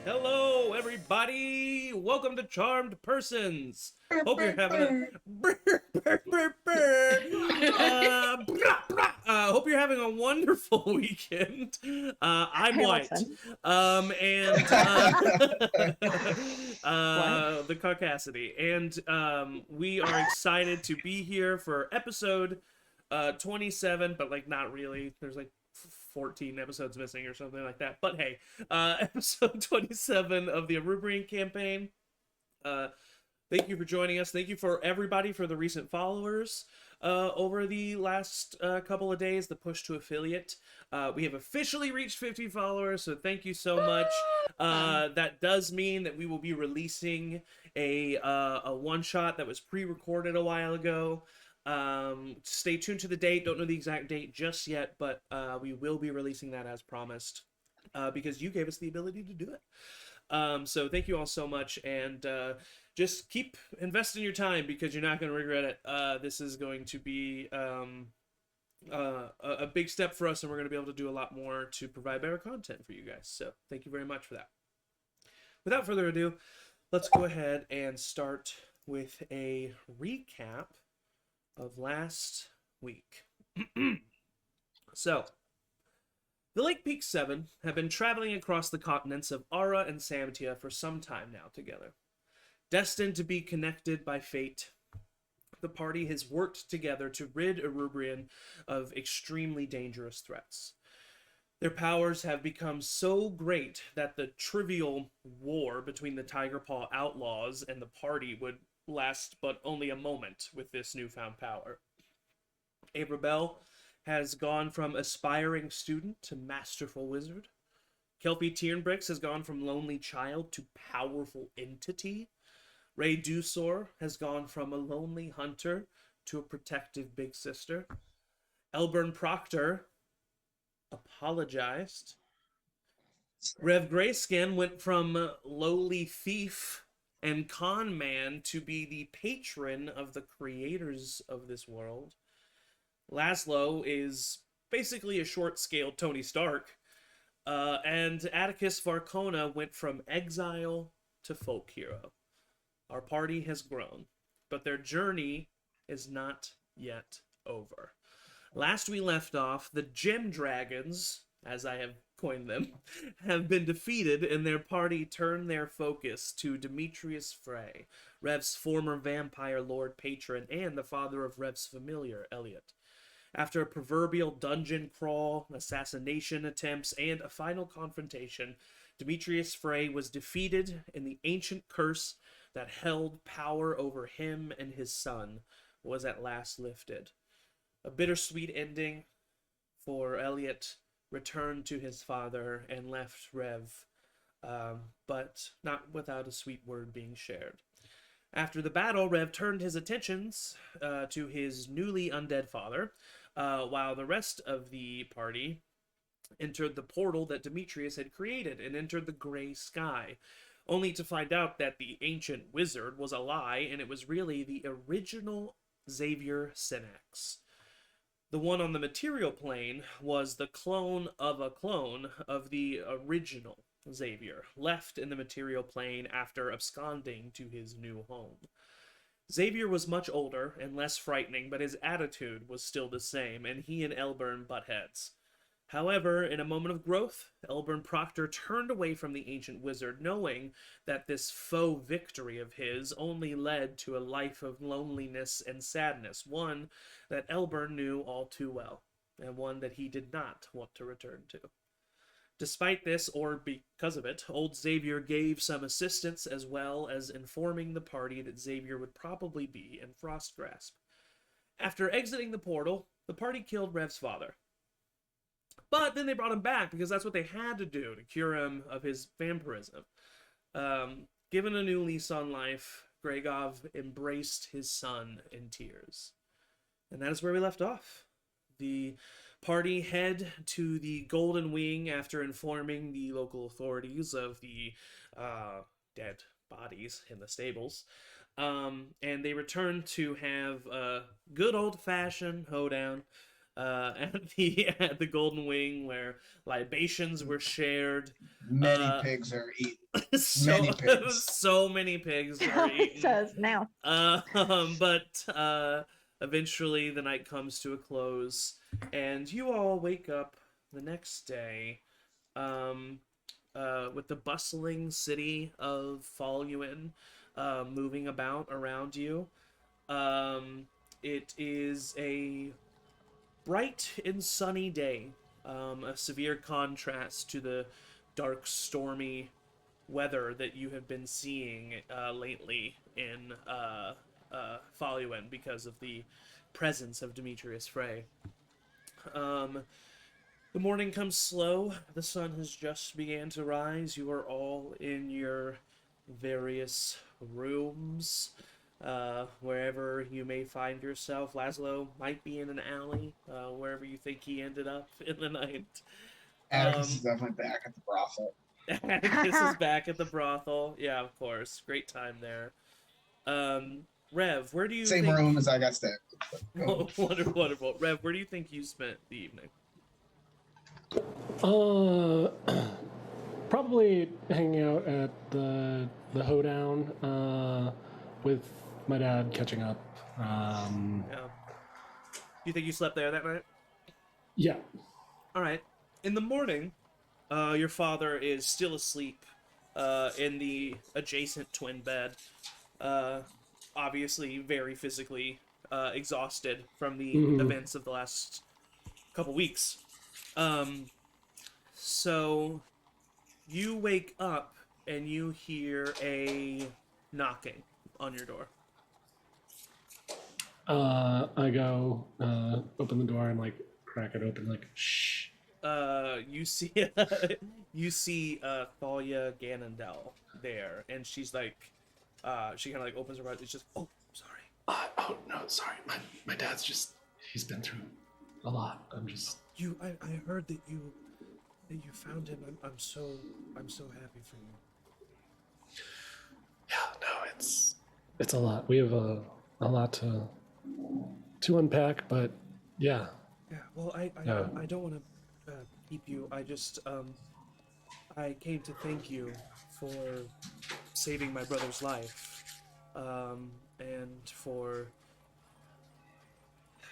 Hello, everybody! Welcome to Charmed Persons. Hope you're having a hope you're having a wonderful weekend. I'm Hi, White, Listen. and What? the Caucasity, and we are excited to be here for episode 27, but like not really. There's like 14 episodes missing or something like that. But hey, episode 27 of the Erubrion campaign. Uh, Thank you for joining us. Thank you for everybody for the recent followers over the last couple of days. The push to affiliate. We have officially reached 50 followers, so thank you so much. That does mean that we will be releasing a one shot that was pre-recorded a while ago. Stay tuned to the date. Don't know the exact date just yet, but we will be releasing that as promised because you gave us the ability to do it. So thank you all so much, and just keep investing your time because you're not going to regret it. This is going to be a big step for us, and we're going to be able to do a lot more to provide better content for you guys. So thank you very much for that. Without further ado, let's go ahead and start with a recap of last week. So, the Lake Peak Seven have been traveling across the continents of Ara and Samtia for some time now together. Destined to be connected by fate, the party has worked together to rid Erubrion of extremely dangerous threats. Their powers have become so great that the trivial war between the Tiger Paw outlaws and the party would last but only a moment with this newfound power. Abrabel has gone from aspiring student to masterful wizard. Kelpie Tierbrix has gone from lonely child to powerful entity. Ray Dusor has gone from a lonely hunter to a protective big sister. Elburn Proctor apologized. Rev Grayskin went from lowly thief and con man to be the patron of the creators of this world. Laszlo is basically a short-scaled Tony Stark. And Atticus Varcona went from exile to folk hero. Our party has grown, but their journey is not yet over. Last we left off, the Gem Dragons, as I have coined them, have been defeated, and their party turned their focus to Demetrius Frey, Rev's former vampire lord patron and the father of Rev's familiar, Elliot. After a proverbial dungeon crawl, assassination attempts, and a final confrontation, Demetrius Frey was defeated, and the ancient curse that held power over him and his son was at last lifted. A bittersweet ending, for Elliot returned to his father and left Rev, but not without a sweet word being shared. After the battle, Rev turned his attentions to his newly undead father, while the rest of the party entered the portal that Demetrius had created and entered the gray sky, only to find out that the ancient wizard was a lie and it was really the original Xavier Senex. The one on the material plane was the clone of the original Xavier, left in the material plane after absconding to his new home. Xavier was much older and less frightening, but his attitude was still the same, and he and Elburn butt heads. However, in a moment of growth, Elburn Proctor turned away from the ancient wizard, knowing that this faux victory of his only led to a life of loneliness and sadness, one that Elburn knew all too well, and one that he did not want to return to. Despite this, or because of it, old Xavier gave some assistance as well as informing the party that Xavier would probably be in Frostgrasp. After exiting the portal, the party killed Rev's father. But then they brought him back because that's what they had to do to cure him of his vampirism. Given a new lease on life, Gregov embraced his son in tears. And that is where we left off. The party head to the Golden Wing after informing the local authorities of the dead bodies in the stables. And they return to have a good old fashioned hoedown. at the Golden Wing, where libations were shared. Many Uh, pigs are eaten. so Many pigs. so many pigs are It eaten. says now. But eventually the night comes to a close, and you all wake up the next day, um, with the bustling city of Faluin moving about around you. Um, it is a bright and sunny day, a severe contrast to the dark, stormy weather that you have been seeing lately in Faluin because of the presence of Demetrius Frey. Um, the morning comes slow. The sun has just began to rise. You are all in your various rooms, wherever you may find yourself. Laszlo might be in an alley, wherever you think he ended up in the night. Atticus is Um, definitely back at the brothel. Atticus is back at the brothel. Yeah, of course. Great time there. Rev, where do you Same think? room as I got stabbed. Wonderful, wonderful. Rev, where do you think you spent the evening? Uh, Probably hanging out at the hoedown with my dad, catching up. Yeah. You think you slept there that night? Yeah. All right. In the morning, your father is still asleep in the adjacent twin bed. Uh, Obviously, very physically exhausted from the Mhm. events of the last couple weeks. Um, so you wake up and you hear a knocking on your door. I go open the door and like crack it open, like shh. You see, you see, Thalia Ganondel there, and she's like, she kind of like opens her mouth. It's just, oh, sorry. Oh no, sorry. My dad's just he's been through a lot. I heard that you found him. I'm so happy for you. Yeah. No, it's a lot. We have a lot to unpack, but yeah. Yeah. Well, No. I don't want to keep you. I just I came to thank you for saving my brother's life, and for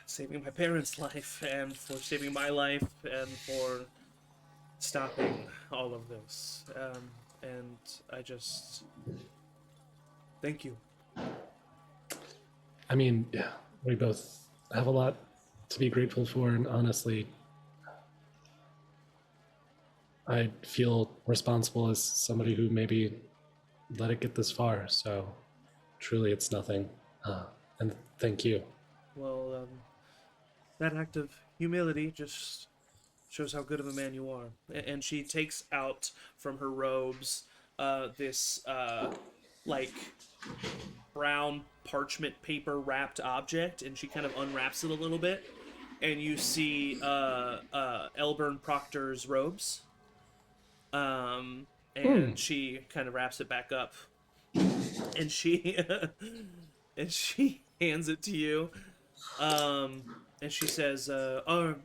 saving my parents' life, and for saving my life, and for stopping all of this. And I just thank you. I mean, yeah, we both have a lot to be grateful for, and honestly, I feel responsible as somebody who maybe let it get this far. So, truly, it's nothing. And thank you. Well, that act of humility just shows how good of a man you are. And she takes out from her robes this like brown parchment paper wrapped object, and she kind of unwraps it a little bit, and you see Elburn Proctor's robes. Hmm. And she kind of wraps it back up, and she and she hands it to you. Um, and she says, our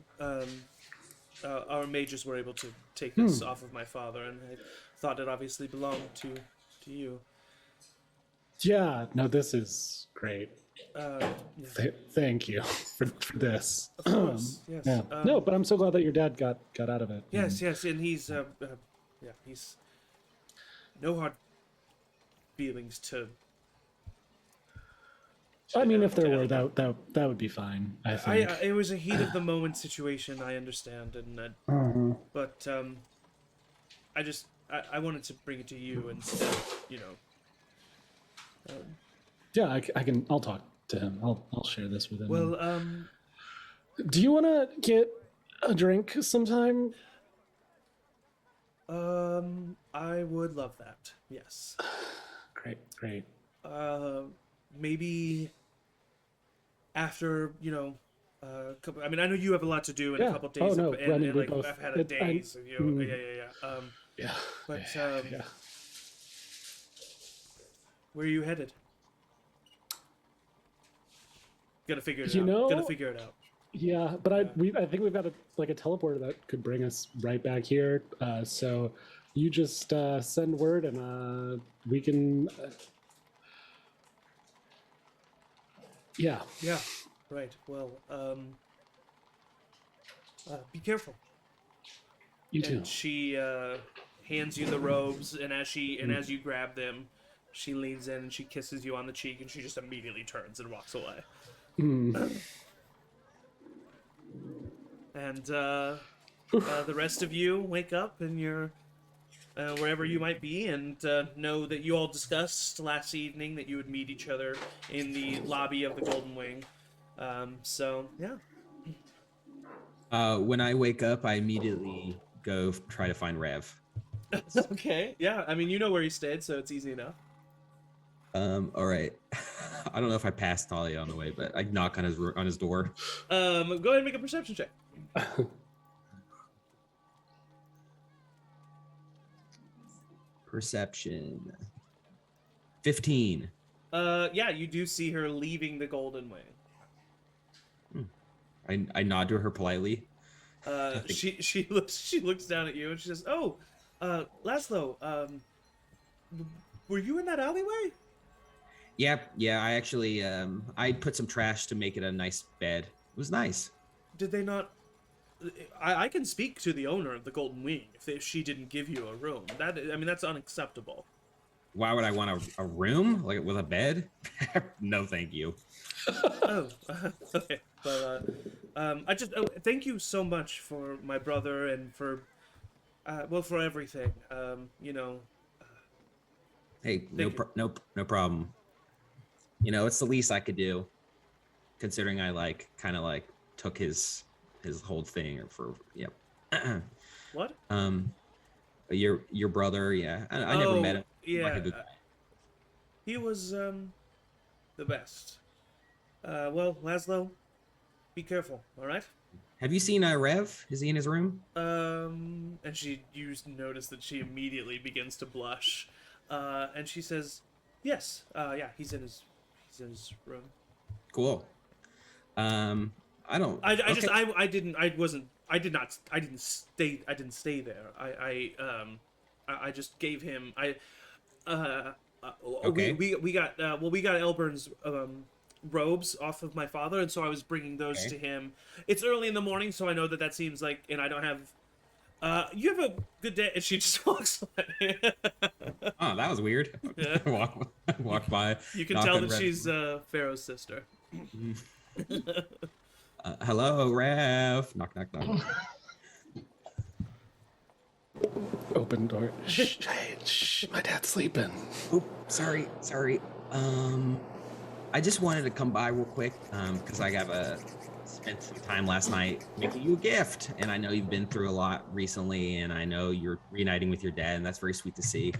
mages were able to take this off of my father, and I thought it obviously belonged to you. Yeah, no, this is great. Yeah, Thank you for this. of course, yes. Yeah. No, but I'm so glad that your dad got out of it. Yes, yes, and he's yeah, he's no hard feelings to. I mean, if there to were, Elmer. that would be fine. I I think. it was a heat of the moment situation. I understand, and but I wanted to bring it to you instead of Yeah, I can. I'll talk to him. I'll share this with him. well Do you want to get a drink sometime? I would love that. Yes. Great, great. Uh, Maybe after I mean, I know you have a lot to do in a Yeah. couple Oh, days, no, and, I mean, we like both- I've had a days of you. Yeah. Yeah. But yeah. where are you headed? Gotta figure it You out. know- Gotta figure it out. Yeah, but I think we've got a teleporter that could bring us right back here. So you just send word, and we can. Yeah. Yeah. Right. Well, be careful. You too. And she hands you the robes, and as you grab them, she leans in and she kisses you on the cheek, and she just immediately turns and walks away. And the rest of you wake up and you're wherever you might be, and know that you all discussed last evening that you would meet each other in the lobby of the Golden Wing. So yeah. When I wake up, I immediately go try to find Rev. Okay. Yeah. I mean, you know where he stayed, so it's easy enough. All right. I don't know if I passed Talia on the way, but I knock on his door. Go ahead and make a perception check. Perception. 15. Yeah, you do see her leaving the Golden Wing. I nod to her politely. She looks down at you and she says, "Oh, Laszlo, were you in that alleyway?" Yeah. I actually I put some trash to make it a nice bed. It was nice. Did they not? I can speak to the owner of the Golden Wing if she didn't give you a room. That's unacceptable. Why would I want a room like with a bed? No, thank you. Oh, okay. But thank you so much for my brother and for for everything. Hey, no Thank you. no problem. You know, it's the least I could do, considering I kind of took his whole thing or for yep. What? Your brother, yeah. I never met him. Yeah, Like a good guy. he was the best. Well, Laszlo, be careful. All right. Have you seen Rev? Is he in his room? And you notice that she immediately begins to blush, and she says, "Yes, yeah, he's in his room." Cool. I don't. I okay. just I didn't I wasn't I did not I didn't stay there. I just gave him Okay. we got we got Elburn's robes off of my father, and so I was bringing those Okay. to him. It's early in the morning, so I know that seems like, and I don't have. You have a good day, and she just walks away. Oh, that was weird. Yeah. walk by. You can knock tell on that Rev. she's Pharaoh's sister. Hello, Rev. Knock, knock, knock. Open door. Shh, hey, shh, my dad's sleeping. Oh, sorry. I just wanted to come by real quick because I spent some time last night making you a gift, and I know you've been through a lot recently, and I know you're reuniting with your dad, and that's very sweet to see.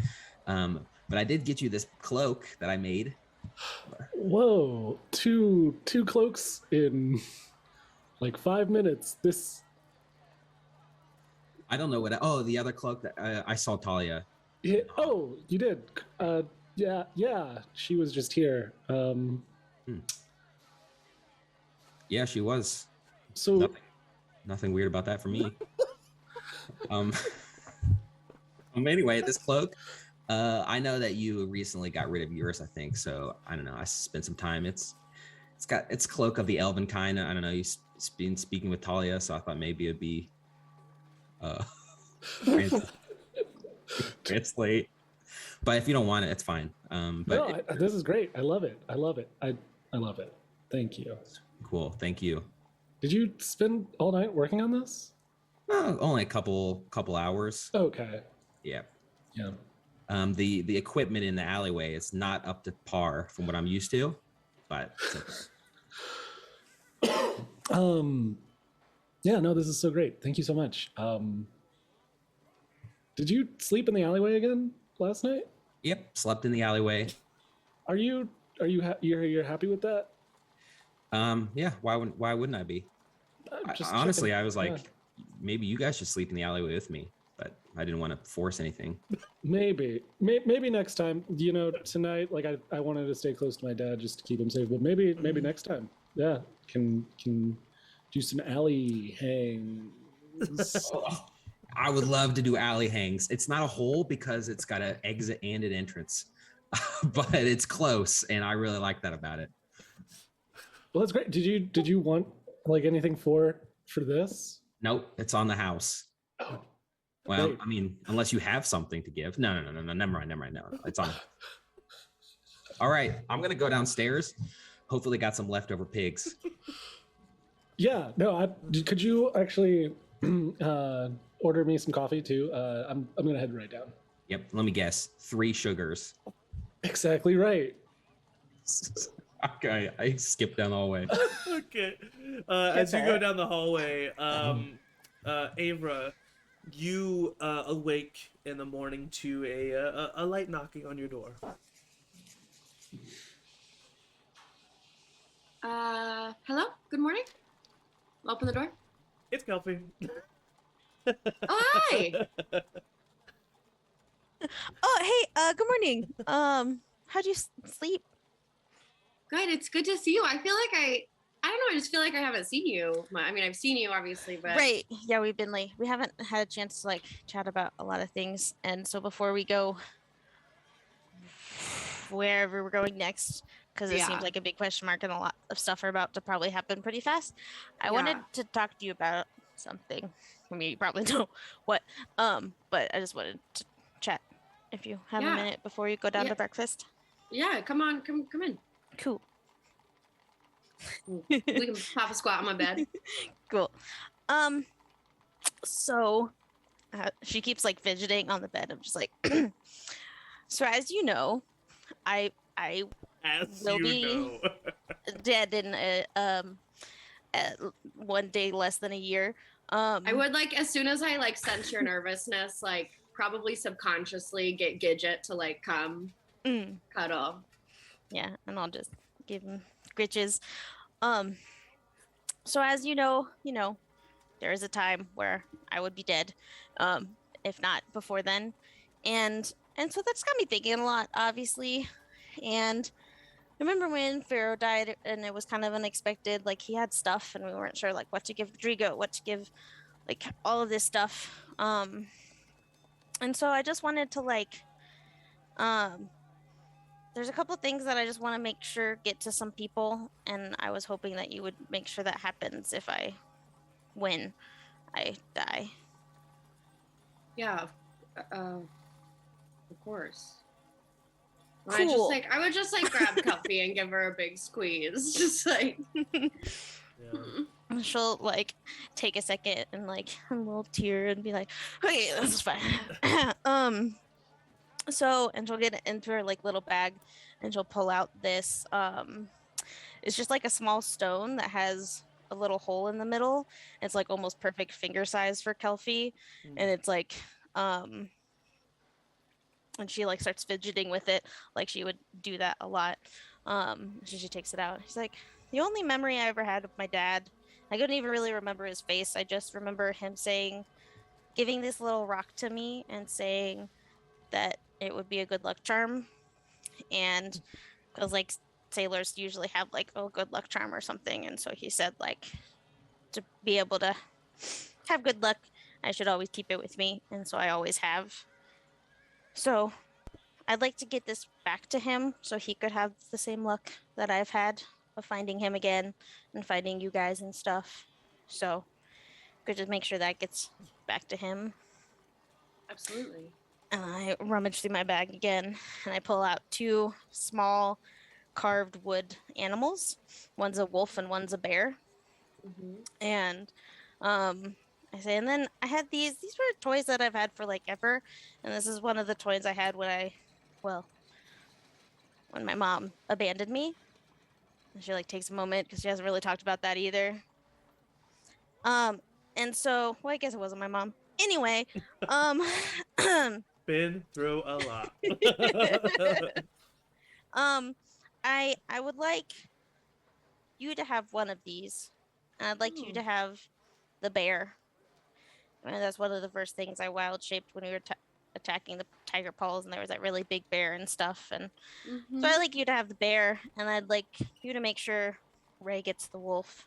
But I did get you this cloak that I made. Whoa, two cloaks in like 5 minutes. This. I don't know what. Oh, the other cloak that I saw Talia. Yeah, oh, you did. Yeah. She was just here. Yeah, she was. So Nothing weird about that for me. Anyway, this cloak. I know that you recently got rid of yours, I think. So I don't know. I spent some time. It's cloak of the elven kind. I don't know. You've been speaking with Talia, so I thought maybe it'd be translate. But if you don't want it, it's fine. But no, this is great. I love it. I love it. I love it. Thank you. Cool. Thank you. Did you spend all night working on this? Only a couple hours. Okay. Yeah. Yeah. The equipment in the alleyway is not up to par from what I'm used to, but it's okay. Yeah, no, this is so great. Thank you so much. Did you sleep in the alleyway again last night? Yep, slept in the alleyway. Are you you're happy with that? Yeah, why wouldn't I be? Honestly, I was like, yeah. Maybe you guys should sleep in the alleyway with me, but I didn't want to force anything. Maybe next time. Tonight, like I wanted to stay close to my dad just to keep him safe, but maybe next time. Yeah. Do do some alley hangs. Oh, I would love to do alley hangs. It's not a hole because it's got an exit and an entrance, but it's close, and I really like that about it. Well, that's great. Did you want like anything for this? Nope, it's on the house. Oh, Well, great. I mean, unless you have something to give. No. Never mind. No, it's on. All right, I'm gonna go downstairs. Hopefully, got some leftover pigs. Yeah, no. Could you actually order me some coffee too? I'm gonna head right down. Yep. Let me guess. 3 sugars. Exactly right. Okay, I skipped down the hallway. Okay. As you go down the hallway, Avra, you awake in the morning to a light knocking on your door. Hello? Good morning? Open the door. It's Kelpie. Oh, hi! Oh, hey, good morning. How'd you sleep? Good, it's good to see you. I feel like I don't know, I just feel like I haven't seen you. I mean, I've seen you, obviously, but... Right. Yeah, we've been like, we haven't had a chance to like chat about a lot of things. And so before we go wherever we're going next, because it Yeah. seems like a big question mark and a lot of stuff are about to probably happen pretty fast, I wanted Yeah. to talk to you about something. I mean, you probably know what, but I just wanted to chat if you have Yeah. a minute before you go down Yeah. to breakfast. Yeah, come on, come in. Cool. We can pop a squat on my bed. Cool. So she keeps like fidgeting on the bed. I'm just like, so as you know, I As Will you be- know. dead in one day less than a year. I would like, as soon as I like sense your nervousness, like probably subconsciously get Gidget to like come mm, cuddle. yeah, and I'll just give him gritches. So as you know, there is a time where I would be dead, if not before then, and so that's got me thinking a lot, obviously. And I remember when Pharaoh died, and it was kind of unexpected. Like he had stuff, and we weren't sure like what to give Rodrigo, what to give, like all of this stuff. And so I just wanted to like, there's a couple things that I just want to make sure get to some people, and I was hoping that you would make sure that happens when I die. Yeah, of course. Cool. I would just like grab Cuffy and give her a big squeeze, just like. Yeah. And she'll like take a second and like a little tear and be like, okay, this is fine. So, and she'll get into her like little bag and she'll pull out this it's just like a small stone that has a little hole in the middle. It's like almost perfect finger size for Kelfie, and it's like and she like starts fidgeting with it like she would do that a lot. So she takes it out. She's like, the only memory I ever had of my dad, I couldn't even really remember his face. I just remember him giving this little rock to me and saying that it would be a good luck charm. And because like sailors usually have like a good luck charm or something, and so he said like to be able to have good luck, I should always keep it with me, and so I always have. So I'd like to get this back to him so he could have the same luck that I've had of finding him again and finding you guys and stuff. So could just make sure that gets back to him. Absolutely. And I rummage through my bag again and I pull out 2 small carved wood animals. One's a wolf and one's a bear. Mm-hmm. And I say, and then I had these were toys that I've had for like ever. And this is one of the toys I had when my mom abandoned me. And she like takes a moment because she hasn't really talked about that either. And so, well, I guess it wasn't my mom. Anyway, Been through a lot. I would like you to have one of these, and I'd like you to have the bear. I mean, that's one of the first things I wild shaped when we were attacking the tiger paws, and there was that really big bear and stuff. And Mm-hmm. so I'd like you to have the bear, and I'd like you to make sure Ray gets the wolf.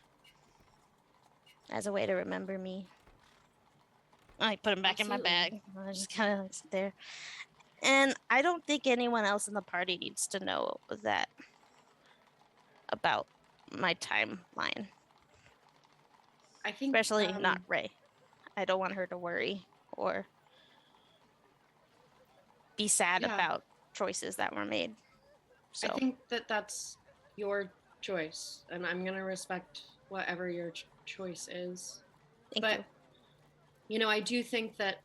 as a way to remember me. I put him back in my Absolutely. bag. I just kind of like sit there. And I don't think anyone else in the party needs to know that about my timeline, I think especially not Ray. I don't want her to worry or be sad Yeah. about choices that were made. So I think that that's your choice, and I'm gonna respect whatever your choice is. thank But you. you know, I do think that,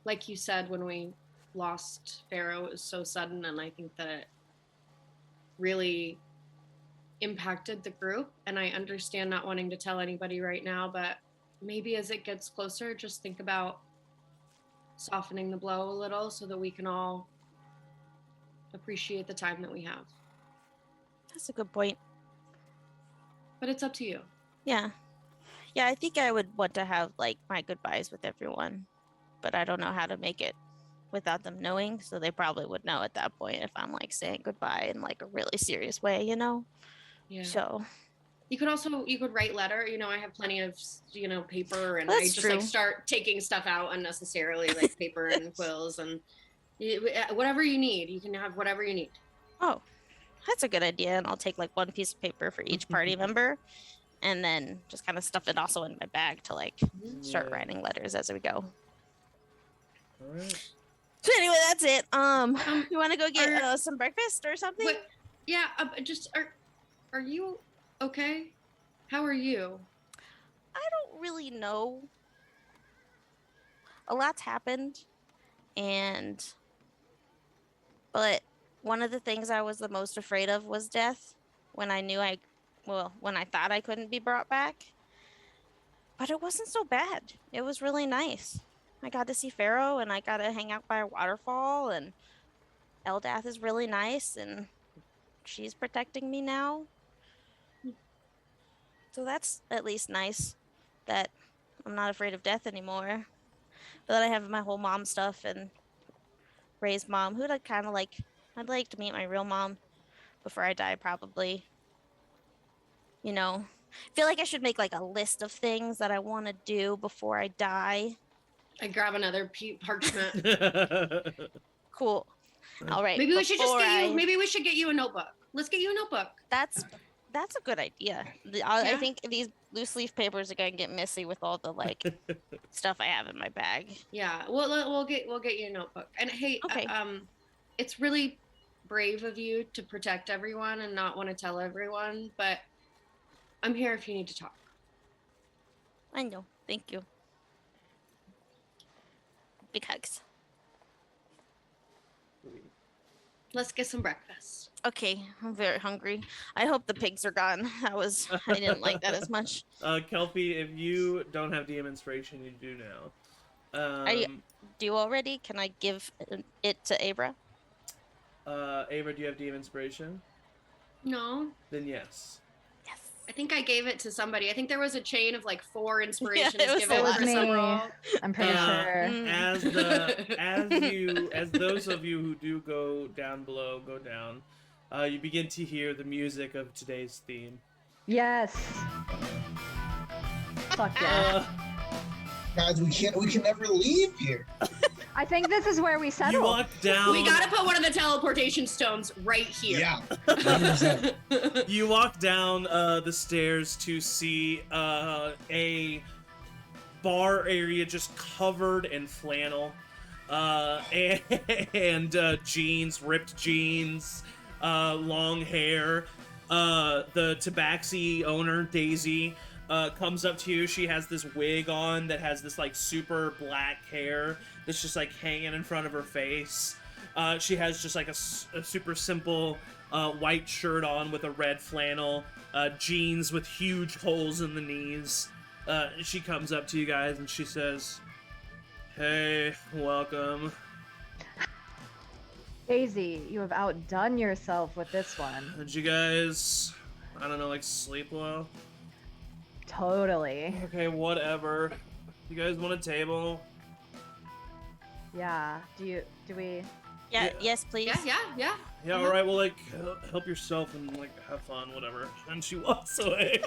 like you said, when we lost Pharaoh, it was so sudden, and I think that it really impacted the group. And I understand not wanting to tell anybody right now, but maybe as it gets closer, just think about softening the blow a little so that we can all appreciate the time that we have. That's a good point. But it's up to you. Yeah. Yeah, I think I would want to have like my goodbyes with everyone, but I don't know how to make it without them knowing. So they probably would know at that point if I'm like saying goodbye in like a really serious way, you know? Yeah. So You could write letter. You know, I have plenty of paper, and I That's just like true. start taking stuff out unnecessarily, like paper and quills and whatever you need. You can have whatever you need. oh, that's a good idea. And I'll take like one piece of paper for each party member and then just kind of stuff it also in my bag to like start Yeah. writing letters as we go. All right. So anyway, that's it. You want to go get are- some breakfast or something? But yeah, just are you okay? How are you? I don't really know. A lot's happened, but one of the things I was the most afraid of was death when I knew when I thought I couldn't be brought back. But it wasn't so bad. It was really nice. I got to see Pharaoh and I got to hang out by a waterfall, and Eldath is really nice and she's protecting me now. So that's at least nice that I'm not afraid of death anymore. But then I have my whole mom stuff and Ray's mom, who I'd like to meet my real mom before I die, probably. You know, I feel like I should make like a list of things that I want to do before I die. I grab another parchment. Cool. All right. Maybe we should just before get you. I- Maybe we should get you a notebook. Let's get you a notebook. That's a good idea. I Yeah. think these loose leaf papers are gonna get messy with all the like stuff I have in my bag. Yeah, we'll get you a notebook. And hey, Okay. it's really brave of you to protect everyone and not want to tell everyone, but I'm here if you need to talk. I know. Thank you. Big hugs. Let's get some breakfast. Okay, I'm very hungry. I hope the pigs are gone. I didn't like that as much. Kelpie, if you don't have DM inspiration, you do now. Do you already? Can I give it to Abra? Ava, do you have DM inspiration? No, Then yes. Yes. I think I gave it to somebody. I think there was a chain of like 4 inspirations it was given the for last some one. roll. I'm pretty sure. As those of you who do go down below go down, you begin to hear the music of today's theme. Yes. Fuck yeah. Guys, we can never leave here. I think this is where we You settle. walk down. We gotta put one of the teleportation stones right here. Yeah. 100%. You walk down the stairs to see a bar area just covered in flannel and jeans, ripped jeans, long hair. The Tabaxi owner, Daisy, comes up to you. She has this wig on that has this like super black hair that's just like hanging in front of her face. She has just like a super simple white shirt on with a red flannel, jeans with huge holes in the knees. She comes up to you guys and she says, "Hey, welcome." Daisy, you have outdone yourself with this one. Did you guys, I don't know, like sleep well? Totally. Okay, whatever. You guys want a table? Yeah. Do we Yeah, Yeah. yes, please. Yeah. Yeah, all right. Well, like, help yourself and like have fun, whatever. And she walks away.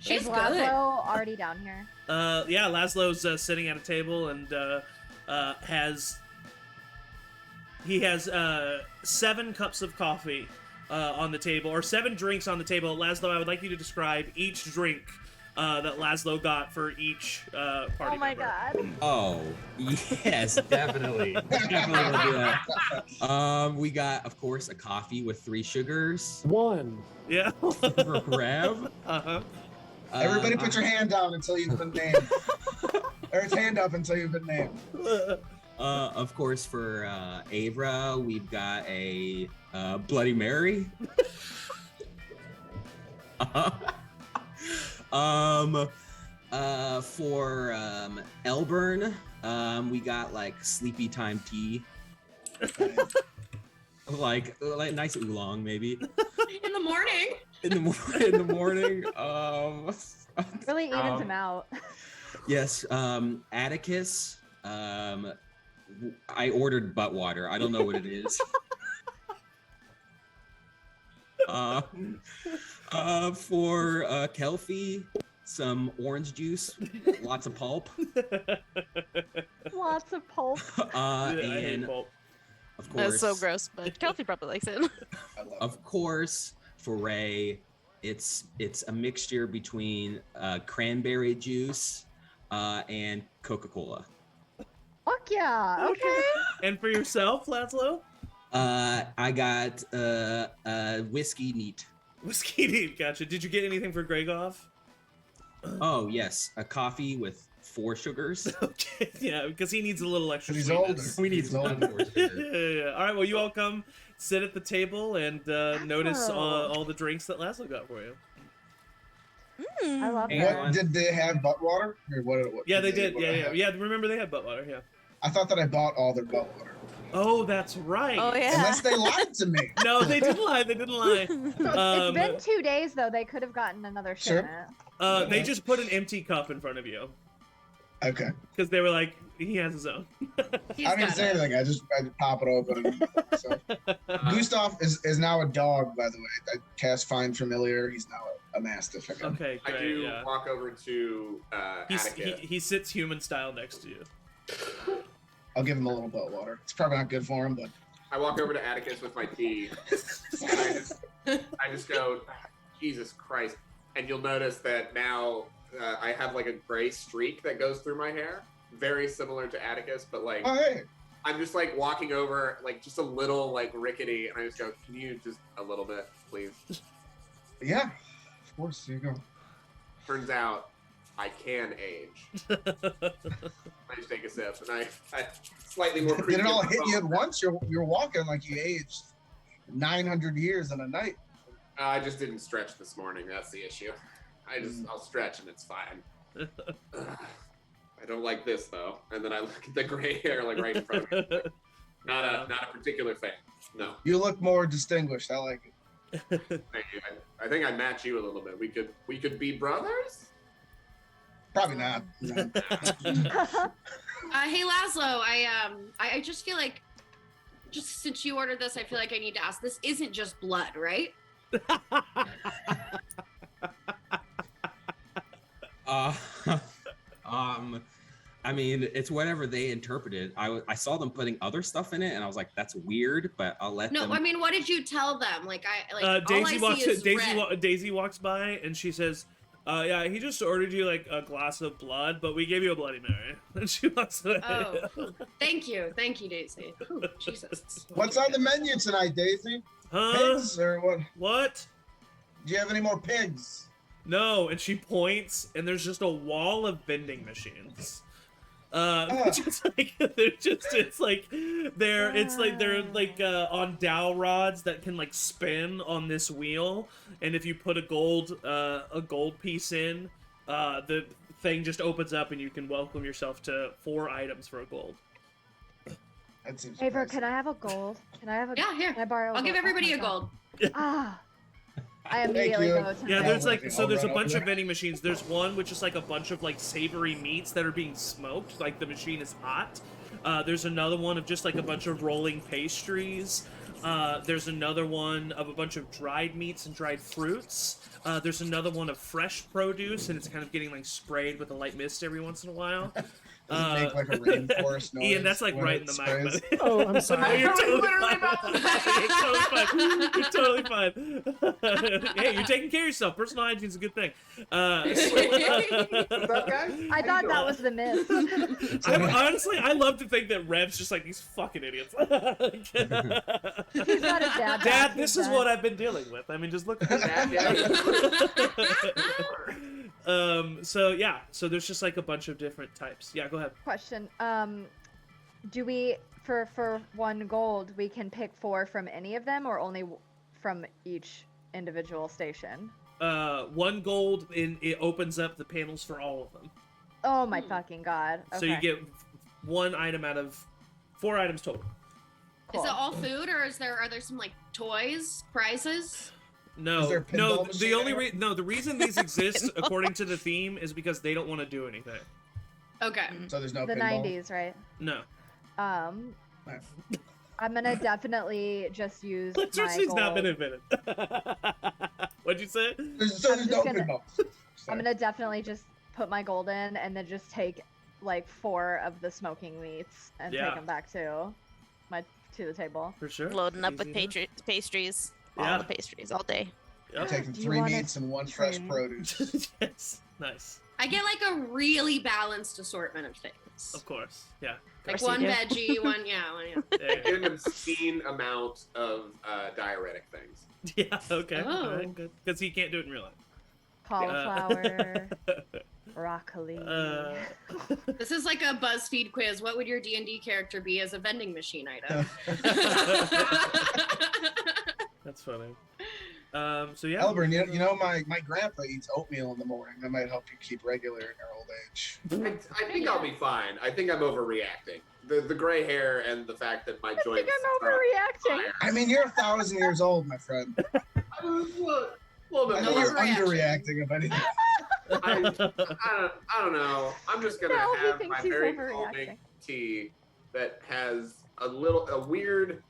She's Is good. Laszlo already down here? Yeah, Laszlo's sitting at a table and has 7 cups of coffee on the table, or 7 drinks on the table. Laszlo, I would like you to describe each drink that Laszlo got for each party Oh my member. god. Oh, yes, definitely. Definitely will do that. We got, of course, a coffee with 3 sugars. One. Yeah. For Rev. Uh-huh. Everybody put your hand down until you've been named. Or its hand up until you've been named. Of course, for Avra, we've got a Bloody Mary. For Elburn, we got like sleepy time tea. like nice oolong, maybe. In the morning. In the morning. Really evens him out. Yes, Atticus. I ordered butt water. I don't know what it is. For Kelfie, some orange juice, lots of pulp. Lots of pulp. I hate And pulp. of course, That's so gross, but Kelsey probably likes it. I love of course, for Ray, it's a mixture between cranberry juice and Coca-Cola. Fuck yeah. Okay. And for yourself, Laszlo? I got whiskey neat. Whiskey neat, gotcha. Did you get anything for Gregov? Oh yes, a coffee with 4 sugars. Okay, yeah, because he needs a little extra He's sweetness. We need He's some older. more Yeah, sugar. yeah, yeah. All right, well, you all come sit at the table and notice Laszlo. all the drinks that Laszlo got for you. I love And that. What did they have? Butt water? Or what Yeah, they did. what Yeah, I yeah, have? yeah. Remember they had butt water. Yeah. I thought that I bought all their butt water. Oh, that's right. Oh yeah. Unless they lied to me. No, they didn't lie. They didn't lie. It's been 2 days though. They could have gotten another Sure. shipment. They just put an empty cup in front of you Okay. because they were like, he has his own. He's I didn't got say it. anything. I just pop it open. So. Gustav is now a dog, by the way. I cast Find Familiar. He's now a mastiff again. Okay, I great. do Yeah. walk over to Atticus. He sits human style next to you. I'll give him a little butt water. It's probably not good for him, but I walk over to Atticus with my tea. And I just go, Jesus Christ. And you'll notice that now I have like a gray streak that goes through my hair. Very similar to Atticus, but like oh hey, I'm just like walking over, like just a little like rickety, and I just go, can you just a little bit, please? yeah, of course. Here you go. Turns out I can age. I just take a sip, and I slightly more. Did it all creepy hit you at once? You're walking like you aged 900 years in a night. I just didn't stretch this morning. That's the issue. I'll stretch and it's fine. I don't like this though. And then I look at the gray hair like right in front of me. Not a particular fan. No. You look more distinguished. I like it. Thank you. I think I match you a little bit. We could be brothers. Probably not. No. Hey Laszlo, I just feel like, just since you ordered this, I feel like I need to ask. This isn't just blood, right? I mean, it's whatever they interpreted. I saw them putting other stuff in it, and I was like, "That's weird," but I'll let No, them. I mean, what did you tell them? Like, all Daisy I walks. see is red. Daisy walks by and she says, "Yeah, he just ordered you like a glass of blood, but we gave you a Bloody Mary." And she walks away. Oh, thank you, Daisy. Ooh, Jesus. What's on the menu tonight, Daisy? Huh? Pigs or what? What? Do you have any more pigs? No, and she points, and there's just a wall of vending machines. Just like they're like on dowel rods that can like spin on this wheel, and if you put a gold piece in, the thing just opens up, and you can welcome yourself to 4 items for a gold. That seems Favor, pricey. can I have a gold? Can I have a Yeah, here. Can I borrow I'll give gold? everybody Oh a my gold. God. Ah. I immediately you. go to Yeah, my- there's like I'll there's a run bunch over of there. vending machines. There's one which is like a bunch of like savory meats that are being smoked, like the machine is hot. There's another one of just like a bunch of rolling pastries. There's another one of a bunch of dried meats and dried fruits. There's another one of fresh produce, and it's kind of getting like sprayed with a light mist every once in a while. Does it make like a rainforest noise? Ian, that's like when right it in the sprays? mic. buddy. Oh, I'm No, sorry. you're totally literally fine. You're totally fine. You're totally fine. Hey, you're taking care of yourself. Personal hygiene's a good thing. What's up, guys? I thought that was the myth. Honestly, I love to think that Rev's just like these fucking idiots. He's got his dad. Dad, back, this he's is done. what I've been dealing with. I mean, just look at so there's just like a bunch of different types. Yeah, go ahead. Question. Do we for 1 gold we can pick 4 from any of them, or only from each individual station? 1 gold, it opens up the panels for all of them. Oh my fucking god. Okay. So you get 1 item out of 4 items total. Cool. Is it all food, or are there some like toys, prizes? No, Is there a no. pinball machine The reason these exist according to the theme is because they don't want to do anything. Okay. So there's no the pinball? 90s, right? No. Nice. I'm gonna definitely just use Electricity's my not been gold. invented. What'd you say? There's I'm no just gonna- pinball. I'm gonna definitely just put my gold in and then just take like 4 of the smoking meats and Yeah. take them back to the table. For sure. Loading up with Easy enough. pastries. Yeah. All the pastries all day. I'm Yep. taking Do you 3 wanna meats and 1 fresh trade? produce. Yes. Nice. I get like a really balanced assortment of things. Of course. Yeah. Like course you one do. veggie, one yeah. There you Get an obscene amount of diuretic things. go. Yeah. Okay. Oh. All right. Good. Because he can't do it in real life. Cauliflower, broccoli. This is like a BuzzFeed quiz. What would your D&D character be as a vending machine item? That's funny. So yeah. Elburn, you know my grandpa eats oatmeal in the morning. That might help you keep regular in your old age. I think I'll be fine. I think I'm overreacting. The gray hair and the fact that my I think joints. I'm overreacting. I mean, you're 1,000 years old, my friend. Well, I bit think more. you're overreaction. underreacting, if anything. I don't know. I'm just gonna No, he have thinks my he's very overreacting. calming tea that has a weird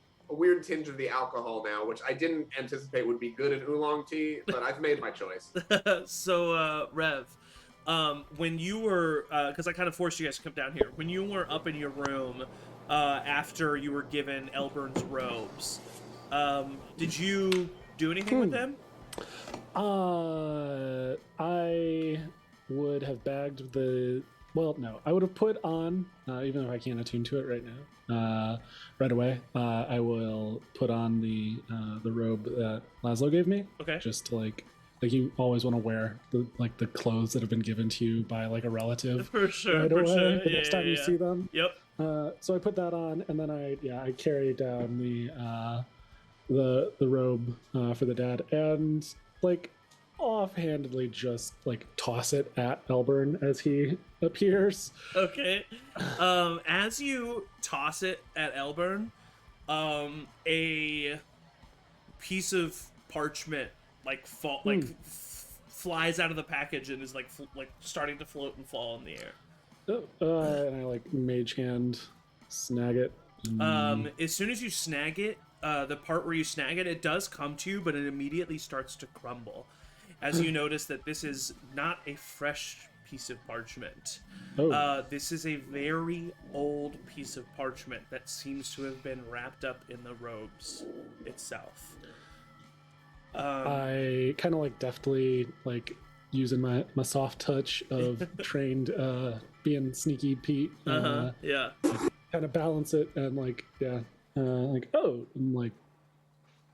tinge of the alcohol now, which I didn't anticipate would be good in oolong tea, but I've made my choice. So, Rev, when you were, because I kind of forced you guys to come down here, when you were up in your room after you were given Elburn's robes, did you do anything with them? I would have bagged the. Well, no, I would have put on, even though I can't attune to it right now, right away. I will put on the robe that Laszlo gave me. Okay. Just to like you always want to wear the clothes that have been given to you by like a relative For sure. right For away sure. the next time you see them. Yep. So I put that on, and then I carried down the robe for the dad, and like offhandedly just like toss it at Elburn as he appears. Okay. As you toss it at Elburn, a piece of parchment flies out of the package and is like starting to float and fall in the air. And I like mage hand snag it. As soon as you snag it, the part where you snag it, it does come to you, but it immediately starts to crumble. As you notice that this is not a fresh piece of parchment. Oh. This is a very old piece of parchment that seems to have been wrapped up in the robes itself. I kind of like deftly like using my soft touch of trained being sneaky Pete. Yeah. Kind of balance it and like and like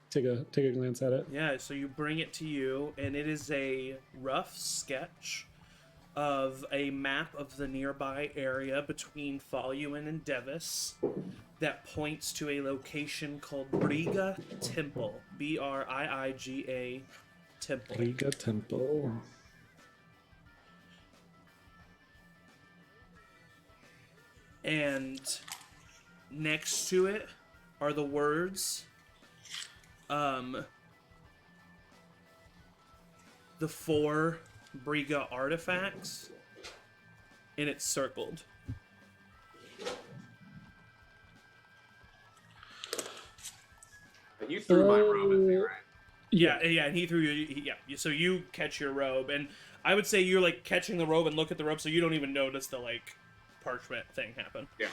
take a glance at it. Yeah, so you bring it to you, and it is a rough sketch of a map of the nearby area between Faluin and Devis that points to a location called Briga Temple. Briiga Temple. Riga Temple. And next to it are the words, the 4 Briga artifacts, and it's circled. You threw my robe at me, right? Yeah, and he threw you. So you catch your robe, and I would say you're like catching the robe and look at the robe, so you don't even notice the like parchment thing happen. Yeah.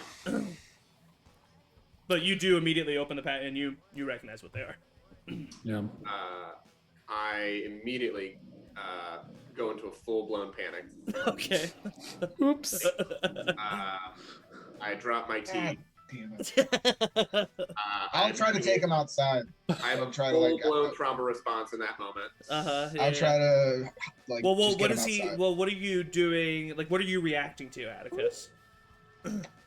But you do immediately open the pack, and you recognize what they are. Yeah. I immediately go into a full-blown panic. Okay. Oops. I drop my tea. Damn it. I'll try to take him outside. I have a try to, like, full-blown trauma response in that moment. I'll try to like. Well, just what get is him he? outside. Well, what are you doing? Like, what are you reacting to, Atticus?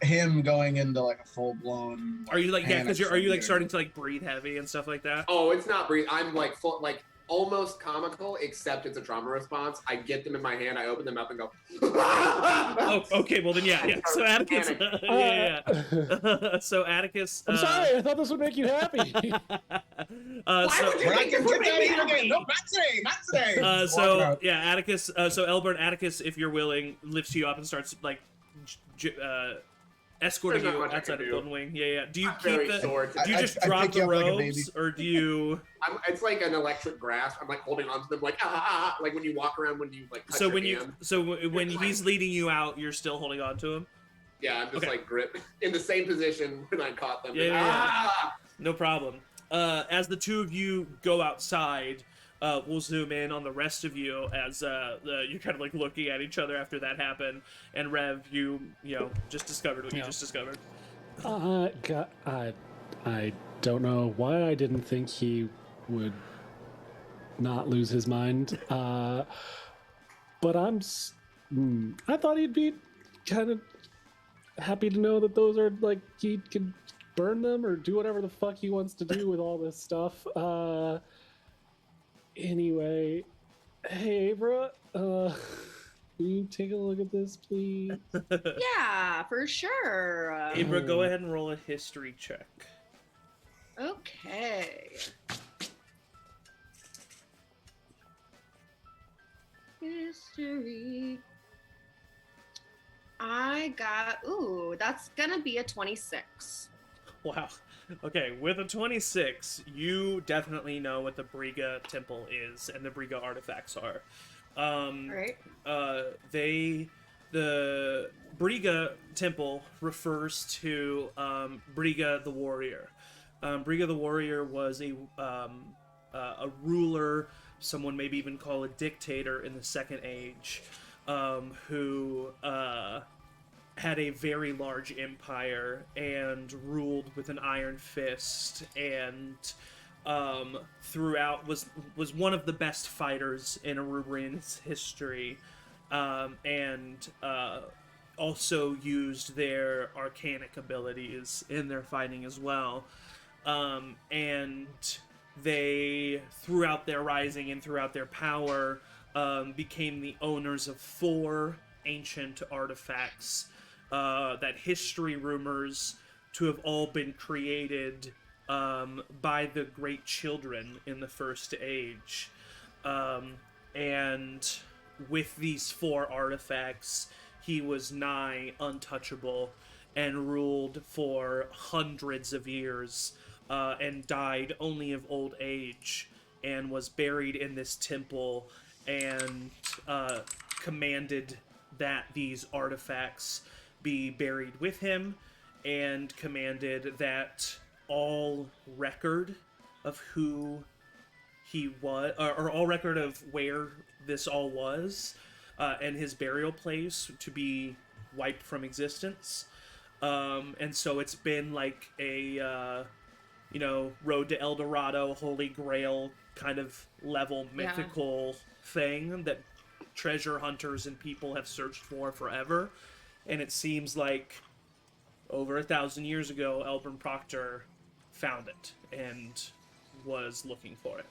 Him going into like a full blown. Are you like because are you like starting to like breathe heavy and stuff like that? Oh, it's not breathe. I'm like full, like almost comical, except it's a trauma response. I get them in my hand, I open them up and go. Oh, okay. Well then, yeah. So Atticus, So Atticus. I'm sorry. I thought this would make you happy. Why would you When I think can this get would down make me here again. happy? No, not today. Not today. Just So walking out. yeah, Atticus. So Elbert, Atticus, if you're willing, lifts you up and starts like escorting There's not you much I outside can of do. Golden Wing. Yeah. Do you I'm keep very the? sore Do you today. just I drop pick the you up like a robes, baby. or do you? It's like an electric grasp. I'm like holding onto them, like like when you walk around when you like. Touch So your when hand. when he's leading you out, you're still holding on to him. Yeah, I'm just Okay. like grip in the same position when I caught them. Yeah. No problem. As the two of you go outside, we'll zoom in on the rest of you as you're kind of like looking at each other after that happened. And Rev, you just discovered what you just discovered. I don't know why I didn't think he would not lose his mind. But I thought he'd be kind of happy to know that those are like he can burn them or do whatever the fuck he wants to do with all this stuff. Anyway, hey Abra, will you take a look at this, please? Yeah, for sure. Abra, go ahead and roll a history check. Okay. History. I got, that's gonna be a 26. Wow. Okay, with a 26, you definitely know what the Briga Temple is and the Briga artifacts are. Right. The Briga Temple refers to Briga the Warrior. Briga the Warrior was a ruler, someone maybe even call a dictator in the Second Age, who had a very large empire and ruled with an iron fist, and throughout was one of the best fighters in Erubrion's history, and also used their arcanic abilities in their fighting as well. And they, throughout their rising and throughout their power, became the owners of 4 ancient artifacts that history rumors to have all been created by the Great Children in the First Age. And with these 4 artifacts, he was nigh untouchable and ruled for hundreds of years, and died only of old age, and was buried in this temple, and commanded that these artifacts be buried with him, and commanded that all record of who he was, or all record of where this all was, and his burial place to be wiped from existence. And so it's been like a, Road to El Dorado, Holy Grail kind of level mythical thing that treasure hunters and people have searched for forever. And it seems like over 1,000 years ago, Elbern Proctor found it and was looking for it.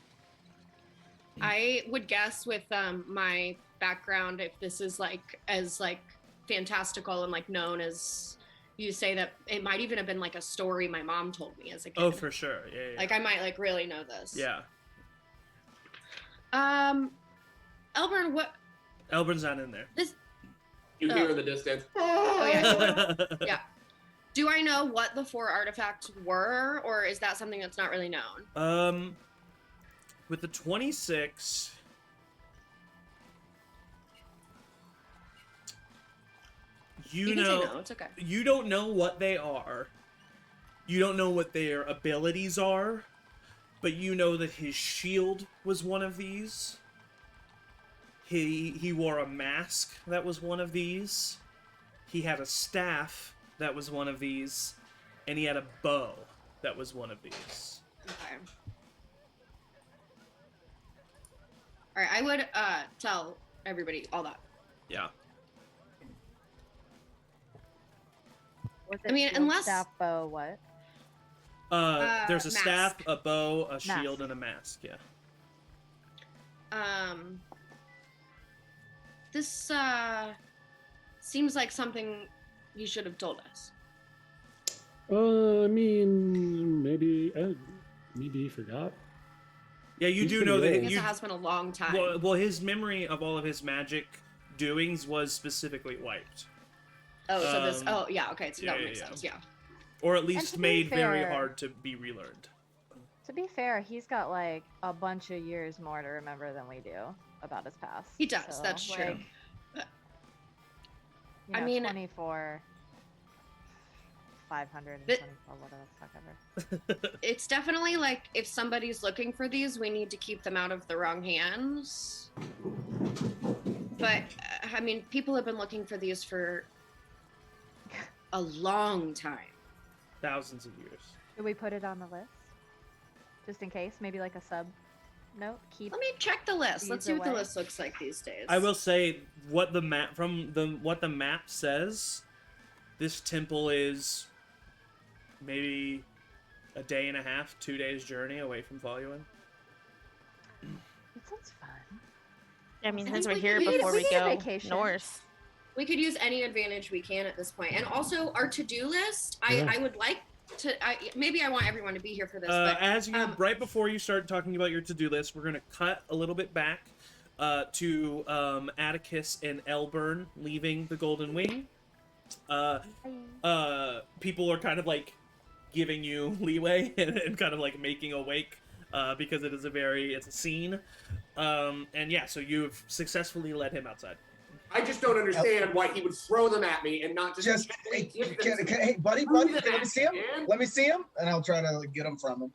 I would guess with my background, if this is like as like fantastical and like known as you say, that it might even have been like a story my mom told me as a kid. Oh, for sure. Yeah. Like I might like really know this. Yeah. Elbern, what? Elbern's not in there. This. You hear in the distance. Oh yeah. Yeah. Do I know what the 4 artifacts were, or is that something that's not really known? With the 26, You can say no, it's okay. you don't know what they are. You don't know what their abilities are, but you know that his shield was one of these. He wore a mask that was one of these. He had a staff that was one of these, and he had a bow that was one of these. Okay. All right, I would tell everybody all that. Yeah. Was I mean, shield, unless- staff, bow, what? There's a mask. staff, a bow, a shield, Mask. and a mask. Yeah. This seems like something you should have told us. I mean, maybe he forgot. Yeah, you He's do pretty know old. I that. guess You, it has been a long time. well, his memory of all of his magic doings was specifically wiped, so this. um, Oh, yeah. Okay, so that yeah, makes yeah. sense. Yeah. or at least to be made very fair- hard to be relearned. To be fair, he's got like a bunch of years more to remember than we do about his past. He does, that's true. I mean- 24, 524, whatever the fuck ever. It's definitely like if somebody's looking for these, we need to keep them out of the wrong hands. But I mean, people have been looking for these for a long time. Thousands of years. Should we put it on the list? Just in case, maybe like a sub note. Keep. Let me check the list. Let's see These what the away. list looks like these days. I will say what the map what the map says. This temple is maybe a day and a half, 2 days journey away from Voluin. It sounds fun. I mean, I since think we're here we before we need a go vacation. north. We could use any advantage we can at this point. And also our to-do list, Yeah. I would like to maybe I want everyone to be here for this, but As you right before you start talking about your to-do list, we're gonna cut a little bit back to Atticus and Elburn leaving the Golden Wing. People are kind of like giving you leeway and kind of like making a wake because it's a scene. And yeah, so you've successfully led him outside. I just don't understand why he would throw them at me and not just Hey, give them to me. hey, buddy, Throw them let me at see him. me, man. Let me see him, and I'll try to like, get him from him.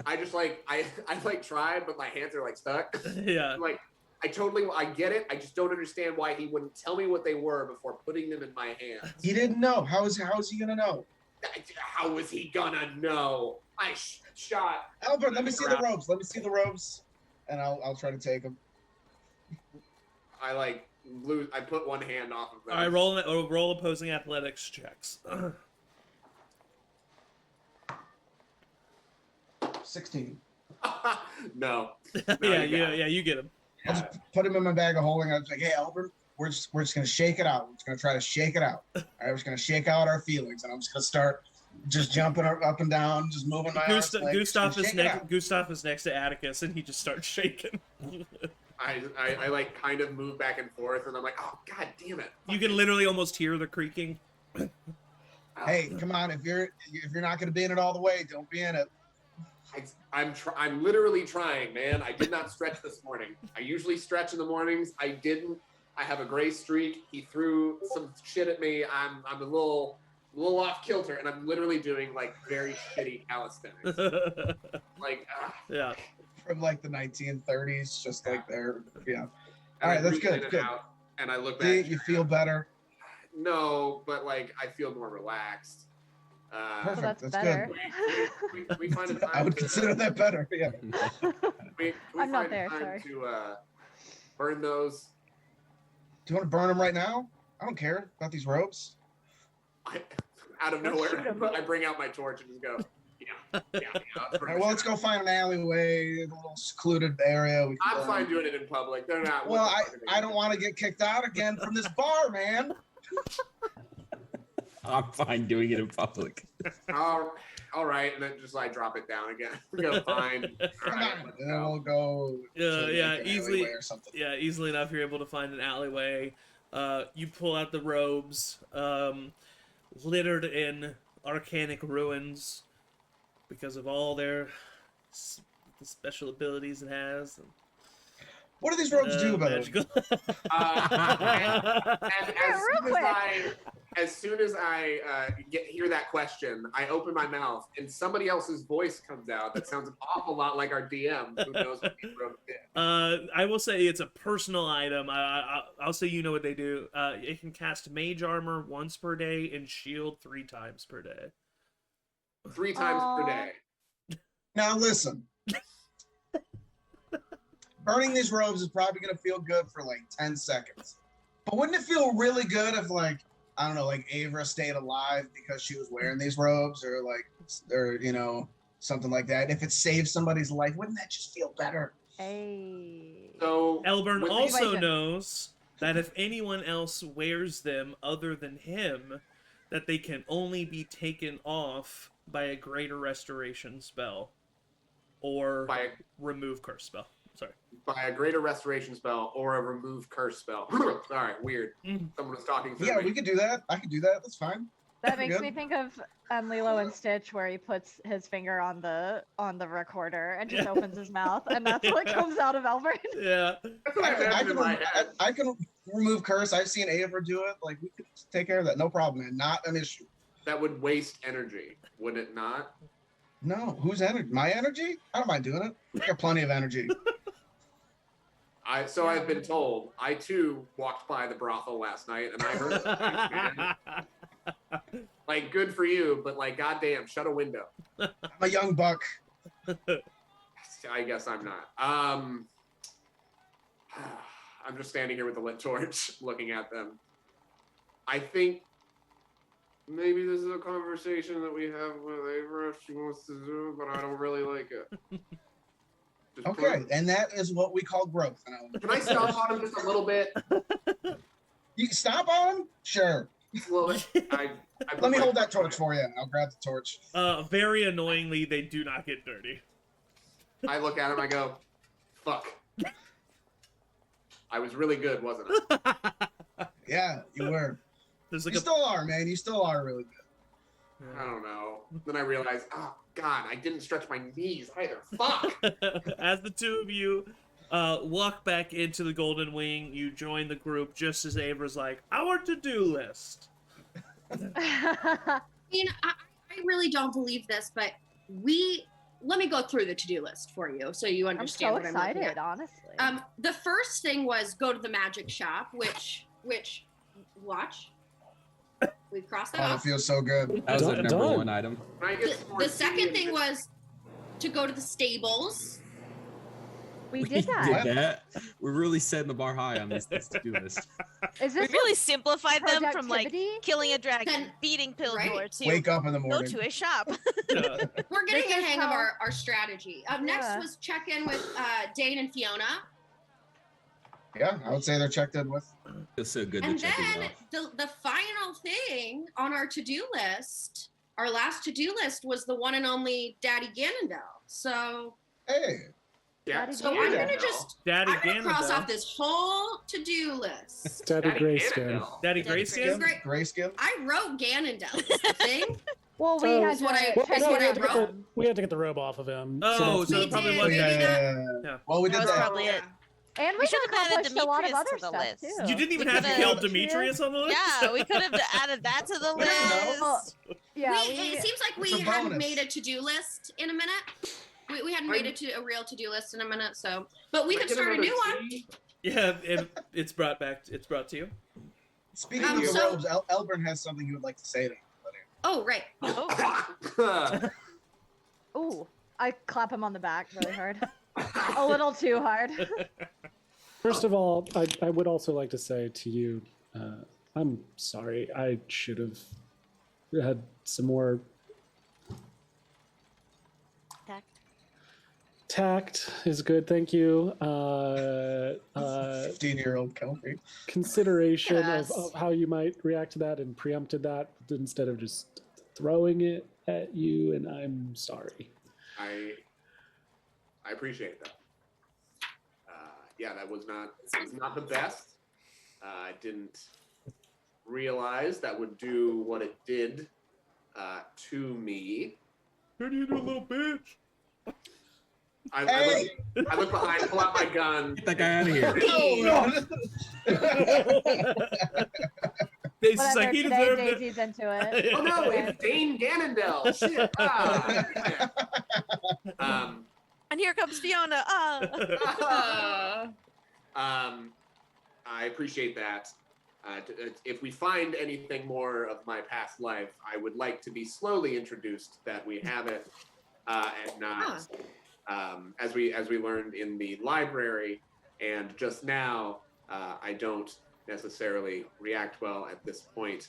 I just like I like tried, but my hands are like stuck. Yeah. Like I get it. I just don't understand why he wouldn't tell me what they were before putting them in my hands. He didn't know. How is he gonna know? How was he gonna know? I shot. Albert, let me see the robes. Let me see the robes, and I'll try to take them. I like lose. I put one hand off of them. All right, roll opposing athletics checks. 16. No. Yeah, you get him. I'll just put him in my bag of holding. I was like, hey, Albert, we're just gonna shake it out. We're just gonna try to shake it out. All right, we're just gonna shake out our feelings, and I'm just gonna start just jumping up and down, just moving my arms. Like, Gustav just is shake it out. Gustav is next to Atticus, and he just starts shaking. I like kind of move back and forth, and I'm like, oh god damn it! You can literally almost hear the creaking. Hey, come on! If you're not gonna be in it all the way, don't be in it. I'm literally trying, man. I did not stretch this morning. I usually stretch in the mornings. I didn't. I have a gray streak. He threw some shit at me. I'm a little off kilter, and I'm literally doing like very shitty calisthenics. Like, Yeah. From like the 1930s, just like there. Yeah. and All right, I that's breathe good, in and good. out, and I look See, back. you feel better. No, but like I feel more relaxed. Perfect. So that's That's better. We find a time. I would to- consider that better. Yeah. We I'm not find a there, time sorry. to burn those. Do you want to burn them right now? I don't care about these robes. Out of Let's nowhere, shoot 'em. I bring out my torch and just go. Yeah. All right, well, let's go find an alleyway, a little secluded area. We can I'm burn fine them. doing it in public. They're not. Well, what the fuck are they I don't want to get kicked out again from this bar, man. I'm fine doing it in public. All right, and then just like drop it down again. We go fine. All Come right, on, let's and then go. we'll go. to, Yeah, like, an easily. alleyway or something. Yeah, easily enough. You're able to find an alleyway. You pull out the robes, littered in arcanic ruins because of all the special abilities it has. What do these robes do, by the way? Magical. And real quick. as soon as I hear that question, I open my mouth and somebody else's voice comes out that sounds an awful lot like our DM who knows what these robes did. I will say it's a personal item. I'll say you know what they do. It can cast mage armor once per day and shield 3 times per day. 3 times per day. Now listen. Burning these robes is probably gonna feel good for like 10 seconds. But wouldn't it feel really good if, like, I don't know, like Avra stayed alive because she was wearing these robes, or something like that? If it saved somebody's life, wouldn't that just feel better? Hey. So Elburn with also Situation. knows that if anyone else wears them other than him, that they can only be taken off by a greater restoration spell or by remove curse spell. Sorry. a greater restoration spell or a remove curse spell. Sorry, weird. Someone was talking through Yeah, me. we could do that. I could do that. That's fine. That makes Good. me think of Lilo and Stitch, where he puts his finger on the recorder and just opens his mouth, and that's what comes out of Albert. Yeah. That's what I imagined in my head. I can remove curse. I've seen Avra do it. Like, we could take care of that. No problem, man. Not an issue. That would waste energy, would it not? No, whose energy? My energy? I don't mind doing it. I got plenty of energy. So I've been told. I too walked by the brothel last night, and I heard something, man. Like, good for you, but like, goddamn, shut a window. I'm a young buck. I guess I'm not. I'm just standing here with the lit torch, looking at them. I think maybe this is a conversation that we have with Avra if she wants to do, but I don't really like it. Just Okay, and that is what we call growth. Can I stomp on him just a little bit? You stop on him? Sure. Just a little bit. I Let me hold that torch for you. I'll grab the torch. Very annoyingly, they do not get dirty. I look at him. I go, "Fuck." I was really good, wasn't I? Yeah, you were. There's like You still are, man. You still are really good. I don't know. Then I realized, oh God, I didn't stretch my knees either. Fuck. As the two of you walk back into the Golden Wing, you join the group just as Avra's like, our to-do list. I mean, I really don't believe this, but let me go through the to-do list for you so you I'm understand so what I'm looking excited, at. honestly. The first thing was go to the magic shop, which watch. We've crossed that Oh, it off. feels so good. That was the Done. number 1 item. Can I get some more The tea second and thing just- was to go to the stables. we did that. We're really setting the bar high on this to-do list. Is We this really simplified them from like productivity? killing a dragon, Then- beating Pilgor right? to Wake up in the go morning. to a shop. We're getting This a is hang of how- our strategy. Next Yeah. was check in with Dane and Fiona. Yeah, I would say they're checked in with. Feels so good And to check it then off. the final thing on our to-do list, our last to-do list, was the one and only Daddy Ganondorf. So Hey, Yeah. Daddy So Yeah. I'm gonna just Daddy I'm gonna cross Ganondorf. off this whole to-do list. Daddy Grayskin. Ganondorf. Daddy Daddy Grayskin? Great. grayscale. I wrote Ganondorf. Is the thing. Well, we Oh, had Is to what I- check is no, what we, I had to get wrote. we had to get the robe off of him. Oh, that's so We it probably did, was maybe that. Yeah. Yeah. Well, we That did was that. probably it. And we We should have have added accomplished a lot of Demetrius other to the stuff list. too. You didn't even We have to could've- kill Demetrius on the list? Yeah, we could have added that to the We didn't know. list. Well, yeah, It seems like we It's a hadn't bonus. made a to-do list in a minute. We hadn't made a real to-do list in a minute. So, but we Can I could get start a another new one. tea? Yeah, it's brought back. It's brought to you. Speaking of so- robes, Elburn has something he would like to say to everybody. Oh, right. Oh, Ooh, I clap him on the back really hard. A little too hard. First of all, I would also like to say to you, I'm sorry. I should have had some more tact. Is good, thank you. 15-year-old Kelpie. Consideration Yes. of how you might react to that and preempted that instead of just throwing it at you. And I'm sorry. I appreciate that. Yeah, that was not the best. I didn't realize that would do what it did to me. Turn you into a little bitch. Hey! I look behind, pull out my gun. Get that guy out of here. Daisy's Whatever. like, he Today deserved it. Daisy's into it. Oh no, Okay. it's Dane Ganondale. Shit. And here comes Fiona. I appreciate that. If we find anything more of my past life, I would like to be slowly introduced that we have it, and not as we learned in the library, and just now I don't necessarily react well at this point.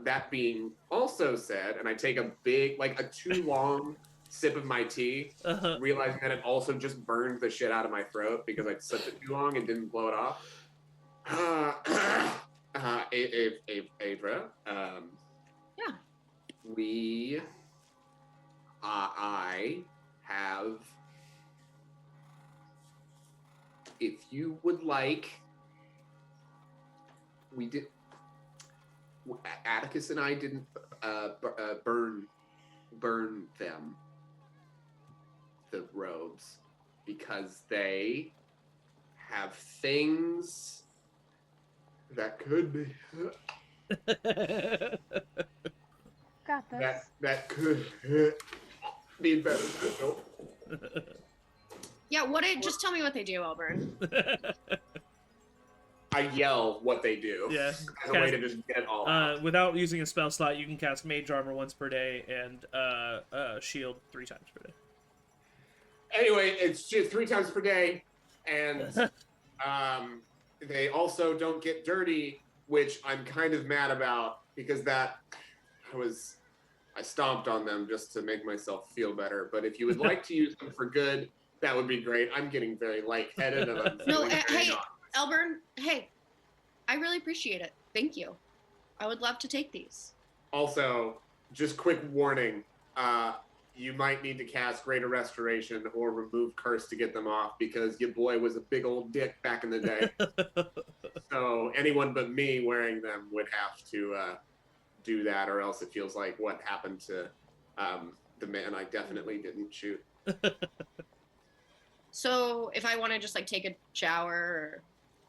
That being also said, and I take a big, like a too long sip of my tea, realizing that it also just burned the shit out of my throat because I sipped it too long and didn't blow it off. Avra, Yeah. I have, if you would like, we did, Atticus and I didn't burn them, the robes, because they have things that could be Got this. that could be better. Yeah, just tell me what they do, Elburn. I yell what they do. Yeah. As a way to just get it all out. Without using a spell slot, you can cast Mage Armor once per day and Shield 3 times per day. Anyway, it's just 3 times per day, and they also don't get dirty, which I'm kind of mad about because I stomped on them just to make myself feel better. But if you would like to use them for good, that would be great. I'm getting very lightheaded and I'm feeling very hey, nauseous. Elburn, hey, I really appreciate it. Thank you. I would love to take these. Also, just quick warning, you might need to cast Greater Restoration or remove Curse to get them off because your boy was a big old dick back in the day. So anyone but me wearing them would have to do that, or else it feels like what happened to the man I definitely didn't shoot. So if I want to just like take a shower or...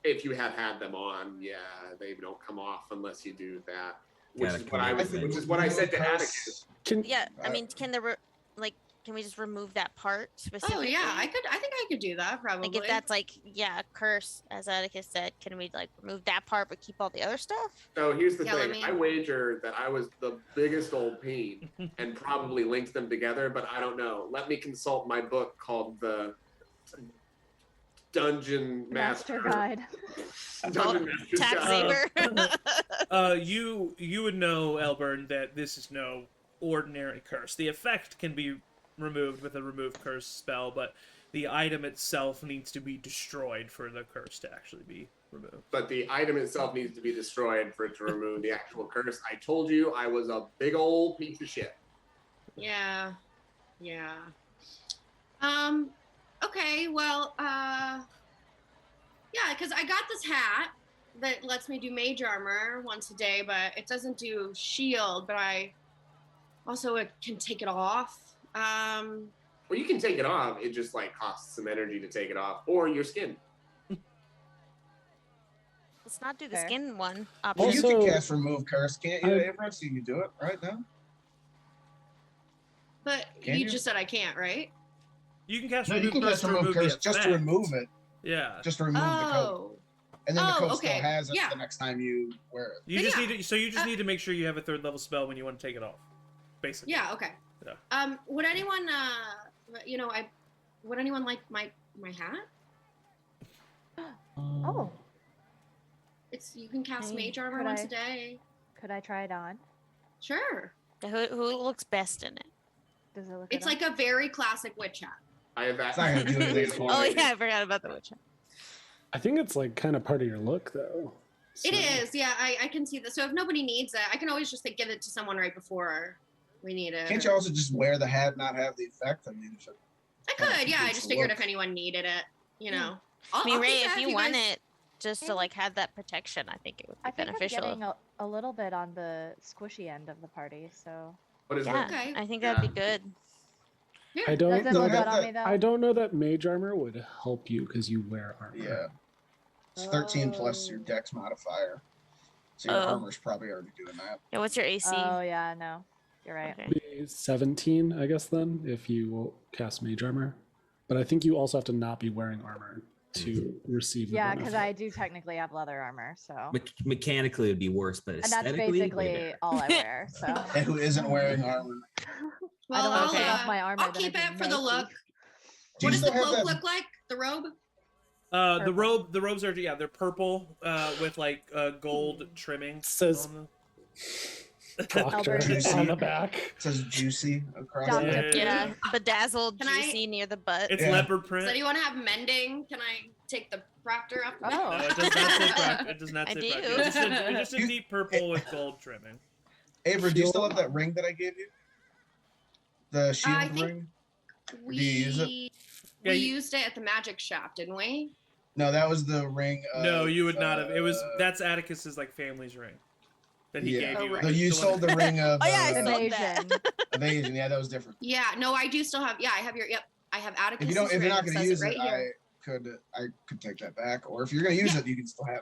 If you have had them on, yeah, they don't come off unless you do that. Which is what I said to Atticus. Yeah, I mean, can we just remove that part specifically? Oh yeah, I think I could do that probably. Like if that's like, yeah, curse, as Atticus said, can we like remove that part but keep all the other stuff? So here's the thing. I wager that I was the biggest old pain and probably linked them together, but I don't know. Let me consult my book called the Dungeon Master Guide. Dungeon Master Tax Guide. saver. You would know, Elburn, that this is no ordinary curse. The effect can be removed with a remove curse spell, but the item itself needs to be destroyed for the curse to actually be removed. But the item itself needs to be destroyed for it to remove the actual curse. I told you I was a big old piece of shit. Yeah. Okay, well, yeah, because I got this hat that lets me do mage armor once a day, but it doesn't do shield, but I also can take it off. Well, you can take it off. It just like costs some energy to take it off, or your skin. Let's not do the Fair. skin one. Well, Option. you can cast Remove Curse, can't you, Avra? So you can do it right now? But Can you you? just said I can't, right? You can cast No, you remove can curse cast to Remove remove the Curse just to effect. remove it. Yeah. Just to remove the coat. Oh. And then the Oh, coat okay. still has it Yeah. the next time you wear it. You But just yeah. need to need to make sure you have a 3rd level spell when you want to take it off. Basically. Yeah, okay. Yeah. Would anyone would anyone like my hat? Oh, You can cast Hey, mage armor could once I- a day. could I try it on? Sure. Who looks best in it? Does it look It's good like a very classic witch hat. I have It's not gonna do anything for Oh me. yeah, I forgot about the witch. I think it's like kind of part of your look, though. It So- is, yeah. I can see that. So if nobody needs it, I can always just like give it to someone right before we need it. Can't you also just wear the hat and not have the effect? I mean, if it, I could, yeah. I It's just a figured look. if anyone needed it, you Yeah. know. I mean, I'll Ray, keep if that you want guys- it just to like have that protection, I think it would be I think beneficial. I'm getting a little bit on the squishy end of the party, so What is Yeah, that? Okay. I think that'd be good. Yeah. I don't Does it know look that- good on me though? I don't know that mage armor would help you because you wear armor. Yeah. It's 13 plus your dex modifier. So your Oh. armor's probably already doing that. Yeah, what's your AC? Oh yeah, no, you're right. Okay. Be 17, I guess, then, if you will cast mage armor. But I think you also have to not be wearing armor to receive the Yeah, because benefit. I do technically have leather armor, so Mechanically, it would be worse, but and that's aesthetically, way basically better. all I wear. So And who isn't wearing armor? I don't want to take okay. off my armor. I'll then keep I'd it be for the naked. look. Do What you does the still have cloak that? look like? The robe? The Purple. robes are they're purple with like gold trimming. Says- on them. Proctor Albert. on the back. It says juicy across Dr. it. Yeah, bedazzled, Can I- juicy near the butt. It's Yeah. leopard Does print. anyone have mending? Can I take the proctor off? the Oh. No, it does not say Proctor. It does not I say do. Proctor. It's just a deep purple with gold trimming. Avery, do you still have that ring that I gave you? The shield I think- ring? We, Do you use it? Yeah, we you- used it at the magic shop, didn't we? No, that was the ring. No, you would not have. It was uh, that's Atticus's like family's ring that he Yeah. gave you. Oh, right. No, you The one sold the ring of Oh, yeah, I sold Evasion. evasion. Yeah, that was different. Yeah, no, I do still have. Yeah, I have your. Yep, I have Atticus. If you don't, if you're not going to use it, here. I could take that back. Or if you're going to use Yeah. it, you can still have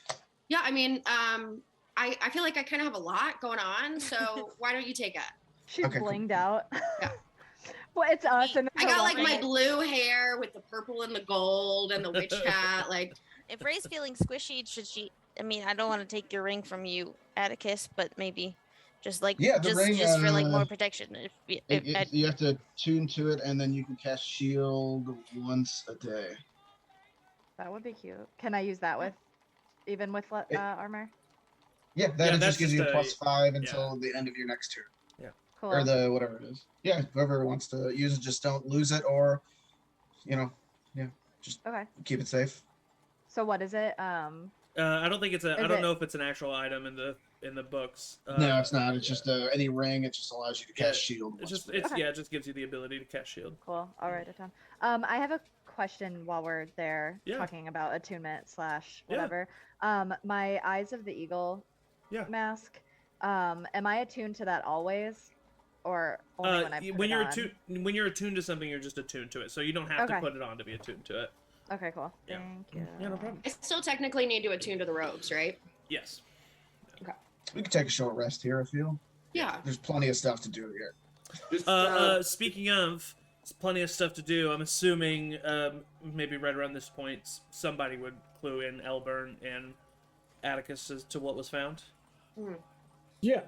it. Yeah, I mean, I feel like I kind of have a lot going on, so why don't you take it? She's Okay, cool. blinged out. Yeah. Well, it's us, and I got like my blue. blue hair with the purple and the gold and the witch hat. Like, If Ray's feeling squishy, should she? I mean, I don't want to take your ring from you, Atticus, but maybe just like Yeah, the ring, just for like more uh, protection. If You have to tune to it, and then you can cast shield once a day. That would be cute. Can I use that with, even with armor? Yeah, Yeah, that that's just gives you just a a- +5 until the end of your next turn, Cool. or the whatever it is. Yeah, whoever wants to use it, just don't lose it, or Okay. keep it safe. So what is it? I don't think it's a. I Is don't it- know if it's an actual item in the books. No, it's not. It's just any ring. It just allows you to cast shield. It's once just a day. Okay. it just gives you the ability to cast shield. Cool. I'll write it down. I have a question while we're there Yeah. talking about attunement / Yeah. whatever. My Eyes of the Eagle Yeah. mask. Am I attuned to that always, or only when I put When it you're on? when you're attuned to something, you're just attuned to it. So you don't have to Okay. put it on to be attuned to it. Okay, cool. Yeah. Thank you. Yeah, no problem. I still technically need to attune to the robes, right? Yes. We can take a short rest here if you. Yeah. There's plenty of stuff to do here. Just, Speaking of, there's plenty of stuff to do. I'm assuming maybe right around this point, somebody would clue in Elburn and Atticus as to what was found. Yeah.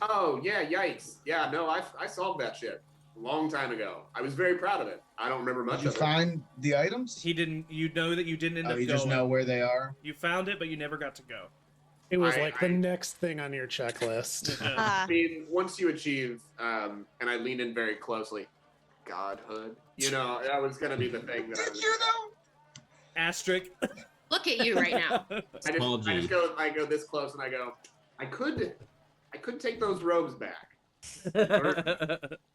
oh yeah, yikes. Yeah, no, I solved that shit a long time ago. I was very proud of it. I don't remember much Did you of it. find the items? He didn't. You know that you didn't end Oh, up you going. just know where they are. You found it, but you never got to go. It was I- like the I- next thing on your checklist. Ah, I mean, once you achieve, and I leaned in very closely, godhood. You know, that was gonna be the thing that I Did was. you though? Asterisk. Look at you right now. Small I G. just go. I go this close, and I go. I could take those robes back.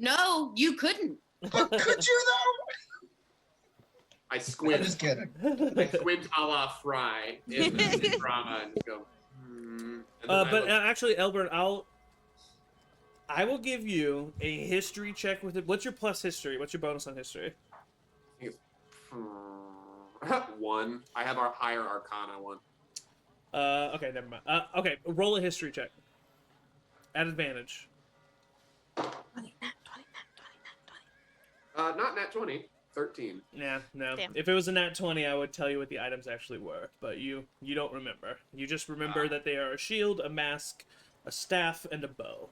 No, you couldn't. But could you though? I I'm squint. just kidding. I squint a la Fry in the drama and just go. And then I But look- actually, Elburn, I will give you a history check with it. What's your plus history? What's your bonus on history? 1. I have our higher Arcana one. Okay, never mind. Okay, roll a history check. At advantage. Not nat 20. 13. Nah, no. Damn. If it was a nat 20, I would tell you what the items actually were, but you don't remember. You just remember that they are a shield, a mask, a staff, and a bow.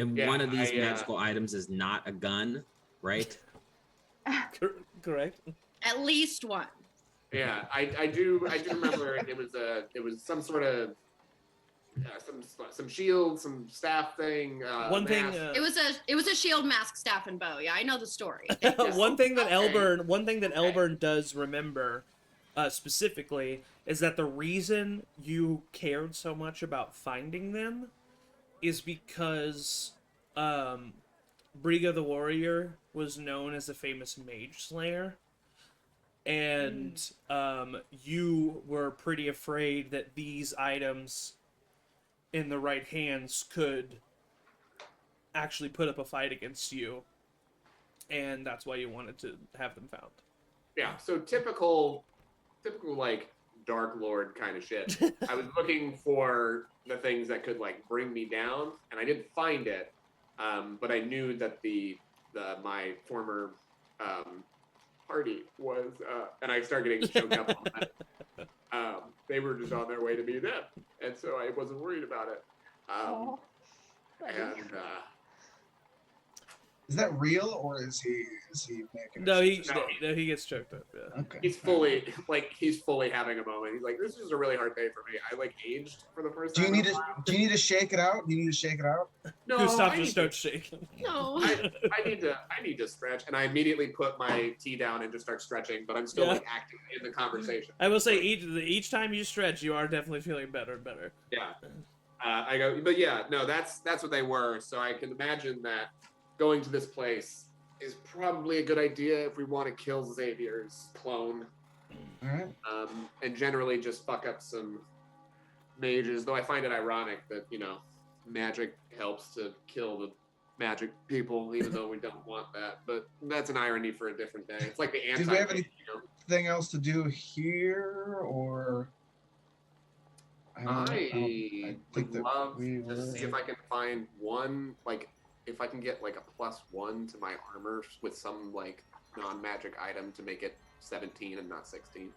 And Yeah, one of these I, magical items is not a gun, right? Correct? At least one. Yeah, I do remember it was some sort of some shield, some staff thing. One thing. mask. It was a shield, mask, staff, and bow. Yeah, I know the story. One thing that Okay. Elburn does remember specifically is that the reason you cared so much about finding them is because Briga the Warrior was known as a famous mage slayer. And you were pretty afraid that these items in the right hands could actually put up a fight against you, and that's why you wanted to have them found. Yeah, so typical like Dark Lord kind of shit. I was looking for the things that could like bring me down, and I didn't find it. But I knew that my former party was, and I started getting choked up on that. They were just on their way to be them, and so I wasn't worried about it. Oh, buddy. And Is that real, or is he making? No, it he gets choked up. Yeah. Okay. he's fully having a moment. He's like, "This is a really hard day for me. I like aged for the first Do time." you need to shake it out? Do you need to shake it out? No, Gustav I just need starts shaking. No. I need to stretch, and I immediately put my tea down and just start stretching. But I'm still Yeah. like active in the conversation. I will say each time you stretch, you are definitely feeling better and better. Yeah. I go, but yeah, no, that's what they were. So I can imagine that going to this place is probably a good idea if we want to kill Xavier's clone. All right. And generally just fuck up some mages. Though I find it ironic that magic helps to kill the magic people, even though we don't want that. But that's an irony for a different day. It's like the anti. Did we have anything else to do here, or? I think would that love we to see if I can find one, like, if I can get like a +1 to my armor with some like non-magic item to make it 17 and not 16.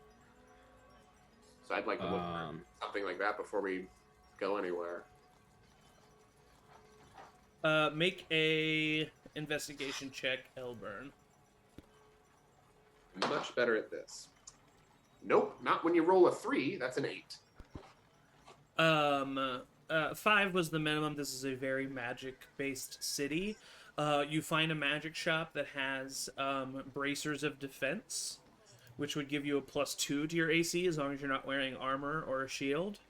So I'd like to look for something like that before we go anywhere. Make a investigation check, Elburn. Much better at this. Nope, not when you roll a 3. That's an 8. 5 was the minimum. This is a very magic-based city. You find a magic shop that has bracers of defense, which would give you a +2 to your AC as long as you're not wearing armor or a shield.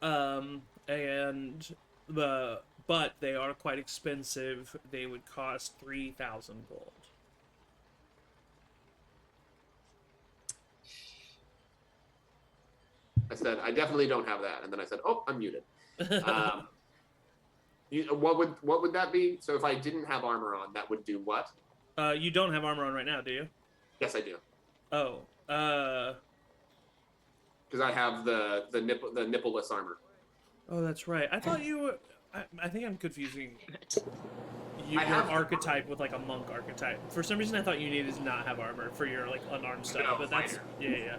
But they are quite expensive. They would cost 3,000 gold. I said, I definitely don't have that. And then I said, oh, I'm muted. What would that be? So if I didn't have armor on, that would do what? You don't have armor on right now, do you? Yes, I do. Oh, because I have the nippleless armor. Oh, that's right. I thought you were... I think I'm confusing your have archetype with like a monk archetype. For some reason, I thought you needed to not have armor for your like unarmed stuff. No, but that's fighter. yeah.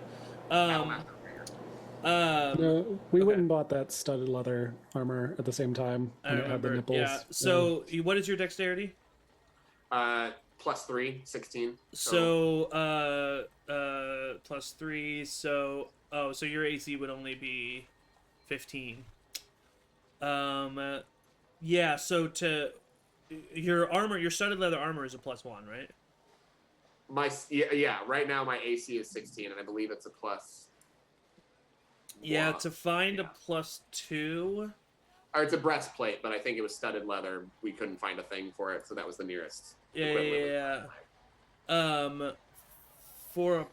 No, we okay. went and bought that studded leather armor at the same time. I And it had the remember. nipples. Yeah. So, what is your dexterity? +3, 16. So, +3. So, so your AC would only be 15. Yeah. So your armor, your studded leather armor is a +1, right? Right now my AC is 16, and I believe it's a plus. Yeah, to find a +2. Or it's a breastplate, but I think it was studded leather. We couldn't find a thing for it, so that was the nearest. Yeah. For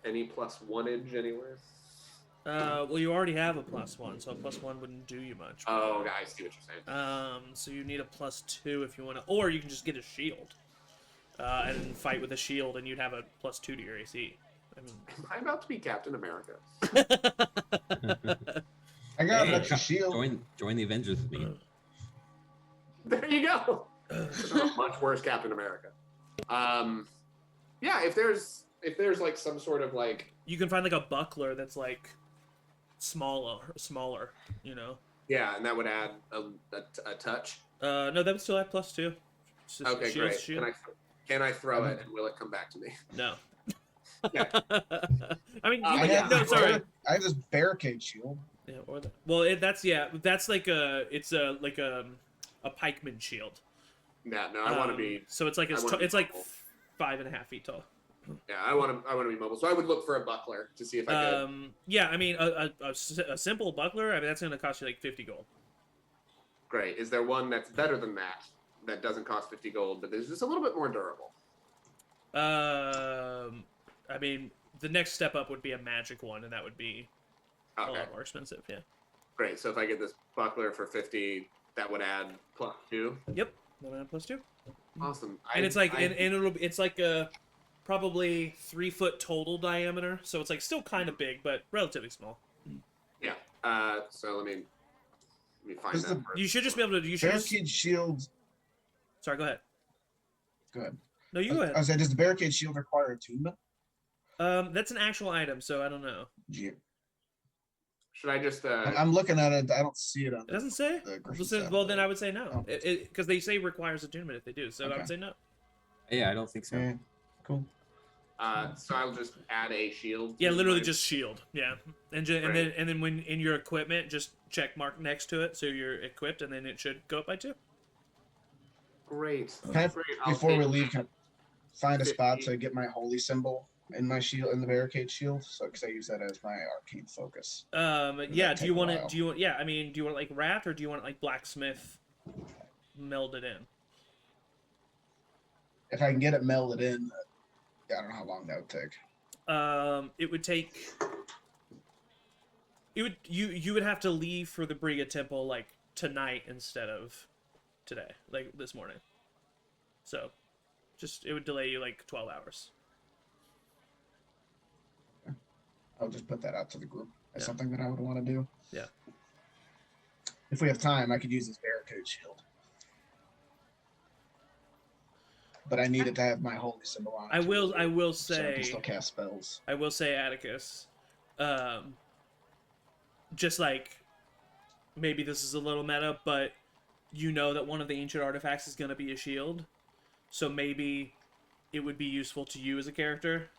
any +1-age anywhere? well, you already have a +1, so a +1 wouldn't do you much. Oh, I see what you're saying. So you need a +2 if you want to, or you can just get a shield, and fight with a shield, and you'd have a +2 to your AC. I mean, Am I about to be Captain America? I got Hey, an extra shield. Join the Avengers with me. There you go. Much worse Captain America. Yeah, if there's like some sort of like, you can find like a buckler that's like smaller, you know. yeah, and that would add a touch. No, that would still have +2. It's just Okay, shield's great. shield. Can I throw it, and will it come back to me? No. Yeah. I mean, I yeah, have no, this sorry. I have this barricade shield. Yeah, or that's like it's a pikeman shield. Yeah, no, I want to be. So it's like I wanna be it's like mobile. 5.5 feet tall. Yeah, I want to be mobile. So I would look for a buckler to see if I could. Yeah, I mean a simple buckler. I mean that's gonna cost you like 50 gold. Great. Is there one that's better than that doesn't cost 50 gold, but is just a little bit more durable? I mean the next step up would be a magic one, and that would be a Okay, lot more expensive. Yeah. great. So if I get this buckler for 50, that would add +2. Yep. 1 +2. Awesome. And it's like, it's like a probably 3 foot total diameter, so it's like still kind of big, but relatively small. yeah. So let me find Is that. the- first. You should just be able to. You should. Just, Barricade shield. sorry, go ahead. Go ahead. No, you go I ahead. was saying, does the barricade shield require attunement? That's an actual item, so I don't know. Yeah. Should I just? I'm looking at it. I don't see it on. It doesn't say. The Griffin Well, tab, well, then but- I would say no, Oh. because they say requires attunement if they do. So I Okay. would say no. Yeah, I don't think so. Yeah, cool. So I'll just add a shield. Yeah, to literally my- just shield. Yeah, and Right. then when in your equipment, just check mark next to it so you're equipped, and then it should go up by 2. Great. Can I- Great. I'll Before we take- leave, can I find a spot 50. to get my holy symbol in my shield, in the barricade shield? So, because I use that as my arcane focus. Yeah. that Do you take a want it? while? Do you want? Yeah. I mean, do you want it like wrapped or do you want it like blacksmith melded in? If I can get it melded in, I don't know how long that would take. It would take. You would have to leave for the Briga Temple like tonight instead of today, like this morning. So, just it would delay you like 12 hours. I'll just put that out to the group as Yeah. something that I would want to do. Yeah. If we have time, I could use this barricade shield. But I need it to have my holy symbol on it. I will So I can say still cast spells. I will say Atticus, just like maybe this is a little meta, but you know that one of the ancient artifacts is going to be a shield, so maybe it would be useful to you as a character.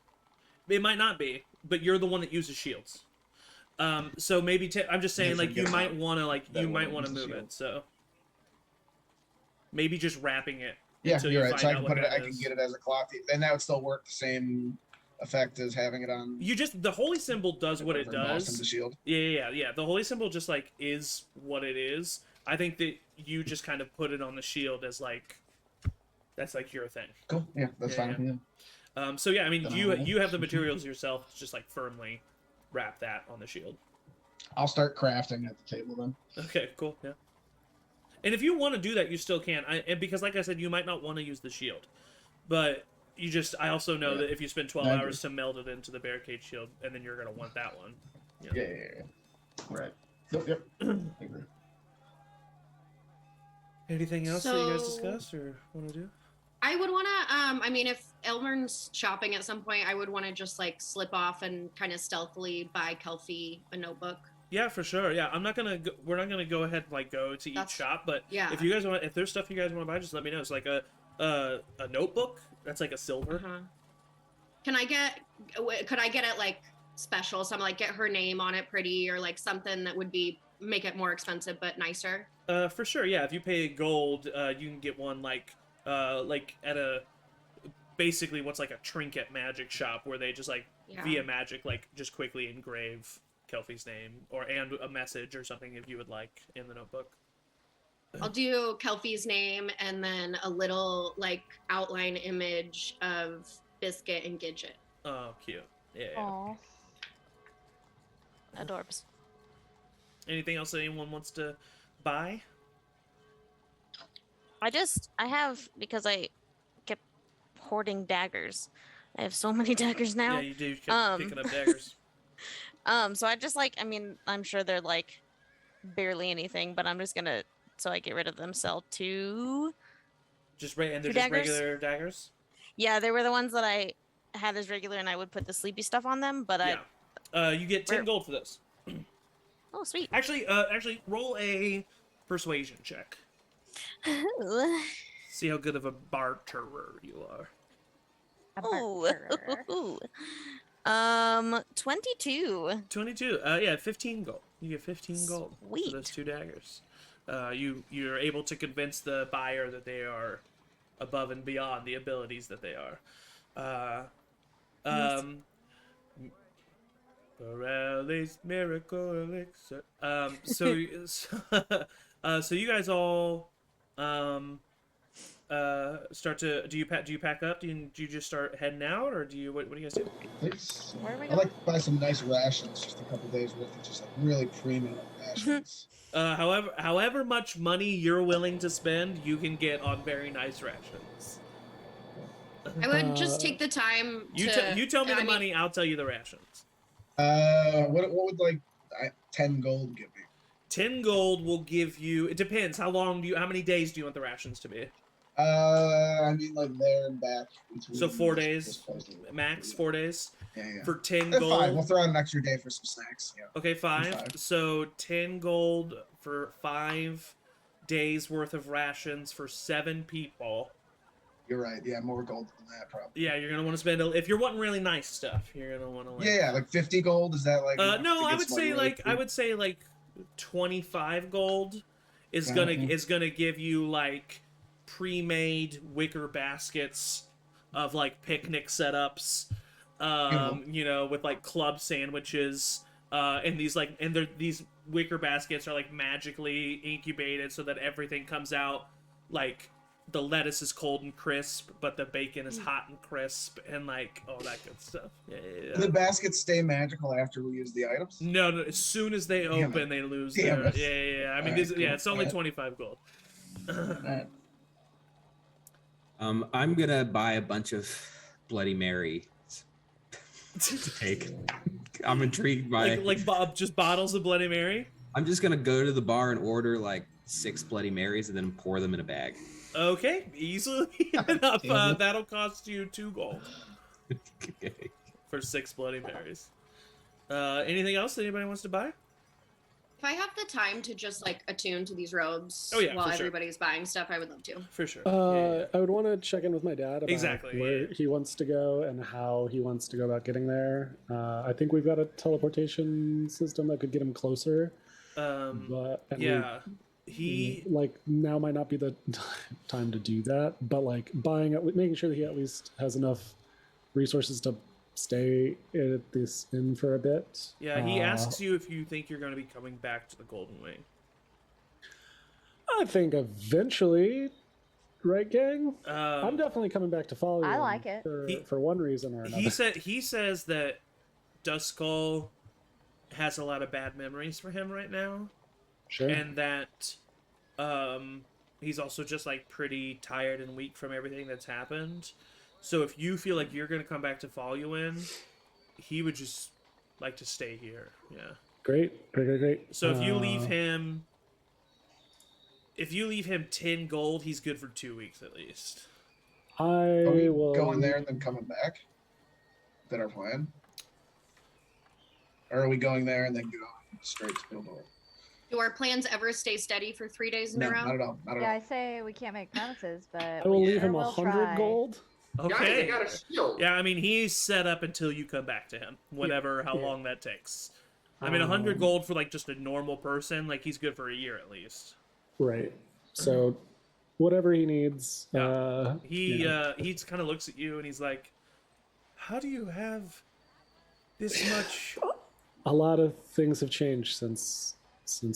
It might not be, but you're the one that uses shields. So maybe I'm just saying, Yeah, like, you forget might that. want to That you one might want to uses move shield. it. So maybe just wrapping it. Yeah, until you're you right. So I find can out put what it. I that can is. get it as a cloth. Then that would still work the same effect as having it on. You just the holy symbol does what it whatever embossed in does. The shield. Yeah. The holy symbol just like is what it is. I think that you just kind of put it on the shield as like that's like your thing. Cool. Yeah, that's Yeah, fine. Yeah. So yeah, I mean Then you have the materials yourself to just like firmly wrap that on the shield. I'll start crafting at the table then. Okay, cool. Yeah. And if you want to do that, you still can. And because like I said, you might not want to use the shield, but you just I also know Yeah. that if you spend 12 I agree. hours to meld it into the barricade shield, and then you're gonna want that one. Yeah. Right. Yep. I agree. Anything else that you guys So- discussed or want to do? I would want to, I mean, if Elmer's shopping at some point, I would want to just like slip off and kind of stealthily buy Kelfie a notebook. Yeah, for sure. Yeah, I'm not gonna. We're not gonna go ahead and like go to each That's- shop, but yeah. if you guys want, if there's stuff you guys want to buy, just let me know. It's like a notebook that's like a silver. Uh-huh. Could I get it like special? Something like get her name on it pretty or like something that would be make it more expensive but nicer. For sure. Yeah, if you pay gold, you can get one like at a basically what's like a trinket magic shop where they just like Yeah. via magic like just quickly engrave Kelfie's name and a message or something if you would like in the notebook. I'll do Kelfie's name and then a little like outline image of Biscuit and Gidget. Oh, cute. Yeah. Aw. Adorbs. Anything else that anyone wants to buy? I have because I kept hoarding daggers. I have so many daggers now. Yeah, you do keep Um, picking up daggers. So I just like, I mean, I'm sure they're like barely anything, but I'm just gonna, so I get rid of them, sell two. And they're Two just daggers? regular daggers. Yeah, they were the ones that I had as regular, and I would put the sleepy stuff on them. But Yeah. You get 10 Where- gold for this. oh sweet. Actually, roll a persuasion check. See how good of a barterer you are. A Ooh. barterer. 22. 22. Yeah, 15 gold. You get 15 gold for Sweet. those two daggers. You're able to convince the buyer that they are above and beyond the abilities that they are. Borelli's miracle elixir. So you guys all start to do you pack up? Do you just start heading out, or do you what do you guys do? Please. Where are we I going? like to buy some nice rations, just a couple days worth of just like really premium rations. However much money you're willing to spend, you can get on very nice rations. I would just take the time to. You tell me I the mean, money, I'll tell you the rations. What would like 10 gold give me? 10 gold will give you. It depends. How many days do you want the rations to be? I mean like there and back. So 4 this days, place to- max 4 days. Yeah. For 10 Fine. gold. We'll throw out an extra day for some snacks. Yeah. Okay, 5. Five. So 10 gold for 5 days worth of rations for 7 people. You're right. Yeah, more gold than that probably. Yeah, you're gonna want to spend if you're wanting really nice stuff. You're gonna want to like. Yeah, like 50 gold. Is that like? enough No, to I get would somebody say really I would say like 25 gold is gonna give you like pre-made wicker baskets of like picnic setups, you know, with like club sandwiches, and these wicker baskets are like magically incubated so that everything comes out like the lettuce is cold and crisp, but the bacon is hot and crisp, and like all that good stuff. Yeah. Do the baskets stay magical after we use the items? No, as soon as they Damn open, it. they lose Damn their. it. Yeah. I mean, Alright, this, cool. it's only Alright. 25 gold. Alright. I'm gonna buy a bunch of Bloody Mary to take. I'm intrigued by. Just bottles of Bloody Mary. I'm just gonna go to the bar and order like 6 Bloody Marys and then pour them in a bag. Okay, easily enough. Damn it. That'll cost you 2 gold Okay. for 6 Bloody Marys. Anything else that anybody wants to buy? if I have the time to just like attune to these robes Oh, yeah, while for sure. everybody's buying stuff, I would love to. For sure. I would want to check in with my dad about Exactly, where yeah. he wants to go and how he wants to go about getting there. I think we've got a teleportation system that could get him closer. But and Yeah. He. like now might not be the time to do that, but like making sure that he at least has enough resources to stay at this inn for a bit. Yeah, he asks you if you think you're going to be coming back to the Golden Wing. I think eventually, right, gang? I'm Um, definitely coming back to follow you. I like it. For one reason or another. he says that Duskull has a lot of bad memories for him right now, Sure. and that he's also just like pretty tired and weak from everything that's happened. So if you feel like you're gonna come back to Voluin, he would just like to stay here. Yeah. Great. So if you leave him 10 gold, he's good for 2 weeks at least. I Are we will going there and then coming back? Is that our plan? Or are we going there and then going straight to Billboard? Do our plans ever stay steady for 3 days in No, a row? not at all. Not at Yeah, all. I say we can't make promises, but I will we leave sure him will 100 try. gold. Guys, I Okay. got a shield. Yeah, I mean he's set up until you come back to him, whatever how Yeah. long that takes. I mean 100 gold for like just a normal person, like he's good for a year at least. Right. So whatever he needs. Yeah. Yeah. He just kind of looks at you and he's like, "How do you have this much?" A lot of things have changed since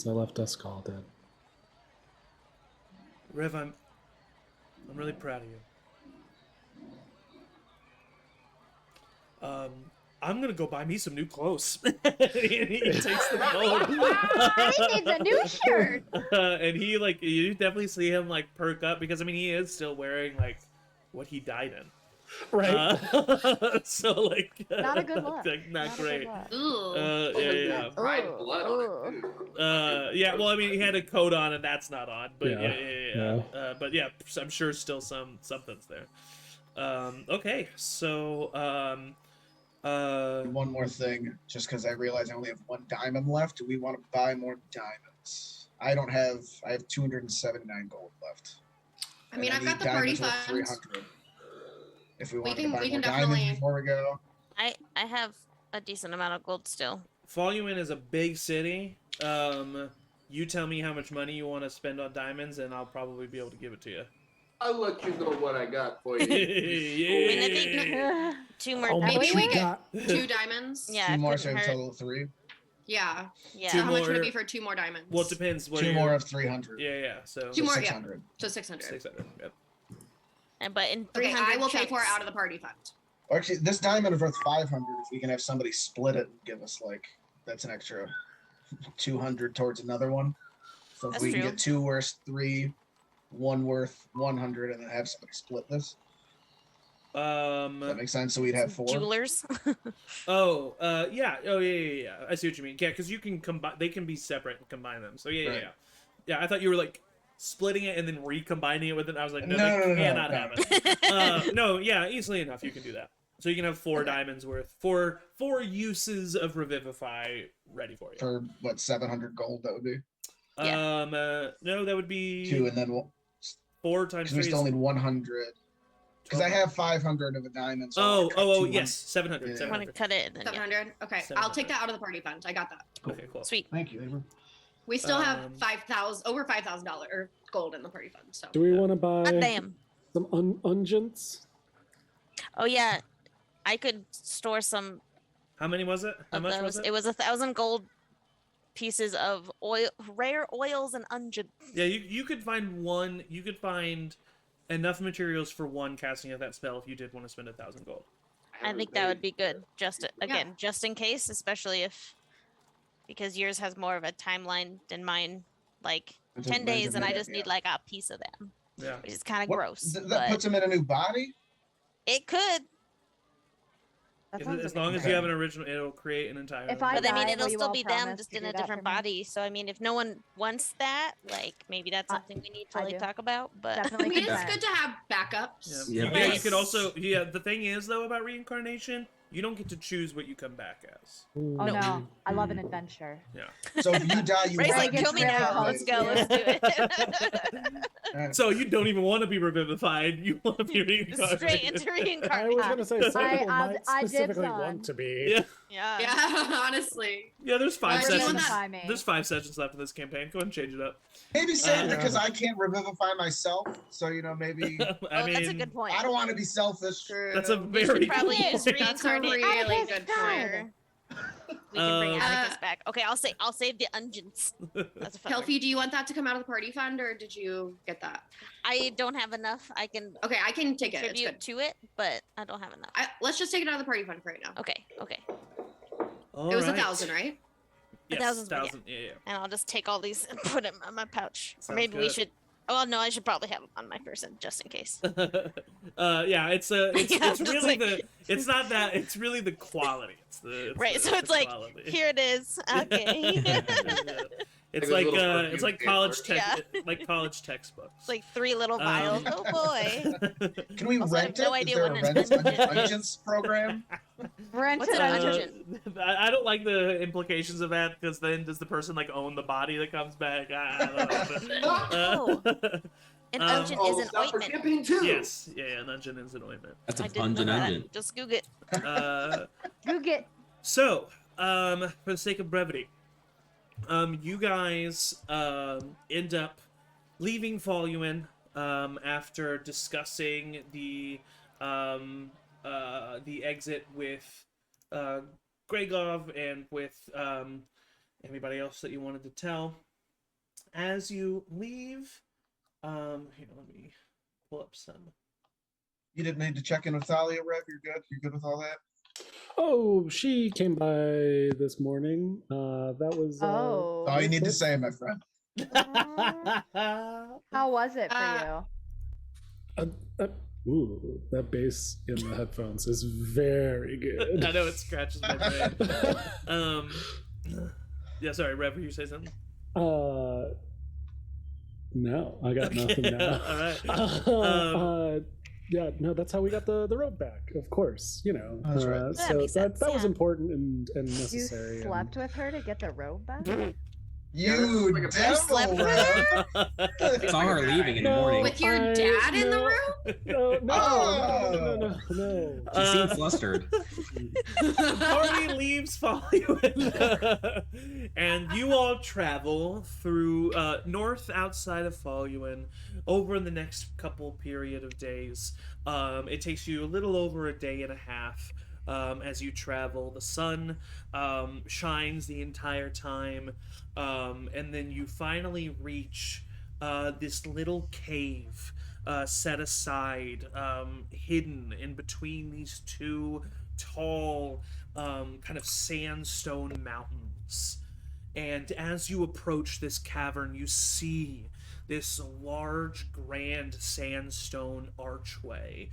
I left Duskull, Dad. Rev, I'm really proud of you. I'm gonna go buy me some new clothes. he takes the gold. He needs a new shirt. And he like you definitely see him like perk up because I mean he is still wearing like what he died in. Right. So like Not a good look. Not Not a good great. look. Ooh. Yeah. Dried Ooh, blood on it. too. Yeah, well, I mean, he had a coat on, and that's not on. But Yeah. yeah. But yeah, I'm sure still something's there. Okay, so One more thing, just because I realize I only have 1 diamond left. Do we want to buy more diamonds? I have 279 gold left. I mean, And I've got need the party diamonds worth funds. 300. If we We want can- to buy we more can diamonds definitely- before we go. I have a decent amount of gold still. Volumen is a big city. You tell me how much money you want to spend on diamonds, and I'll probably be able to give it to you. I'll let you know what I got for you. Yeah. 2 more How diamonds. much we Maybe- got? 2 diamonds. Yeah, 2 it more, couldn't so a hurt. total of 3. Yeah. Yeah. Two How much would more- it be for 2 more diamonds? Well, it depends. What 2 are more your- of 300. Yeah. So 2 more, yeah. 600. So 600. 600. Yep. And but in Okay, 300 I will pay for it chunks. out of the party fund. Or actually, this diamond is worth 500. If we can have somebody split it and give us like that's an extra 200 towards another one. So if That's we can true. get 2 worth 3, 1 worth 100, and then have somebody split this. Does that make sense? So we'd have 4. Jewelers. Yeah. I see what you mean. Yeah, because you can combine. They can be separate and combine them. So yeah. Right. Yeah, I thought you were like splitting it and then recombining it with it. I was like, no, No, they no, cannot no. happen. No, yeah, easily enough you can do that. So you can have 4 diamonds worth, four uses of Revivify ready for you. For what, 700 gold? That would be No, that would be 2, and then 4 times because we 3 still is need 100. Because I have 500 of a diamond. So I Oh, wanna cut 200. yes, 700. Yeah. Want 700. to cut it? And then, yeah. 700. Okay, I'll take that out of the party fund. I got that. Okay, cool. Sweet. Thank you, Abram. We still have Um, over $5,000 or gold in the party fund. So Do we want to buy God damn. some unguents? Oh yeah, I could store some How many was it? How of much those. was it? It was 1,000 gold pieces of oil, rare oils and unguents. Yeah, you could find one. You could find enough materials for one casting of that spell if you did want to spend 1,000 gold. I think that would be good. Just again, just in case, especially if because yours has more of a timeline than mine. Like It's a 10 days, and I random just minute, need like a piece of them, Yeah. which is kind of What- gross. That but puts him in a new body? it could. That sounds As long as amazing. you have an original, it'll create an entire. If I But I mean, die, it'll will you still all be them, promise just to in do a that different for me? body. So I mean, if no one wants that, like maybe that's I- something we need to I like do. talk about. But Definitely I mean, it's consent. good to have backups. Yeah. Yeah, Yeah, you but- could also. Yeah, the thing is though about reincarnation, you don't get to choose what you come back as. Oh No. no, I love an adventure. So if you die, you Ray's have like, to kill me be now. Let's go. Let's do it. Alright. So you don't even want to be revivified. You want to be reincarnated. Straight into I reincarnation. was gonna say some people I- might I dibs specifically on. want to be. Yeah. Yeah. Yeah, honestly. Yeah. There's 5 Why do you sessions. want that? By me. There's 5 sessions left in this campaign. Go ahead and change it up. Maybe same Uh, because I can't revivify myself. So maybe I Oh, mean, that's a good point. I don't want to be selfish. True. That's a We very should probably good use point. That's a reincarnate. really Atticus good died. point. We can bring Um, Atticus back. Okay, I'll save the unguents. That's a fun one. Kelfie, do you want that to come out of the party fund, or did you get that? I don't have enough. I can Okay, I can take it. It's contribute good. to it, but I don't have enough. Let's just take it out of the party fund for right now. Okay, okay. All It was right. 1,000, right? Yes, 1,000's 1,000. Yeah. And I'll just take all these and put them in my pouch. Or Sounds maybe we good. should. Oh no, I should probably have them on my person just in case. Yeah, it's it's Yeah, it's just really like- it's not that, it's really the quality. Right, so it's like, quality. Here it is. Okay. It's Like like a little it's like perfume college paper. like college textbooks. It's like 3 little vials. Um, Oh boy. Can we Also, I have rent no it? idea Is there what a an rent unguent is. agents program? Rent What's it an on- unguent? I don't like the implications of that because then does the person like own the body that comes back? I don't know. An Um, unguent Oh, is an stop for ointment. camping too. Yes, yeah, an unguent is an ointment. That's I a didn't know pungent that. ungent. Just Google it. You get So, for the sake of brevity, you guys end up leaving Voluin after discussing the exit with Gregov and with anybody else that you wanted to tell. As you leave, here, let me pull up some. You didn't need to check in with Thalia, Rev. You're good. You're good with all that. Oh, she came by this morning. That was. oh. All you need to say, my friend. How was it for you? Ooh, that bass in the headphones is very good. I know it scratches my brain. Yeah, sorry, Rev, were you say something? No, I got Okay, nothing now. all right. Yeah, no, that's how we got the rope back, of course. That's right. That So makes sense, that was yeah. important and You necessary. and- slept with her to get the robe back? You like a devil, slept with Rev. Saw her leaving in the No. morning. With your I- dad in the no. room? No. She seemed flustered. The party leaves Voluin, and you all travel through north outside of Voluin over in the next couple period of days. It takes you a little over a day and a half as you travel. The sun shines the entire time, and then you finally reach this little cave set aside, hidden in between these two tall, kind of sandstone mountains. And as you approach this cavern, you see this large, grand sandstone archway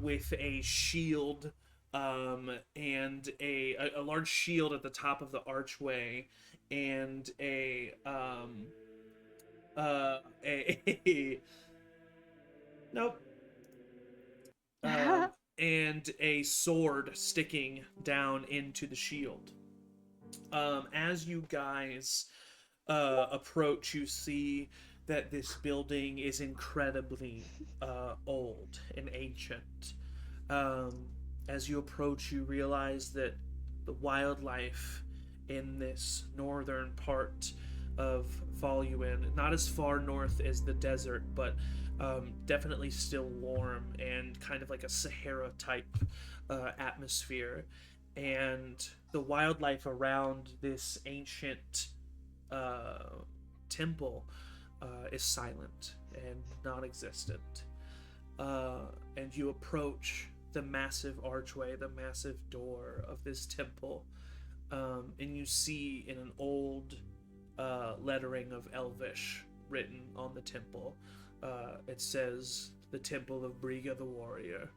with a shield, and a large shield at the top of the archway, and a nope. And a sword sticking down into the shield. As you guys approach, you see that this building is incredibly old and ancient. As you approach, you realize that the wildlife in this northern part of Voluin, not as far north as the desert, but definitely still warm and kind of like a Sahara type atmosphere. And the wildlife around this ancient temple is silent and non-existent. And you approach the massive archway, the massive door of this temple, and you see in an old lettering of Elvish written on the temple, it says, "The Temple of Briga the Warrior."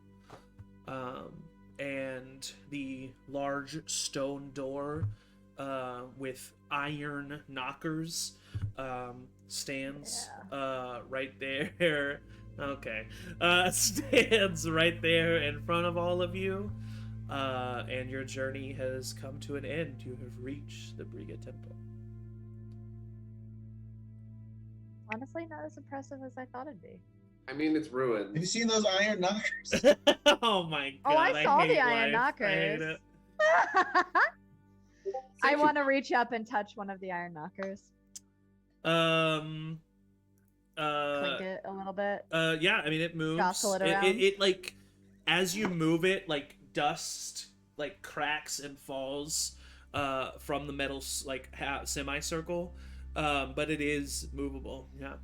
And the large stone door with iron knockers stands right there. Okay. Stands right there in front of all of you. And your journey has come to an end. You have reached the Briga Temple. Honestly, not as impressive as I thought it'd be. I mean, it's Have ruined. you seen those iron knockers? Oh my god. Oh, I saw hate the iron life. I hate knockers. it. I want to reach up and touch one of the iron knockers. Um. Clink it a little bit. Yeah, I mean it moves. Jostle it around. It like, as you move it, like dust like cracks and falls from the metal like semicircle, but it is movable. Yeah.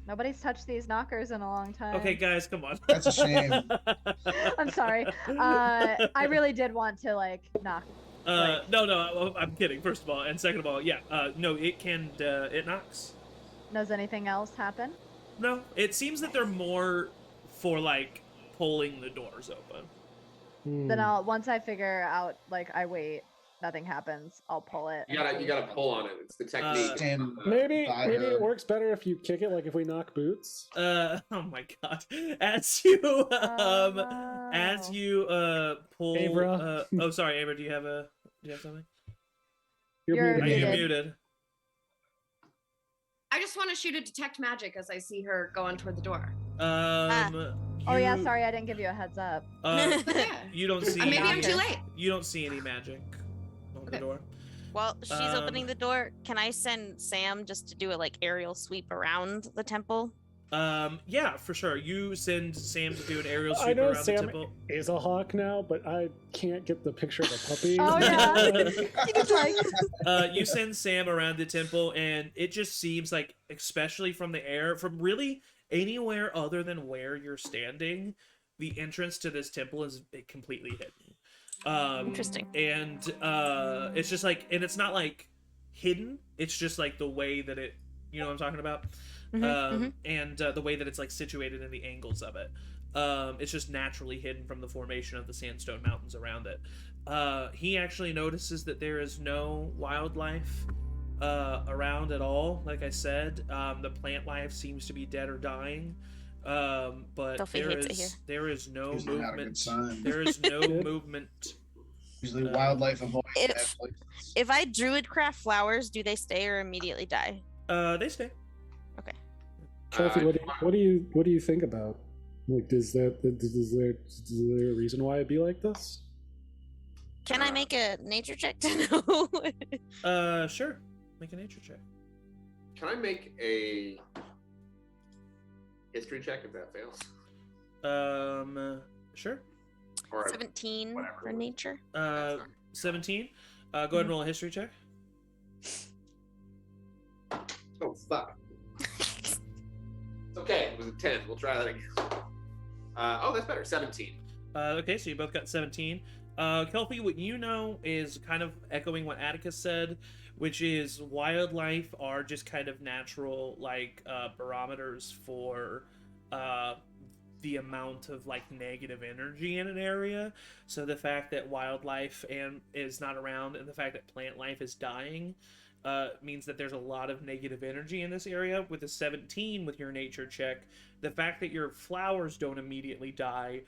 Nobody's touched these knockers in a long time. Okay, guys, come on. That's a shame. I'm sorry. I really did want to like knock. No, I'm kidding. First of all, and second of all, yeah, no, it can, it knocks. Does anything else happen? No, it seems that they're more for like pulling the doors open. Then I'll once I figure out like I wait, nothing happens. I'll pull it. You gotta pull on it. It's the technique. Stand Maybe by maybe her. it works better if you kick it, like if we knock boots. Oh my god. As you no. as you pull Avra. Oh sorry, Avra, do you have something? You're You're muted. muted. I just want to shoot a detect magic as I see her going toward the door. Oh yeah, you- sorry, I didn't give you a heads up. Yeah. You don't see Maybe I'm too knockers. late. You don't see any magic on the Okay. door. While she's opening the door, can I send Sam just to do a like aerial sweep around the temple? Yeah, for sure. You send Sam to do an aerial I sweep know around the Sam temple. is a hawk now, but I can't get the picture of a puppy. Oh, yeah. He's like, You send Sam around the temple, and it just seems like, especially from the air, from really anywhere other than where you're standing, the entrance to this temple is completely hidden. Interesting. And it's just like, and it's not like hidden. It's just like the way that it, you know what I'm talking about? And the way that it's like situated in the angles of it. It's just naturally hidden from the formation of the sandstone mountains around it. He actually notices that there is no wildlife around at all. Like I said, the plant life seems to be dead or dying. But Duffy hates it here. there is no Usually not a good movement. sign. There is no movement. Usually wildlife avoids If- bad places. If I druidcraft flowers, do they stay or immediately die? They stay. Sophie, what do you think about? Like, is there a reason why it'd be like this? Can I make a nature check to know? Sure. Make a nature check. Can I make a history check if that fails? Sure. Or 17 whatever. for nature. 17. Go ahead and roll a history check. oh fuck. Okay, it was a 10. We'll try that again. Oh, that's better. 17. Okay, so you both got 17. Kelpie, what you know is kind of echoing what Atticus said, which is wildlife are just kind of natural, like, barometers for the amount of, like, negative energy in an area. So the fact that wildlife is not around and the fact that plant life is dying means that there's a lot of negative energy in this area. With a 17 with your nature check, the fact that your flowers don't immediately die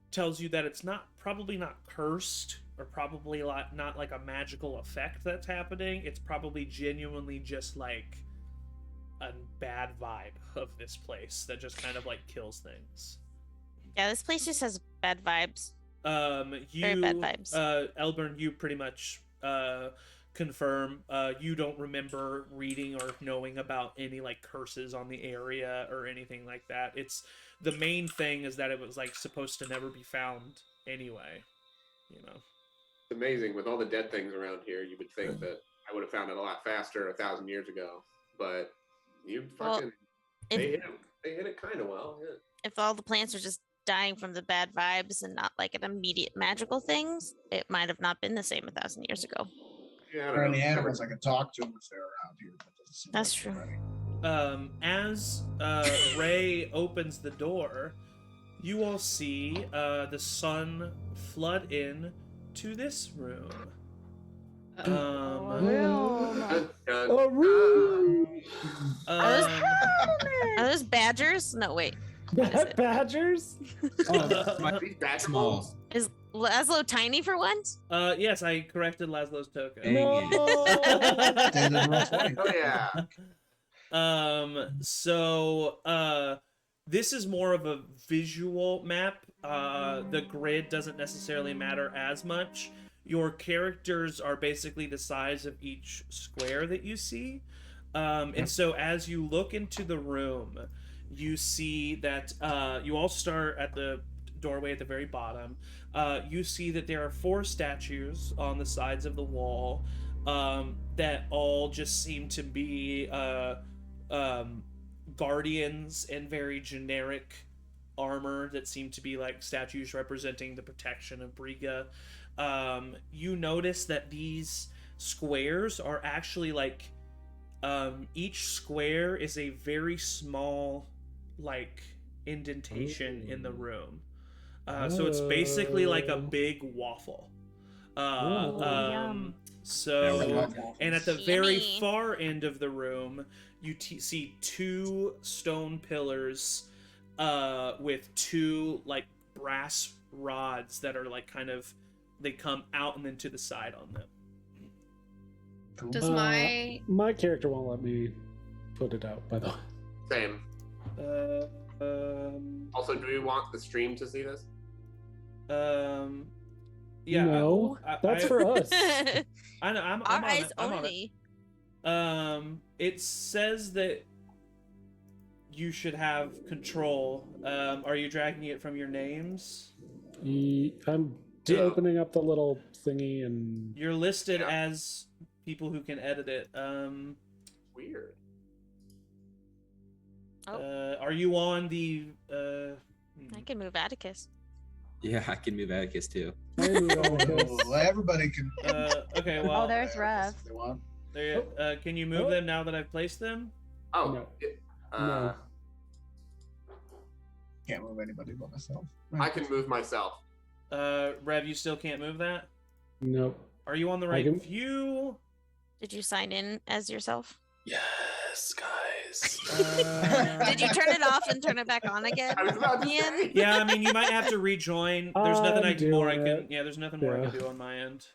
tells you that it's probably not cursed, or probably not like a magical effect that's happening. It's probably genuinely just like a bad vibe of this place that just kind of like kills things. Yeah, this place just has bad vibes. Very bad vibes. Elburn, you pretty much confirm. You don't remember reading or knowing about any like curses on the area or anything like that. It's the main thing is that it was like supposed to never be found anyway. You know, It's amazing with all the dead things around here. You would think that I would have found it a lot faster 1,000 years ago, but you fucking they hit it kind of well. Yeah. If all the plants are just dying from the bad vibes and not like an immediate magical things, it might have not been the same 1,000 years ago. Yeah, I Or don't any know. animals I could talk to if they're around here. But doesn't seem That's like true. anybody. As Ray opens the door, you all see the sun flood in to this room. Room. Dun, dun, A room. Are those badgers? No, wait. Badgers? dun. These bad Small. small. Is Laszlo tiny for once? Yes, I corrected Laszlo's token. Dang it. They didn't roll 20. Oh yeah. This is more of a visual map. The grid doesn't necessarily matter as much. Your characters are basically the size of each square that you see. And so as you look into the room, you see that you all start at the doorway at the very bottom. You see that there are 4 statues on the sides of the wall that all just seem to be guardians in very generic armor that seem to be like statues representing the protection of Briga. You notice that these squares are actually like each square is a very small like indentation in the room. So it's basically like a big waffle. Yum. So, and at the very Yummy. far end of the room, you see 2 stone pillars with 2 like brass rods that are like kind of they come out and then to the side on them. Does my My character won't let me put it out, by the way. Same. Um, Also, do we want the stream to see this? yeah. No, that's for us. I know. I'm Our on eyes it. I'm on only. it. It says that you should have control. Are you dragging it from your names? I'm Yeah. opening up the little thingy and You're listed Yeah. as people who can edit it. Weird. Are you on the? I can move Atticus. Yeah, I can move Atticus too. Oh, everybody can. Okay. Well. Oh, there's Rev. if they want. There, can you move them now that I've placed them? Oh. No. Uh, Can't move anybody but myself. I can move myself. Rev, you still can't move that. nope. Are you on the I right can- view? Did you sign in as yourself? Yes, guys. Did you turn it off and turn it back on again? I was about to Ian? say. Yeah, I mean, you might have to rejoin. There's nothing I'm more I doing can. it. Yeah, there's nothing more I Yeah. can do on my end.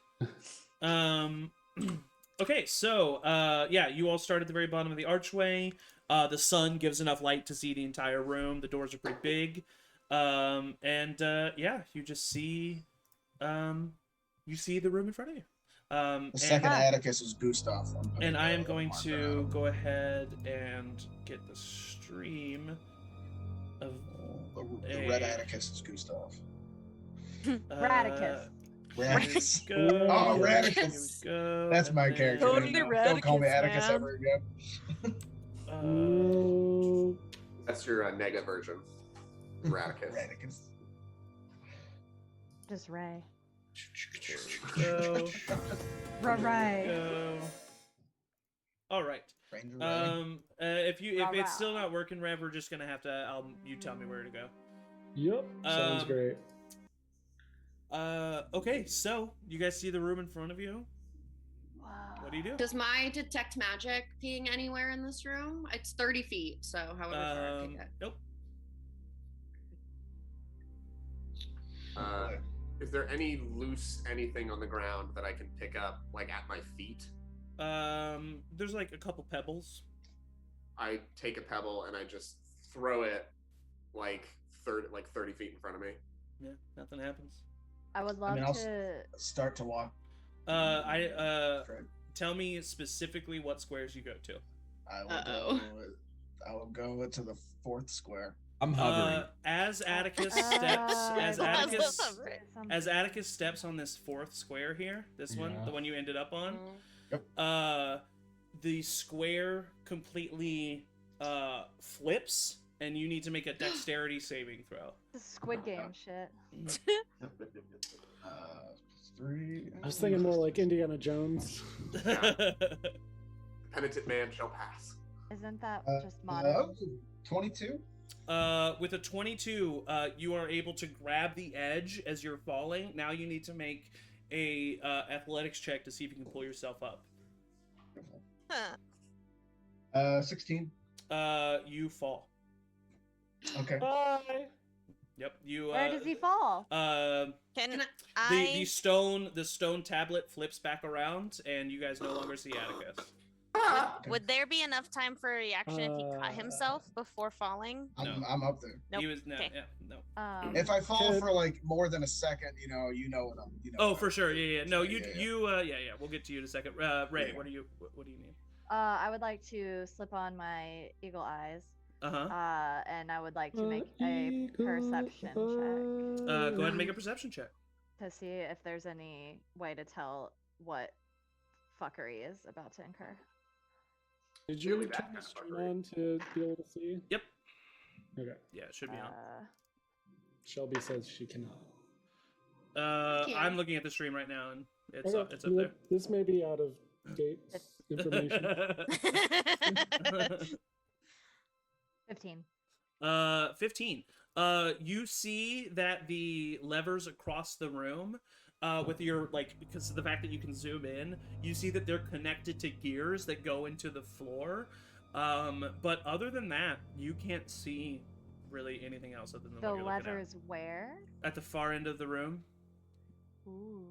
Okay, so yeah, you all start at the very bottom of the archway. The sun gives enough light to see the entire room. The doors are pretty big, and yeah, you just see the room in front of you. The second Atticus is Gustav. And I am going to go ahead and get the stream of The red Atticus is Gustav. Radicus. Radicus. Here we go. Oh, Here Radicus. we go. That's my And then- character. Totally name now. Don't call me Radicus, Atticus man. ever again. That's your nega version. Radicus. Radicus. Just Ray. Go. Ray. Go. All right. Ranger Ray. If it's still not working, Rev, we're just gonna have to. You tell me where to go. Yep. Sounds great. Okay. So you guys see the room in front of you. Wow. What do you do? Does my detect magic ping anywhere in this room? It's 30 feet, so however far I pick it. Nope. Is there any loose anything on the ground that I can pick up, like at my feet? There's like a couple pebbles. I take a pebble and I just throw it like 30 feet in front of me. Yeah, nothing happens. I would love I'll to. start to walk. Tell me specifically what squares you go to. I will go to the 4th square. I'm hovering. As Atticus steps on this 4th square here, this one, the one you ended up on. Yep. The square completely flips, and you need to make a dexterity saving throw. This is Squid Game shit. 3. I was thinking more like Indiana Jones. Penitent man shall pass. Isn't that just modern? 22. With a 22, you are able to grab the edge as you're falling. Now you need to make a athletics check to see if you can pull yourself up. 16. You fall. Okay. Bye. Yep. You. Where does he fall? Can The stone tablet flips back around, and you guys no longer see Atticus. Would there be enough time for a reaction if he cut himself before falling? I'm up there. Nope. He was no. Okay. Yeah. No. If I fall for like more than a second, you know what I'm. Oh, for sure. Yeah. No, Yeah. yeah. We'll get to you in a second. Ray, Yeah. what do you need? I would like to slip on my eagle eyes. And I would like to make a perception check Go ahead and make a perception check. to see if there's any way to tell what fuckery is about to incur. Did you Really turn that the kind of stream fuckery. on to be able to see? Yep. Okay. Yeah, it should be on. Shelby says she cannot. I'm looking at the stream right now, and it's Okay, it's up there. This may be out of date information. 15. 15. You see that the levers across the room, with your because of the fact that you can zoom in, you see that they're connected to gears that go into the floor. But other than that, you can't see really anything else other than The what you're looking levers where? at the far end of the room. Ooh.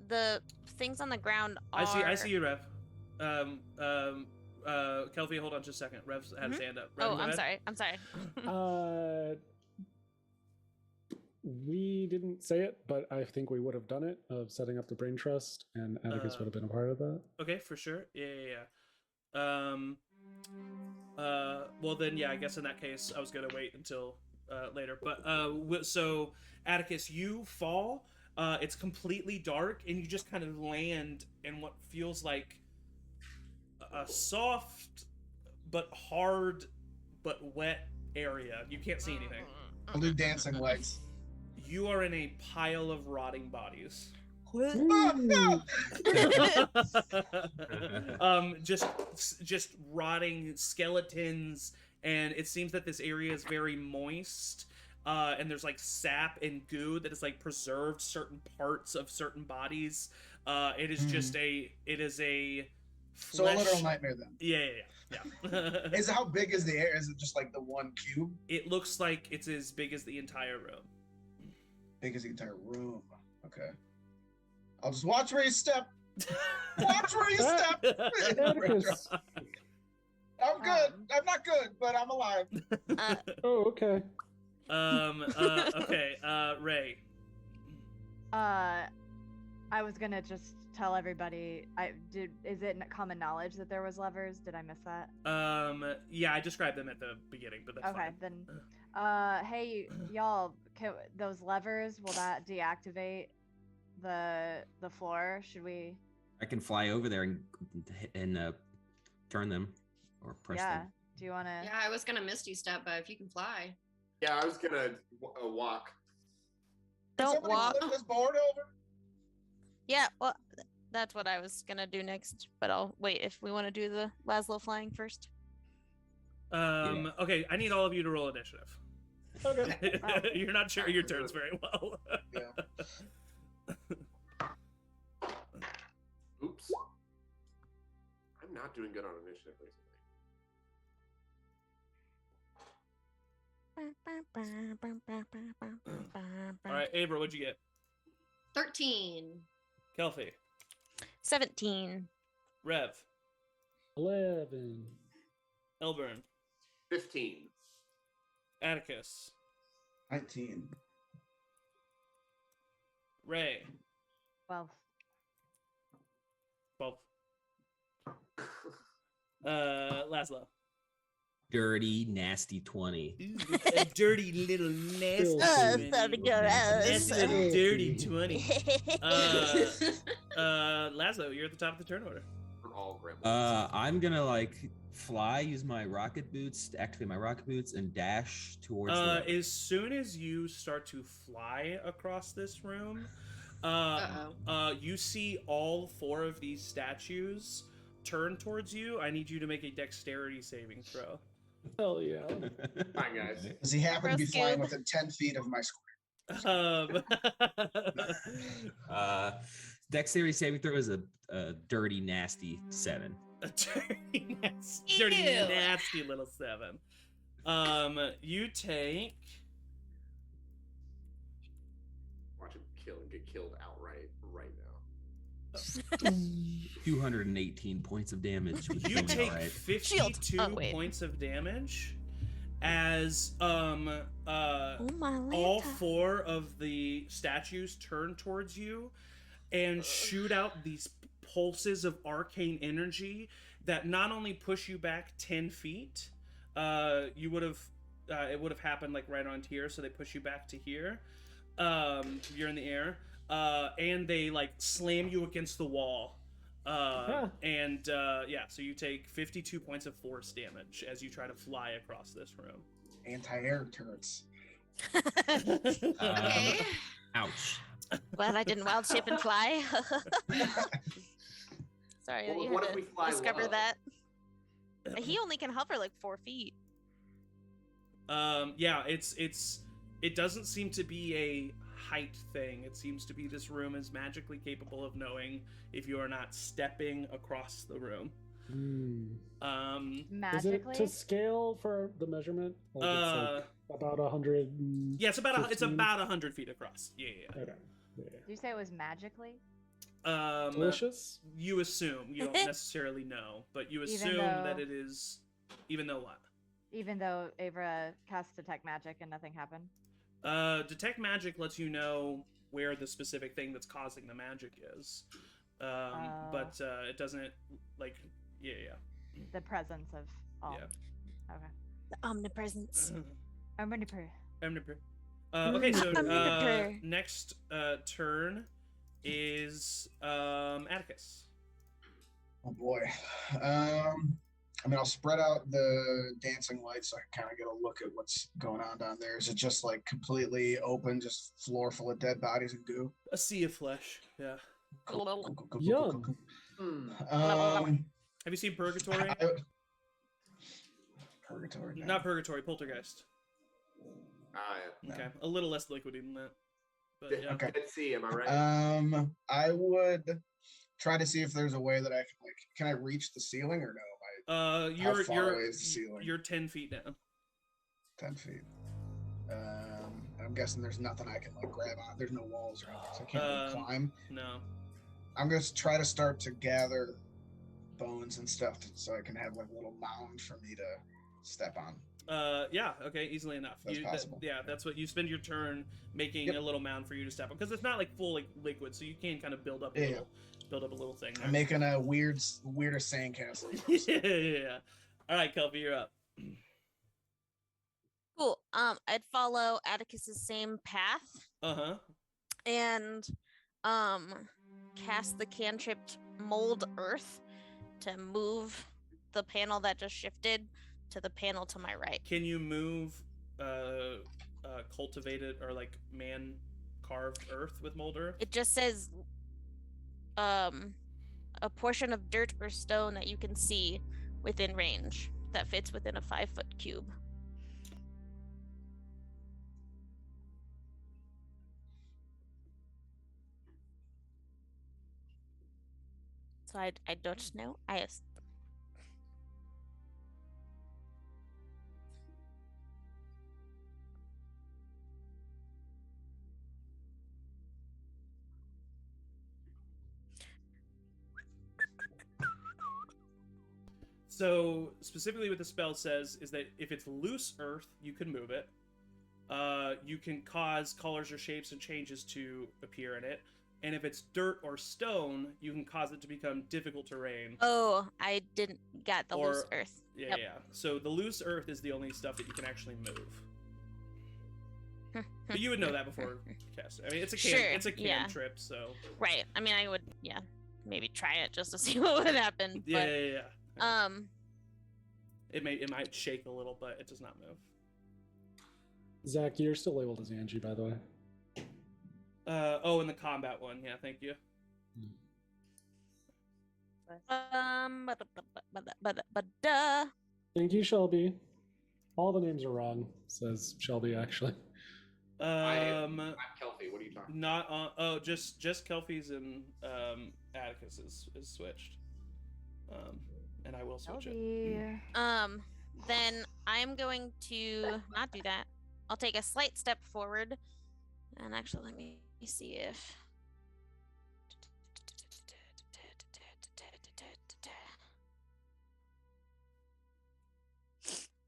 The things on the ground are. I see you, Rev. Kelvy, hold on just a second. Rev's had his hand up. Rev, Oh, go I'm ahead. sorry. We didn't say it, but I think we would have done it of setting up the brain trust, and Atticus would have been a part of that. Okay, for sure. Yeah. Well then, yeah, I guess in that case, I was gonna wait until later. But so Atticus, you fall. It's completely dark, and you just kind of land in what feels like a soft but hard but wet area. You can't see anything. I'll do dancing legs. You are in a pile of rotting bodies. Just rotting skeletons, and it seems that this area is very moist. And there's like sap and goo that has like preserved certain parts of certain bodies. It is just a So a literal nightmare then. Yeah. Is how big is the air? Is it just like the one cube? It looks like it's as big as the entire room. Big as the entire room. Okay. I'll just watch where you step. Watch where you step. Atticus. I'm good. I'm not good, but I'm alive. Oh, okay. Okay, Ray. I was gonna just tell everybody. Is it common knowledge that there was levers? Did I miss that? Yeah, I described them at the beginning, but that's Okay, fine. then. Hey, y'all, those levers, will that deactivate the floor? Should we? I can fly over there and turn them or press Yeah. them. Do you want to? Yeah, I was gonna Misty Step, but if you can fly. Yeah, I was gonna walk. Can Don't somebody walk. flip this board over? Yeah, well, that's what I was gonna do next. But I'll wait if we want to do the Laszlo flying first. Okay, I need all of you to roll initiative. Okay. You're not sharing your turns very well. Yeah. Oops. I'm not doing good on initiative recently. All right, Abra, what'd you get? 13. Kelpie, 17. Rev, 11. Elburn, 15. Atticus, 19. Ray, 12. 12. Laszlo. Dirty, nasty 20. A dirty little nasty Oh, 20. sorry, Nasty gross. little dirty 20. Laszlo, you're at the top of the turn order. We're all gremlins. I'm gonna fly, use my rocket boots to activate my rocket boots, and dash towards the river. As soon as you start to fly across this room, you see all 4 of these statues turn towards you. I need you to make a dexterity saving throw. Hell yeah. Fine, guys. Does he happen to be Gross flying kid. within 10 feet of my square? Dexterity saving throw is a dirty, nasty 7. A dirty, nasty little 7. You take. Watch him kill and get killed outright right now. 218 points of damage. You take Alright. 52 Oh, wait. points of damage as Oh my all Lanta. 4 of the statues turn towards you and shoot out these pulses of arcane energy that not only push you back 10 feet, you would have it would have happened like right on here, so they push you back to here. You're in the air, and they like slam you against the wall. And so you take 52 points of force damage as you try to fly across this room. Anti-air turrets. Okay. Ouch. Glad I didn't wild shape and fly. Sorry that Well, you what had if we to fly discover low? that. He only can hover like 4 feet. It doesn't seem to be a height thing. It seems to be this room is magically capable of knowing if you are not stepping across the room. Is Magically? it to scale for the measurement? Like it's like about 100. Yeah, it's about 100 feet across. Yeah. Okay. Yeah. Did you say it was magically? Delicious. You assume. You don't necessarily know, but you Even assume though- that it is. Even though what? Even though Avra cast Detect Magic and nothing happened? Detect magic lets you know where the specific thing that's causing the magic is, but it doesn't like. Yeah. The presence of all. Yeah. Okay. The omnipresence. Omniper. Okay, so Omniper. next turn is Atticus. Oh boy. I'll spread out the dancing lights so I can kind of get a look at what's going on down there. Is it just like completely open, just floor full of dead bodies and goo? A sea of flesh. Yeah. Cool. Yum. Um, Have you seen Purgatory? Purgatory. no. Not Purgatory. Poltergeist. No. Okay, a little less liquidy than that. But yeah. Okay. Dead Sea, am I right? I would try to see if there's a way that I can I reach the ceiling or no? You're far away is the ceiling? You're 10 feet down. 10 feet. I'm guessing there's nothing I can like grab on. There's no walls or anything, so I can't really climb. No. I'm gonna try to start to gather bones and stuff so I can have like a little mound for me to step on. Yeah, okay, easily enough. That's possible. That's what you spend your turn making Yep. a little mound for you to step on, because it's not like full like liquid, so you can kind of build up a little thing. I'm making a weirdest sandcastle. yeah. All right, Kelpie, you're up. Cool. I'd follow Atticus's same path Uh-huh. and cast the cantrip Mold Earth to move the panel that just shifted to the panel to my right. Can you move cultivated or like man carved earth with mold earth? It just says a portion of dirt or stone that you can see within range that fits within a 5-foot cube. So I don't know. So specifically what the spell says is that if it's loose earth, you can move it. You can cause colors or shapes and changes to appear in it. And if it's dirt or stone, you can cause it to become difficult terrain. Oh, I didn't get the loose earth. Yeah, Yep. yeah. So the loose earth is the only stuff that you can actually move. But you would know that before casting. I mean, it's a cantrip, so. Right. I mean, I would, maybe try it just to see what would happen. Yeah. But, It might shake a little, but it does not move. Zach, you're still labeled as Angie, by the way. In the combat one, yeah, thank you. Thank you, Shelby. All the names are wrong, says Shelby, actually. I'm Kelpie. What are you talking Not on. Just Kelfie's and Atticus is switched. And I will switch it. Then I'm going to not do that. I'll take a slight step forward, and actually, let me see if.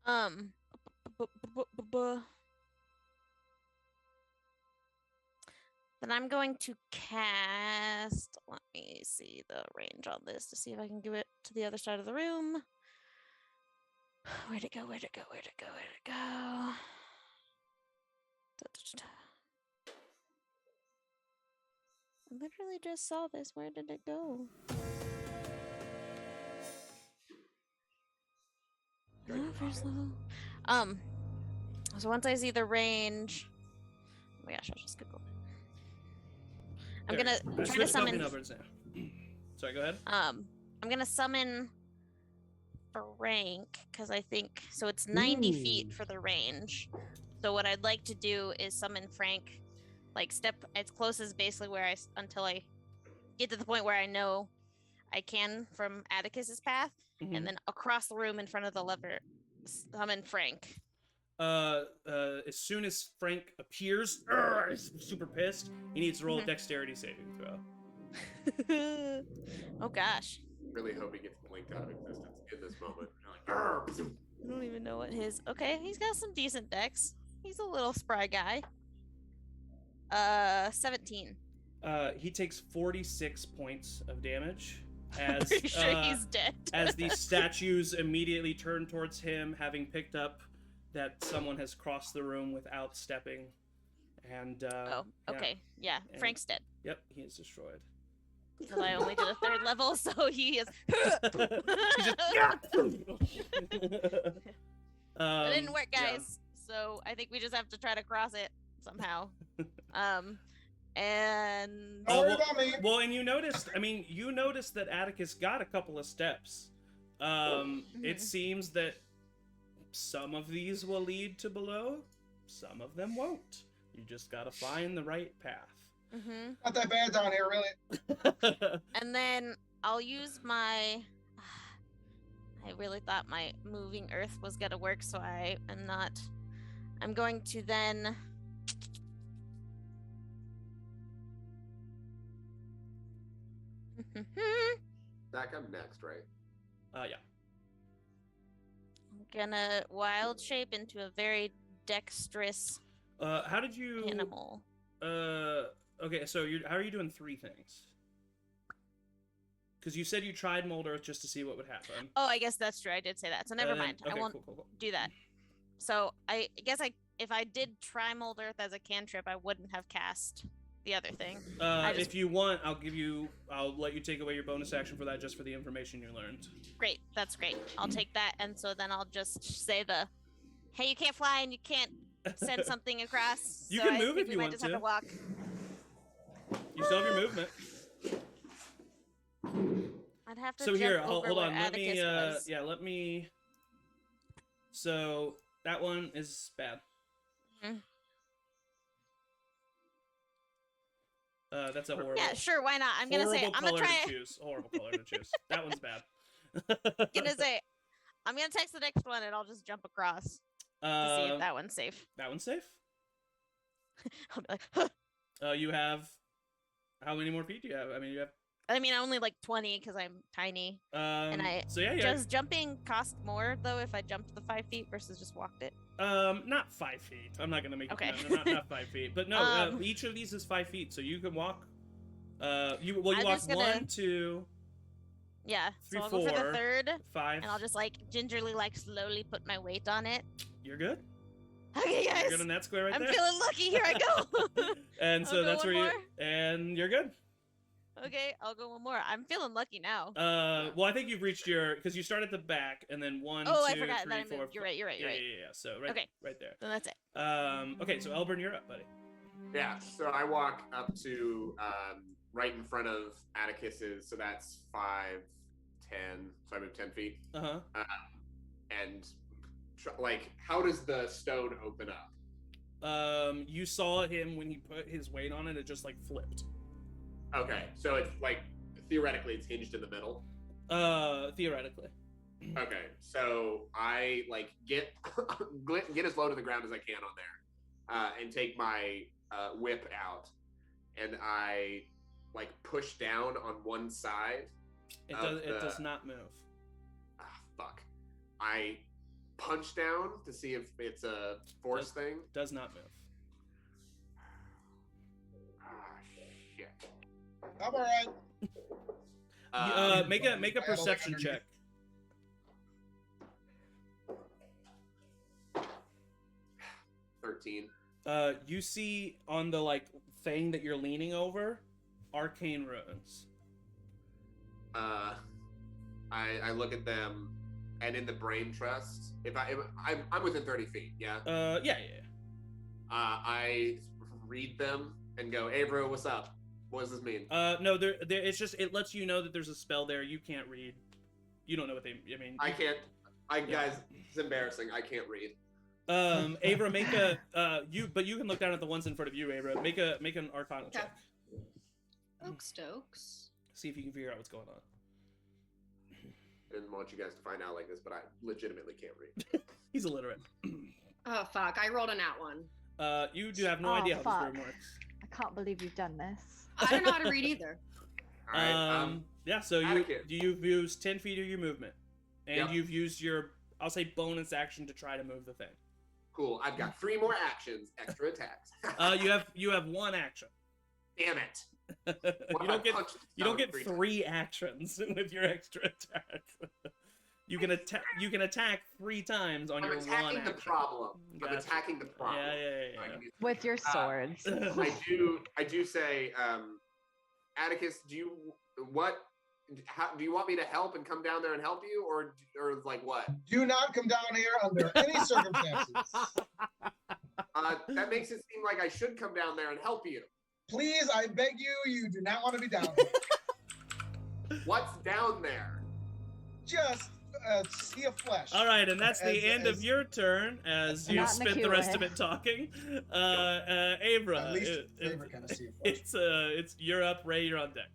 Then I'm going to cast. Let me see the range on this to see if I can give it to the other side of the room. Where'd it go? Where'd it go? Where'd it go? Where'd it go? I literally just saw this. Where did it go? First level. So once I see the range. Oh my gosh, I'll just Google it. I'm gonna try to summon. Sorry, go ahead. I'm gonna summon Frank because I think so. It's 90 feet for the range. So what I'd like to do is summon Frank, like step as close as basically where until I get to the point where I know I can from Atticus's path, and then across the room in front of the lever, summon Frank. As soon as Frank appears, he's super pissed. He needs to roll a dexterity saving throw. Oh gosh. Really hope he gets blinked out of existence in this moment. Like, I don't even know what his. Okay, he's got some decent dex. He's a little spry guy. 17. He takes 46 points of damage. As Pretty sure he's dead. As the statues immediately turn towards him, having picked up that someone has crossed the room without stepping. And okay. Yeah, Frank's dead. Yep, he is destroyed. Because I only did a 3rd level, so he is. It didn't work, guys. Yeah. So I think we just have to try to cross it somehow. And and you noticed that Atticus got a couple of steps. It seems that some of these will lead to below, some of them won't. You just gotta find the right path. Not that bad down here, really. And then I'll use my. I really thought my moving earth was gonna work, so I am not. I'm going to then. Zach, I'm next, right? Yeah. I'm gonna wild shape into a very dexterous. How did you animal? Okay, so how are you doing 3 things? Because you said you tried mold earth just to see what would happen. Oh, I guess that's true. I did say that. So never mind. Okay, I won't do that. So I guess if I did try mold earth as a cantrip, I wouldn't have cast the other thing. If you want, I'll let you take away your bonus action for that, just for the information you learned. Great, that's great. I'll take that, and so then I'll just say hey, you can't fly and you can't send something across. You so can I move think if we you might want just have to walk. You still have your movement. I'd have to So jump here, over hold where on. Let me, Atticus was. let me. So that one is bad. Mhm. That's a horrible. Yeah, sure, why not? I'm gonna say I'm gonna try to choose. Horrible color to choose. That one's bad. gonna say I'm gonna text the next one and I'll just jump across to see if that one's safe. That one's safe. I'll be like, huh. You have how many more feet do you have? I mean, only like 20 because I'm tiny. And so yeah. Does jumping cost more though if I jumped the 5 feet versus just walked it? Not 5 feet. I'm not gonna make Okay. it. No, not 5 feet. But no, each of these is 5 feet, so you can walk. You walk 1, 2. Yeah, 3, so I'll 4, go for the third, 5. and I'll just like gingerly, like slowly put my weight on it. You're good. Okay, guys. You're good in that square right I'm there. feeling lucky. Here I go. And so I'll go that's one where more. and you're good. Okay, I'll go one more. I'm feeling lucky now. Well, I think you've reached because you start at the back and then 1, 2, I forgot 3, that I 4. moved. You're right. Yeah. So right there. Then that's it. Okay, so Elburn, you're up, buddy. Yeah, so I walk up to right in front of Atticus's, so that's 5, 10, so I move 10 feet. Uh-huh. And how does the stone open up? You saw him when he put his weight on it, it just like flipped. Okay, so it's like theoretically it's hinged in the middle. Theoretically. Okay, so I get as low to the ground as I can on there, and take my whip out, and I push down on one side. It does not move. Ah, fuck. I punch down to see if it's a force thing. Does not move. Ah, shit. I'm alright. Make a perception check. You see on the thing that you're leaning over, arcane runes. I look at them, and in the brain trust, I'm within 30 feet, yeah. Yeah. I read them and go, Avro, what's up? What does this mean? No, it's just it lets you know that there's a spell there. You can't read. You don't know what they. I mean, I can't. Guys, it's embarrassing. I can't read. Avra, make a but you can look down at the ones in front of you, Avra. Make an Arcana check. Stokes. See if you can figure out what's going on. I didn't want you guys to find out like this, but I legitimately can't read. He's illiterate. Oh fuck! I rolled a nat 1. You do have no idea how this room works. I can't believe you've done this. I don't know how to read either. All right. Yeah. So you've used 10 feet of your movement, and you've used your say bonus action to try to move the thing. Cool. I've got 3 more actions, extra attacks. You have 1 action. Damn it. You don't get 3 actions with your extra attack. You can attack 3 times on your 1 action. I'm attacking the problem. Gotcha. I'm attacking the problem. Yeah. With your swords. I do say, Atticus, do you want me to help and come down there and help you, or what? Do not come down here under any circumstances. That makes it seem like I should come down there and help you. Please, I beg you, you do not want to be down here. What's down there? Just a sea of flesh. All right, and that's the end of your turn as you spent the rest of it talking. Avra, At least favorite kind of sea of flesh. it's you're up. Ray, you're on deck.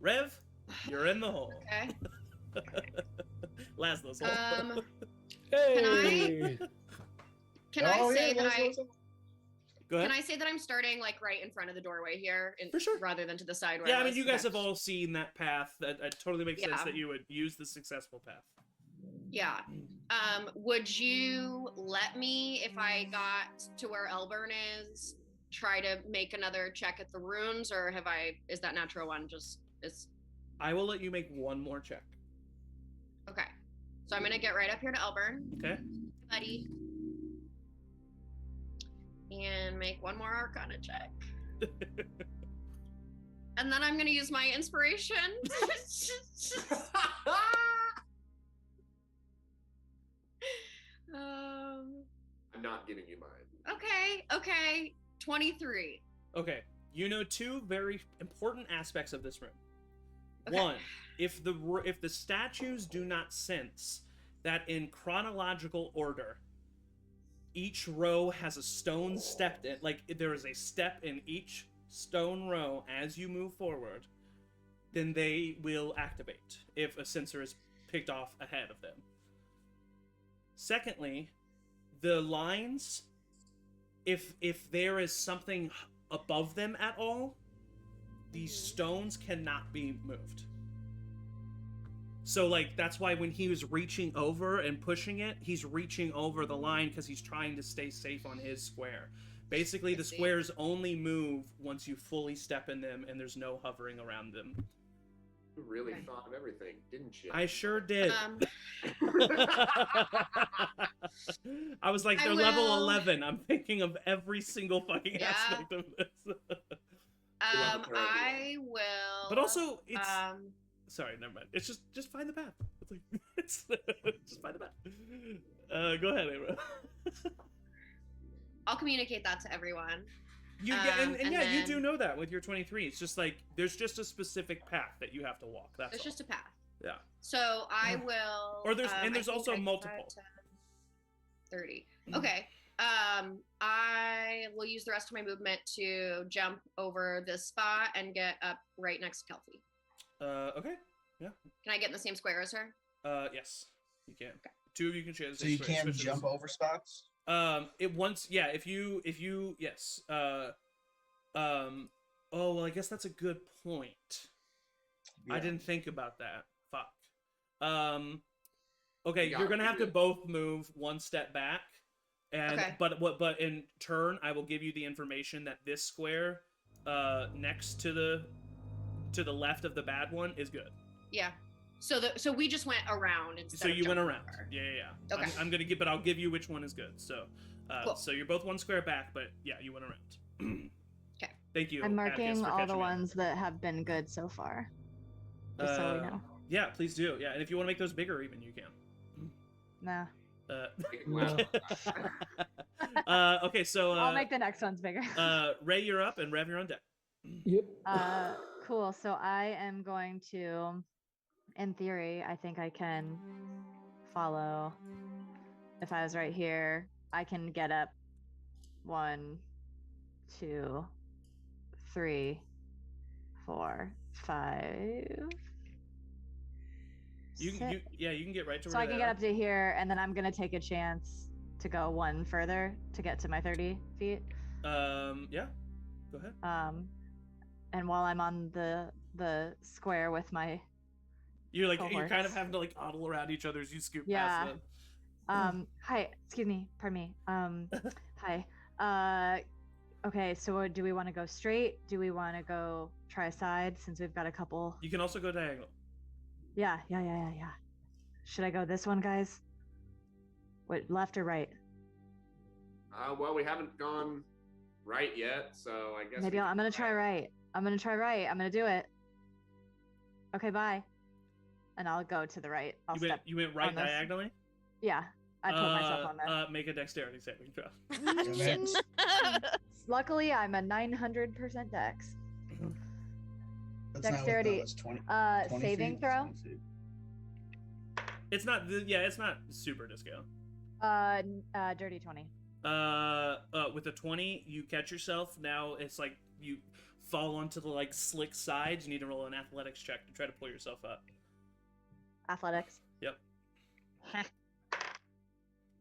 Rev, you're in the hole. Okay. Laszlo's hole. Hey! Can I say that Go ahead. Can I say that I'm starting right in front of the doorway here, For sure. rather than to the side? Where Yeah, I I mean, was? you guys have all seen that path. That totally makes sense Yeah. that you would use the successful path. Yeah. Would you let me, if I got to where Elburn is, try to make another check at the runes, or is that natural one I will let you make 1 more check. okay? So I'm gonna get right up here to Elburn, Okay. buddy, and make 1 more Arcana check. And then I'm gonna use my inspiration. I'm not giving you mine. Okay. 23. Okay, you know two very important aspects of this room. Okay. One, if the statues do not sense that in chronological order, each row has a stone stepped in, like there is a step in each stone row as you move forward, then they will activate if a sensor is picked off ahead of them. Secondly, the lines, if there is something above them at all, these stones cannot be moved. So, like, that's why when he was reaching over and pushing it, he's reaching over the line because he's trying to stay safe on his square. Basically, the squares only move once you fully step in them and there's no hovering around them. You really thought of everything, didn't you? I sure did. I was like, they're level 11. I'm thinking of every single fucking aspect of this. I will. But also, it's... Sorry, never mind. It's just find the path. It's like, just find the path. Go ahead, Abra. I'll communicate that to everyone. You do know that with your 23. It's just like there's just a specific path that you have to walk. That's just a path. Yeah. So I will. Or there's also multiple. 30. Okay. I will use the rest of my movement to jump over this spot and get up right next to Kelpie. Okay. Yeah. Can I get in the same square as her? Yes, you can. Okay. Two of you can share the So same you square, can especially jump over spots? if you yes. Oh well, I guess that's a good point. Yeah. I didn't think about that. Fuck. Okay, Yeah, you're gonna have to yeah. both move one step back, and Okay. but in turn, I will give you the information that this square, next to the left of the bad one is good. Yeah. So we just went around instead. So of you went jumping around. over. Yeah. Okay. I'm gonna give, but I'll give you which one is good. So, Cool. so you're both one square back, but yeah, you went around. Okay. Thank you. I'm Atticus, marking for all the catching me. ones that have been good so far. Just so we know. Yeah, please do. Yeah, and if you want to make those bigger, even you can. Nah. Make it loud. Okay, so I'll make the next ones bigger. Ray, you're up, and Rev, you're on deck. Yep. Cool. So I am going to, in theory, I think I can follow. If I was right here, I can get up 1, 2, 3, 4, 5. You can get right to So where I can get up to here, and then I'm gonna take a chance to go one further to get to my 30 feet. Yeah. Go ahead. And while I'm on the square with my You're cohorts. kind of having to like huddle around each other as you scoop Yeah. past them. Hi, excuse me, pardon me. Hi. Okay, so do we want to go straight? Do we want to go try a side since we've got a couple? You can also go diagonal. Yeah. Should I go this one, guys? What, left or right? Well, we haven't gone right yet, so I guess Maybe I'm gonna try right. I'm gonna do it. Okay, bye. And I'll go to the right. You went right on this. diagonally? Yeah, I put myself on there. Make a dexterity saving throw. Shit. Luckily, I'm a 900% dex. That's Dexterity. Not what, that's 20 Saving feet? throw. It's not it's not super to scale. Dirty 20. With a 20, you catch yourself. Now it's like you fall onto the like slick sides. You need to roll an athletics check to try to pull yourself up. Athletics. Yep.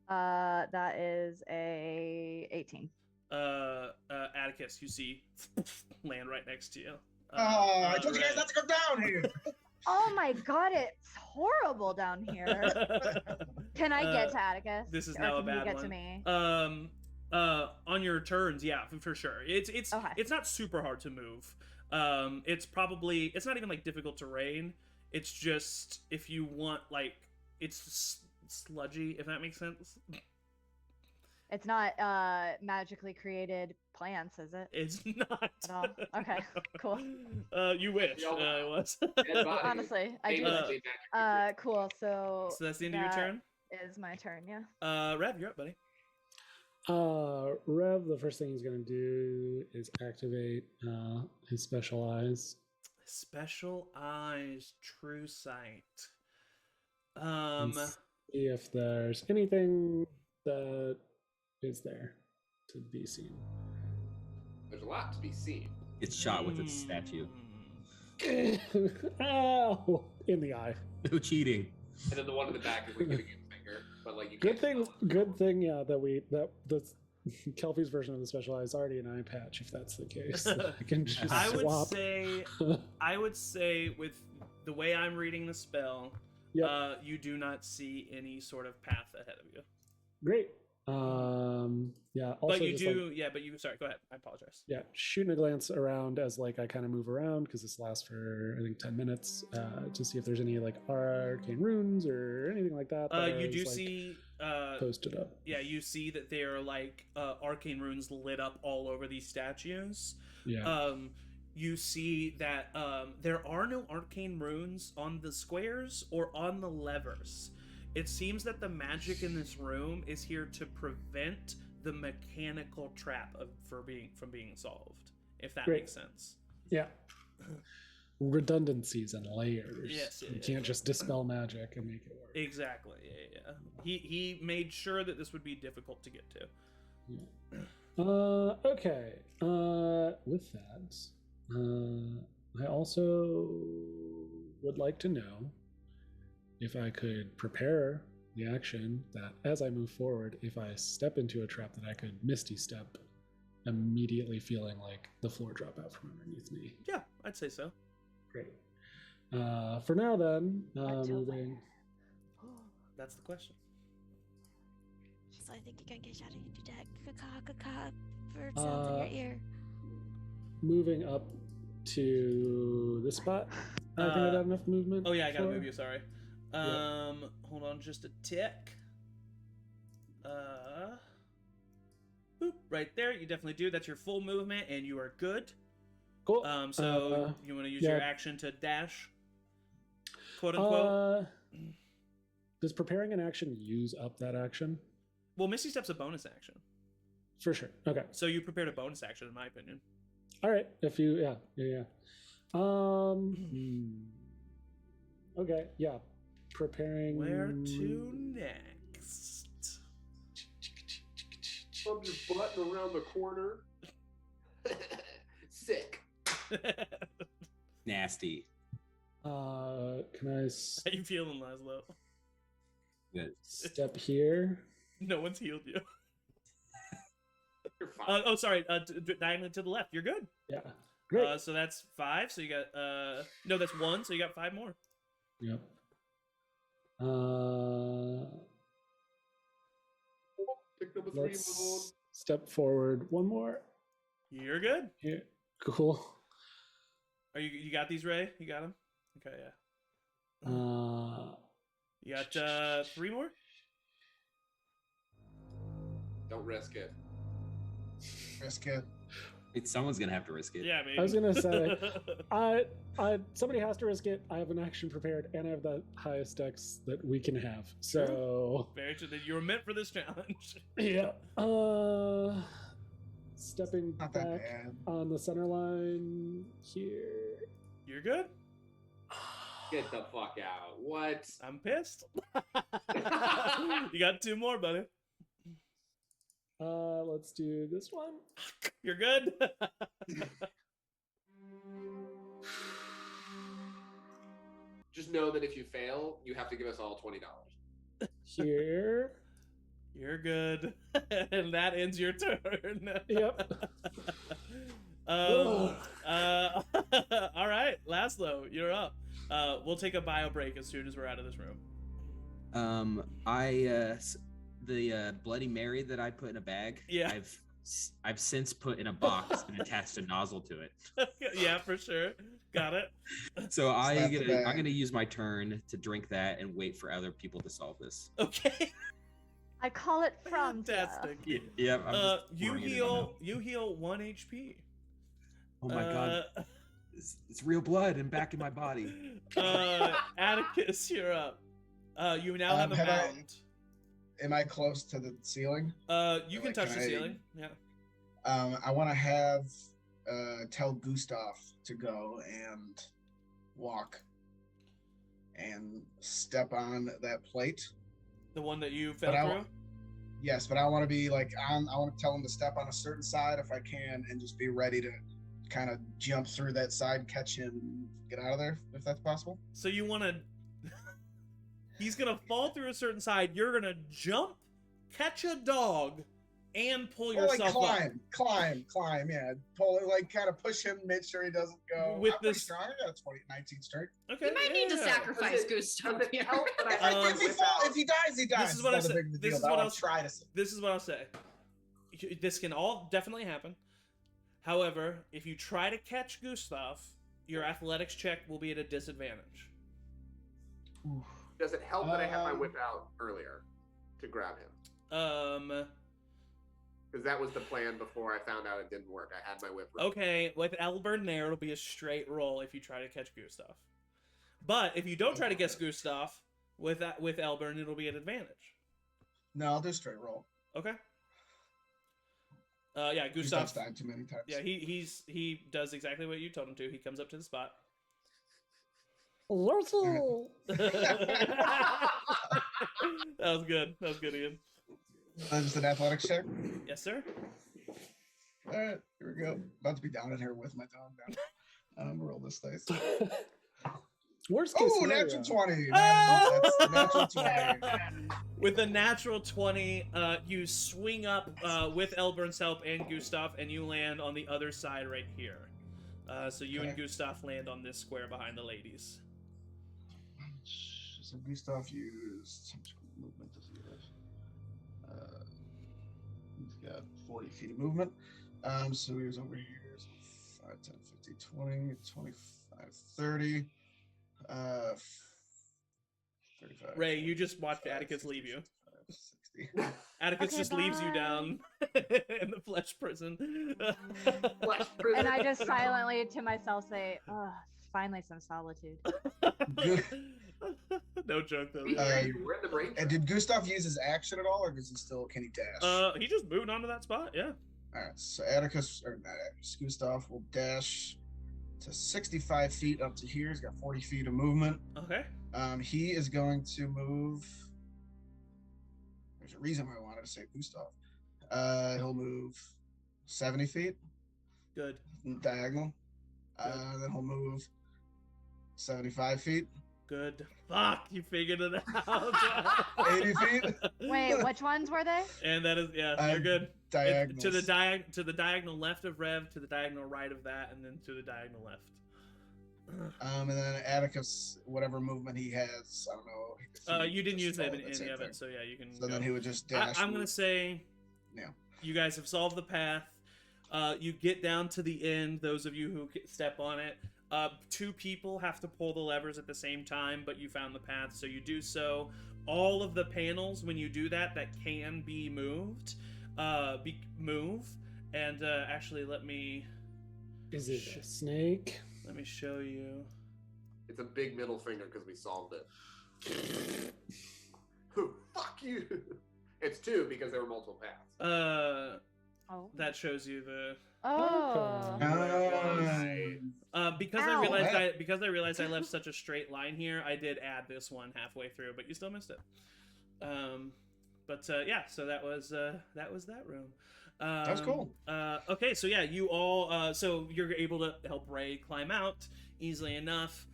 That is a 18. Atticus, you see land right next to you. I told you guys Ray. not to come down here. Oh my god, it's horrible down here. Can I get to Atticus? This is Or now a can you bad get one. to me? On your turns, yeah, for sure. It's Okay. not super hard to move. It's not even like difficult terrain. It's just if you want like it's sludgy, if that makes sense. It's not magically created plants, is it? It's not At all? Okay, cool. You wish We all it was. Dead body. Honestly, I do. Famously magic creature. Cool. So So that's the end of your that turn. is my turn. Yeah. Rev, you're up, buddy. Rev, the first thing he's gonna do is activate his special eyes. Special eyes, true sight. And see if there's anything that is there to be seen. There's a lot to be seen. It's shot with its statue. Ow! In the eye. No cheating. And then the one in the back is like giving you a finger, but like you Good can't thing. Good thing. Yeah, that Kelpie's version of the special eye is already an eye patch. If that's the case, I can just I would swap. say with the way I'm reading the spell, Yep. you do not see any sort of path ahead of you. Great. Yeah. Also But you just, do, like, yeah. But you, sorry, go ahead. I apologize. yeah, shooting a glance around as like I kind of move around because this lasts for I think 10 minutes to see if there's any like arcane runes or anything like that. You are, do like, see posted up. Yeah, you see that they are like arcane runes lit up all over these statues. Yeah. You see that there are no arcane runes on the squares or on the levers. It seems that the magic in this room is here to prevent the mechanical trap from being solved, if that Great. makes sense. Yeah. Redundancies and layers. Yes, You can't just dispel magic and make it work. Exactly. Yeah. He made sure that this would be difficult to get to. Yeah. Okay. With that, I also would like to know if I could prepare the action that as I move forward, if I step into a trap, that I could Misty Step, immediately feeling like the floor drop out from underneath me. Yeah, I'd say so. Great. For now, then, Until moving. That's the question. So I think you're gonna get shot at. You do that caw bird sounds in your ear. Moving up to this spot. I think I got enough movement. Oh yeah, I gotta for- move you. Sorry. Hold on, just a tick. Boop, right there. You definitely do. That's your full movement, and you are good. Cool. So you want to use yeah. your action to dash, quote unquote. Does preparing an action use up that action? Well, Misty Step's a bonus action, For sure. Okay. so you prepared a bonus action, in my opinion. All right. If you, yeah. Okay. Yeah. Preparing. Where to next? I'm just butting around the corner. Sick. Nasty. Can I How you feeling, Laszlo? Good. step here? No one's healed you. You're fine. Oh, sorry. Diagonally to the left. You're good. Yeah. Great. So that's 5. So you got no, that's 1. So you got 5 more. Yep. Pick number 3 mode. Let's step forward one more. You're good. Yeah. Cool. Are you got these, Ray? You got them? Okay, yeah. You got 3 more? Don't risk it. Risk it. Someone's gonna have to risk it. Yeah, maybe. I was gonna say, somebody has to risk it. I have an action prepared, and I have the highest dex that we can have. So Very true. That you were meant for this challenge. yeah. Stepping Not that back bad. on the center line here. You're good. Get the fuck out. What? I'm pissed. You got 2 more, buddy. Let's do this one. You're good. Just know that if you fail, you have to give us all $20. Here. You're good. And that ends your turn. Yep. All right, Laszlo, you're up. We'll take a bio break as soon as we're out of this room. The Bloody Mary that I put in a bag. Yeah. I've since put in a box and attached a nozzle to it. Yeah, for sure. Got it. So Slap the bag. I'm gonna use my turn to drink that and wait for other people to solve this. Okay. I call it Frontier. Fantastic. Yeah. I'm just You pouring it in my mouth. heal 1 HP. Oh my god. It's real blood and back in my body. Atticus, you're up. You now have a have I- mound. Am I close to the ceiling? You can like, touch can the I- ceiling. Yeah. I want to have tell Gustav to go and walk and step on that plate. The one that you fell But I through. wa- Yes, but I want to be like I want to tell him to step on a certain side if I can, and just be ready to kind of jump through that side, catch him, and get out of there if that's possible. So you want to? He's gonna fall through a certain side. You're gonna jump, catch a dog, and pull Or like yourself up. climb, yeah. Pull it, like kind of push him, make sure he doesn't go. With I'm pretty this- strong. I got a 19 strength. Okay. You might need to yeah. sacrifice Does it- Gustav Does it here. help that I have my if he whip fall, out? if he dies, he dies. This is what I It's not said. a big This deal, is but what I'll I'll- try to. This is what I'll say. This can all definitely happen. However, if you try to catch Gustav, your athletics check will be at a disadvantage. Does it help that I had my whip out earlier to grab him? Because that was the plan before I found out it didn't work. I had my whip. ready. Okay, with Elburn there, it'll be a straight roll if you try to catch Gustav. But if you don't try to catch Gustav with Elburn, it'll be an advantage. No, I'll do straight roll. Okay. Yeah, Gustav's Gustav. died too many times. Yeah, he does exactly what you told him to. He comes up to the spot. That was good. That was good, Ian. Just an athletics check. Yes, sir. All right, here we go. About to be down in here with my dog down. Roll this dice. Worst case Oh, scenario. natural 20. Oh! That's the natural 20. With a natural 20, you swing up with Elburn's help and Gustav, and you land on the other side right here. So you and Okay. Gustav land on this square behind the ladies. So Gustav used how much movement does he have? He's got 40 feet of movement. So he was over here. So 5, 10, 15, 20, 25, 30. 35. Ray, you just watched 45, Atticus 50, leave you. 55, 60. Atticus Okay, just leaves you bye. down in the flesh prison. Flesh And prison. I just silently to myself say, "Oh, finally some solitude." No joke though. We're in the brain. And did Gustav use his action at all, or does he still can he dash? He just moved onto that spot. Yeah. All right, so Atticus, or not Atticus, Gustav will dash to 65 feet up to here. He's got 40 feet of movement. Okay. He is going to move. There's a reason why I wanted to say Gustav. He'll move 70 feet Good. diagonal. Then he'll move 75 feet, Good. Fuck, you figured it out. 80 feet Wait, which ones were they? And that is you're good. diagonal. To the diagonal left of Rev, to the diagonal right of that, and then to the diagonal left. And then Atticus, whatever movement he has, I don't know. if he You didn't just use follow any that same of thing. it, so yeah, you can. So go. then he would just dash. I'm gonna say, Yeah. you guys have solved the path. You get down to the end. Those of you who step on it, 2 people have to pull the levers at the same time, but you found the path, so you do so. All of the panels, when you do that can be moved, move. And actually, let me Is it a snake? show you. It's a big middle finger because we solved it. Fuck you. It's 2 because there were multiple paths. Oh. That shows you the. Oh. Because Ow. I realized I left such a straight line here, I did add this one halfway through, but you still missed it. Yeah, so that was that room. That was cool. Okay, so yeah, you all so you're able to help Ray climb out easily enough.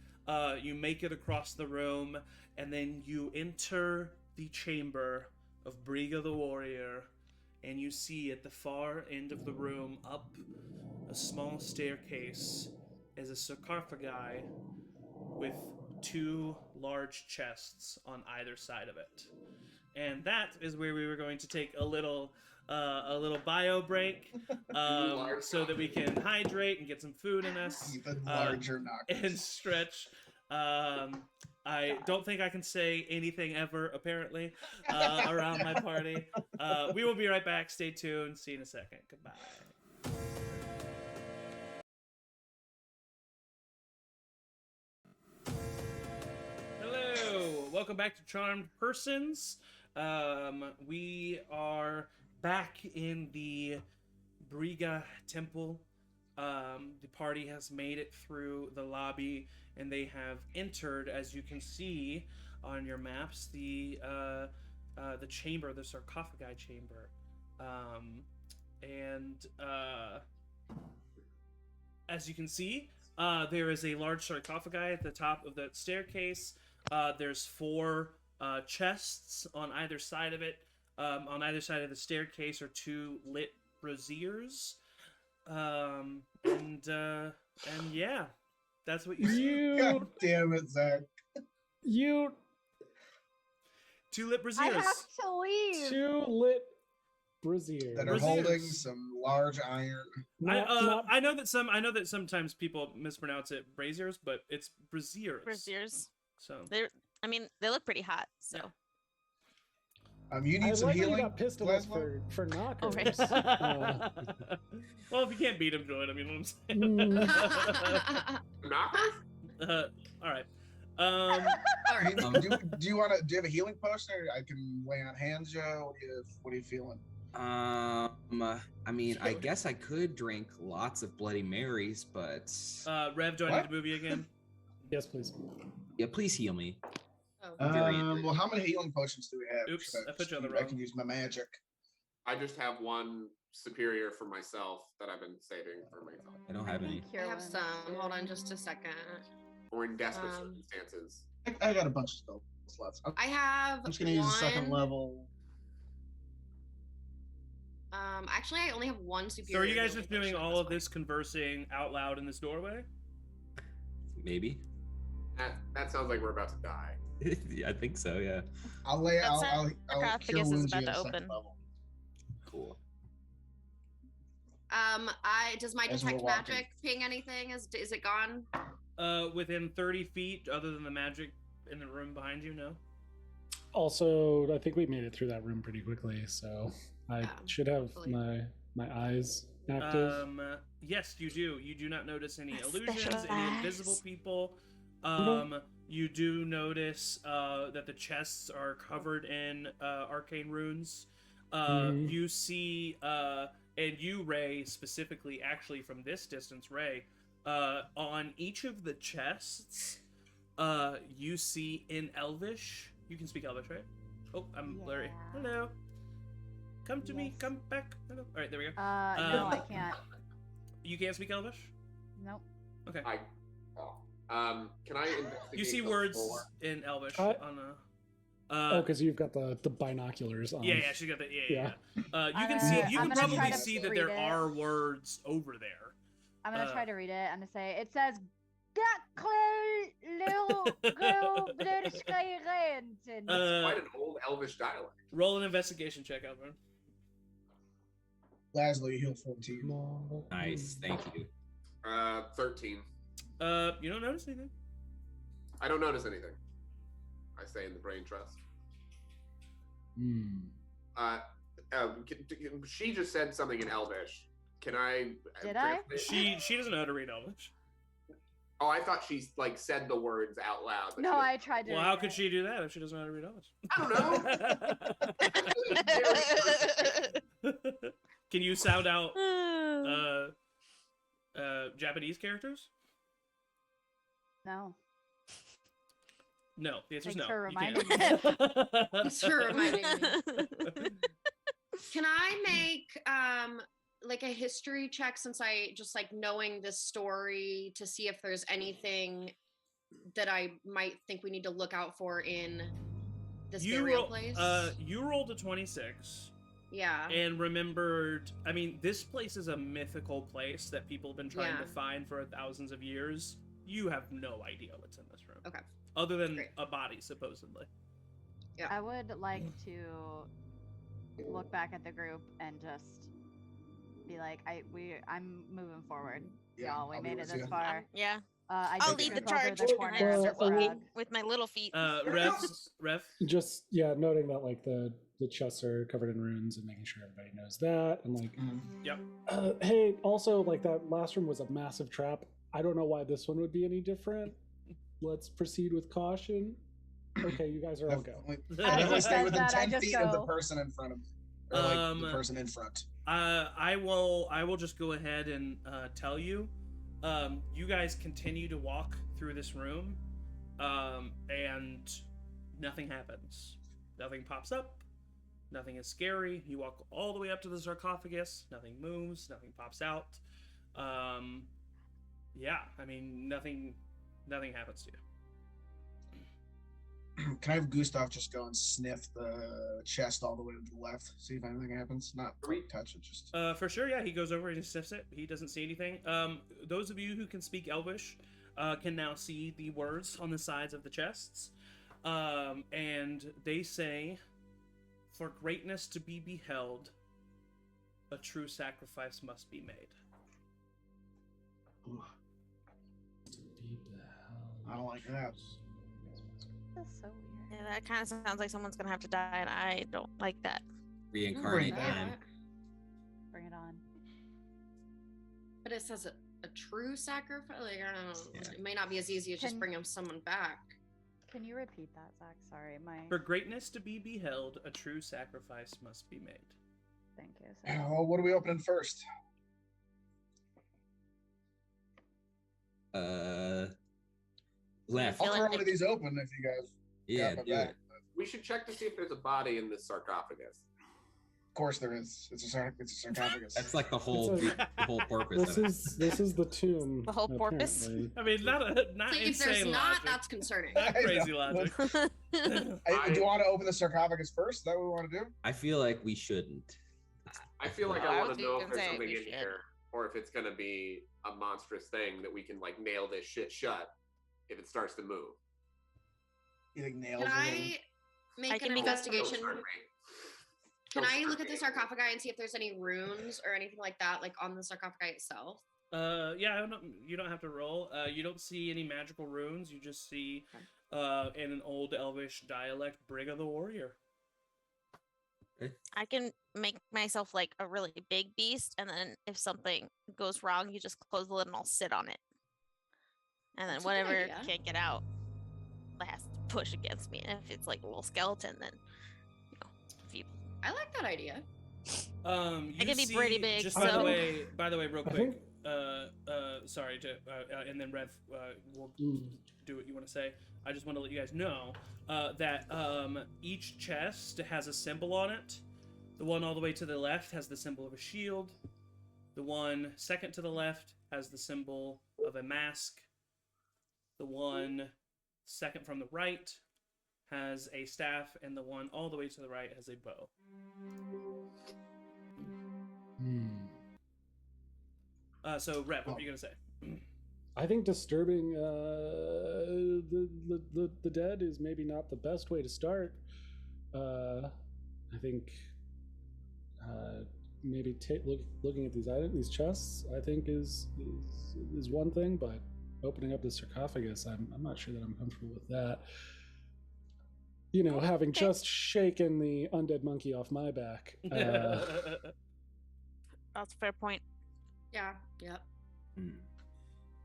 You make it across the room, and then you enter the chamber of Briga the Warrior, and you see at the far end of the room, up a small staircase, is a sarcophagi with 2 large chests on either side of it. And that is where we were going to take a little bio break, so that we can hydrate and get some food in us. Even larger knockers. And stretch. I God. don't think I can say anything ever, apparently, around my party. We will be right back. Stay tuned. See you in a second. Goodbye. Hello. Welcome back to Charmed Persons. We are back in the Briga Temple. The party has made it through the lobby, and they have entered, as you can see on your maps, the chamber, the sarcophagi chamber. As you can see, there is a large sarcophagi at the top of the staircase. There's 4 chests on either side of it. On either side of the staircase are 2 lit braziers. And yeah, that's what you see. God damn it, Zach. You 2 lit I braziers. have to leave. 2 lit braziers. That are Braziers. holding some large iron. I know that sometimes people mispronounce it braziers, but it's braziers. Braziers. So I mean, they look pretty hot. So. Yeah. You need I some like that you healing. got pissed at us Laszlo? for knockers. right. well, if you can't beat him, join him. You know what I'm saying? Knocker? All right. All right. Do you have a healing potion? Or I can lay on hands, Joe. What are you feeling? I mean, I guess I could drink lots of Bloody Marys, but Rev, do I need to move you again? Yes, please. yeah, please heal me. Oh. Well, how many healing potions do we have? Oops, Should I put you on the I wrong. can use my magic. I just have one superior for myself that I've been saving for myself. I don't have any. I have some. Hold on just a second. Or in desperate Um, circumstances. I got a bunch of spells left. I'm I have just gonna use a second one- level. Actually, I only have one superior. So are you guys healing just doing potion at all this of this conversing out loud in this doorway? Maybe. That sounds like we're about to die. Yeah, I think so. Yeah. I'll lay. That's I'll sarcophagus cure is wounds about you to at second open. level. Cool. Does my As we're detect walking. magic ping anything? Is it gone? Within 30 feet, other than the magic in the room behind you, no? Also, I think we made it through that room pretty quickly, so I Yeah, should have hopefully. my eyes active. Yes, you do. You do not notice any That's illusions, special any eyes. invisible people. Mhm. You do notice that the chests are covered in arcane runes. Mhm. You see, and you, Ray, specifically, actually from this distance, Ray, on each of the chests, you see in Elvish. You can speak Elvish, right? Oh, I'm Larry. Yeah. Hello. Come to me. Yes. Come back. Hello. All right, there we go. No, I can't. You can't speak Elvish? Nope. Okay. Can I investigate You see the words floor? in Elvish I- on a. Oh, because you've got the binoculars on. Yeah, she's got that. Yeah. You I'm can gonna- see. You I'm can gonna probably try to see that read there it. are words over there. I'm gonna Uh, try to read it. I'm gonna say it says That's quite an old Elvish dialect. Roll an investigation check, Alvin. Laszlo, you heal 14. Nice. Thank you. 13. You don't notice anything. I don't notice anything. I say in the brain trust. Hmm. She just said something in Elvish. Can I? Did I? translate? She doesn't know how to read Elvish. Oh, I thought she like said the words out loud. but No, she I tried to. Well, read how it. could she do that if she doesn't know how to read Elvish? I don't know. Can you sound out Japanese characters? No. No, the answer's Thanks no. for You can't. reminding Thanks for reminding me. Can I make like a history check, since I just like knowing this story, to see if there's anything that I might think we need to look out for in this burial place? You rolled a 26 Yeah. and remembered. I mean, this place is a mythical place that people have been trying Yeah. to find for thousands of years. You have no idea what's in this room. Okay. Other than Great. a body, supposedly. I would like to look back at the group and just be like, I'm moving forward. Yeah, Y'all, we I'll be made it with this you. far. Yeah. I I'll can lead the trip over charge the and corner I of start the Well, walking rug. with my little feet. Rev. Just yeah, noting that like the chests are covered in runes and making sure everybody knows that, and like, Yep. hey, also like that last room was a massive trap. I don't know why this one would be any different. Let's proceed with caution. Okay, you guys are all go. Definitely stay says within that, I 10 just feet of the go. person in front of me. Or like the person in front. I will just go ahead and tell you. You guys continue to walk through this room, and nothing happens. Nothing pops up. Nothing is scary. You walk all the way up to the sarcophagus. Nothing moves. Nothing pops out. Yeah, I mean nothing happens to you. Can I have Gustav just go and sniff the chest all the way to the left, see if anything happens? Not quite touch it, just. For sure, yeah. He goes over and he sniffs it. He doesn't see anything. Those of you who can speak Elvish can now see the words on the sides of the chests, and they say, "For greatness to be beheld, a true sacrifice must be made." I don't like that. That's so weird. Yeah, that kind of sounds like someone's gonna have to die, and I don't like that. Reincarnate Bring it again. Bring it on. But it says a true sacrifice. Like, I don't know. Yeah. It may not be as easy as just Can- bringing someone back. Can you repeat that, Zach? Sorry, my. For greatness to be beheld, a true sacrifice must be made. Thank you. Sorry. Well, what are we opening first? Left. I I'll feel throw like- one of these open if you guys. Yeah, got my do back. it. We should check to see if there's a body in this sarcophagus. Of course there is. It's a sarcophagus. That's like the whole It's the whole purpose of it. This is the tomb. The whole porpoise? apparently. I mean, not Like, if there's insane not, logic. that's concerning. Not crazy I logic. Hey, do you want to open the sarcophagus first? Is that what we want to do? I feel like we shouldn't. I feel like I I want was to know if gonna there's say something we in should. here, or if it's gonna be a monstrous thing that we can like nail this shit shut if it starts to move. You think nails? Can are I gonna- make I an can make a- investigation? Don't start me. Can Don't I start look at the me. sarcophagi and see if there's any runes or anything like that, like on the sarcophagi itself? Yeah, you don't have to roll. You don't see any magical runes. You just see, in an old Elvish dialect, Brig of the Warrior. I can make myself like a really big beast, and then if something goes wrong, you just close the lid and I'll sit on it. And then That's a good whatever idea. can't get out, it has to push against me. And if it's like a little skeleton, then if you I like that idea. You can be see- pretty big, Just so- by the way, real I quick. think- Sorry to, and then Rev will Mm. do what you want to say. I just want to let you guys know that each chest has a symbol on it. The one all the way to the left has the symbol of a shield. The one second to the left has the symbol of a mask. The one second from the right has a staff, and the one all the way to the right has a bow. So, Rev, what were you gonna say? I think disturbing the dead is maybe not the best way to start. I think maybe looking at these chests, I think is one thing, but opening up the sarcophagus, I'm not sure that I'm comfortable with that. You know, having just shaken the undead monkey off my back. that's a fair point. Yeah, yeah.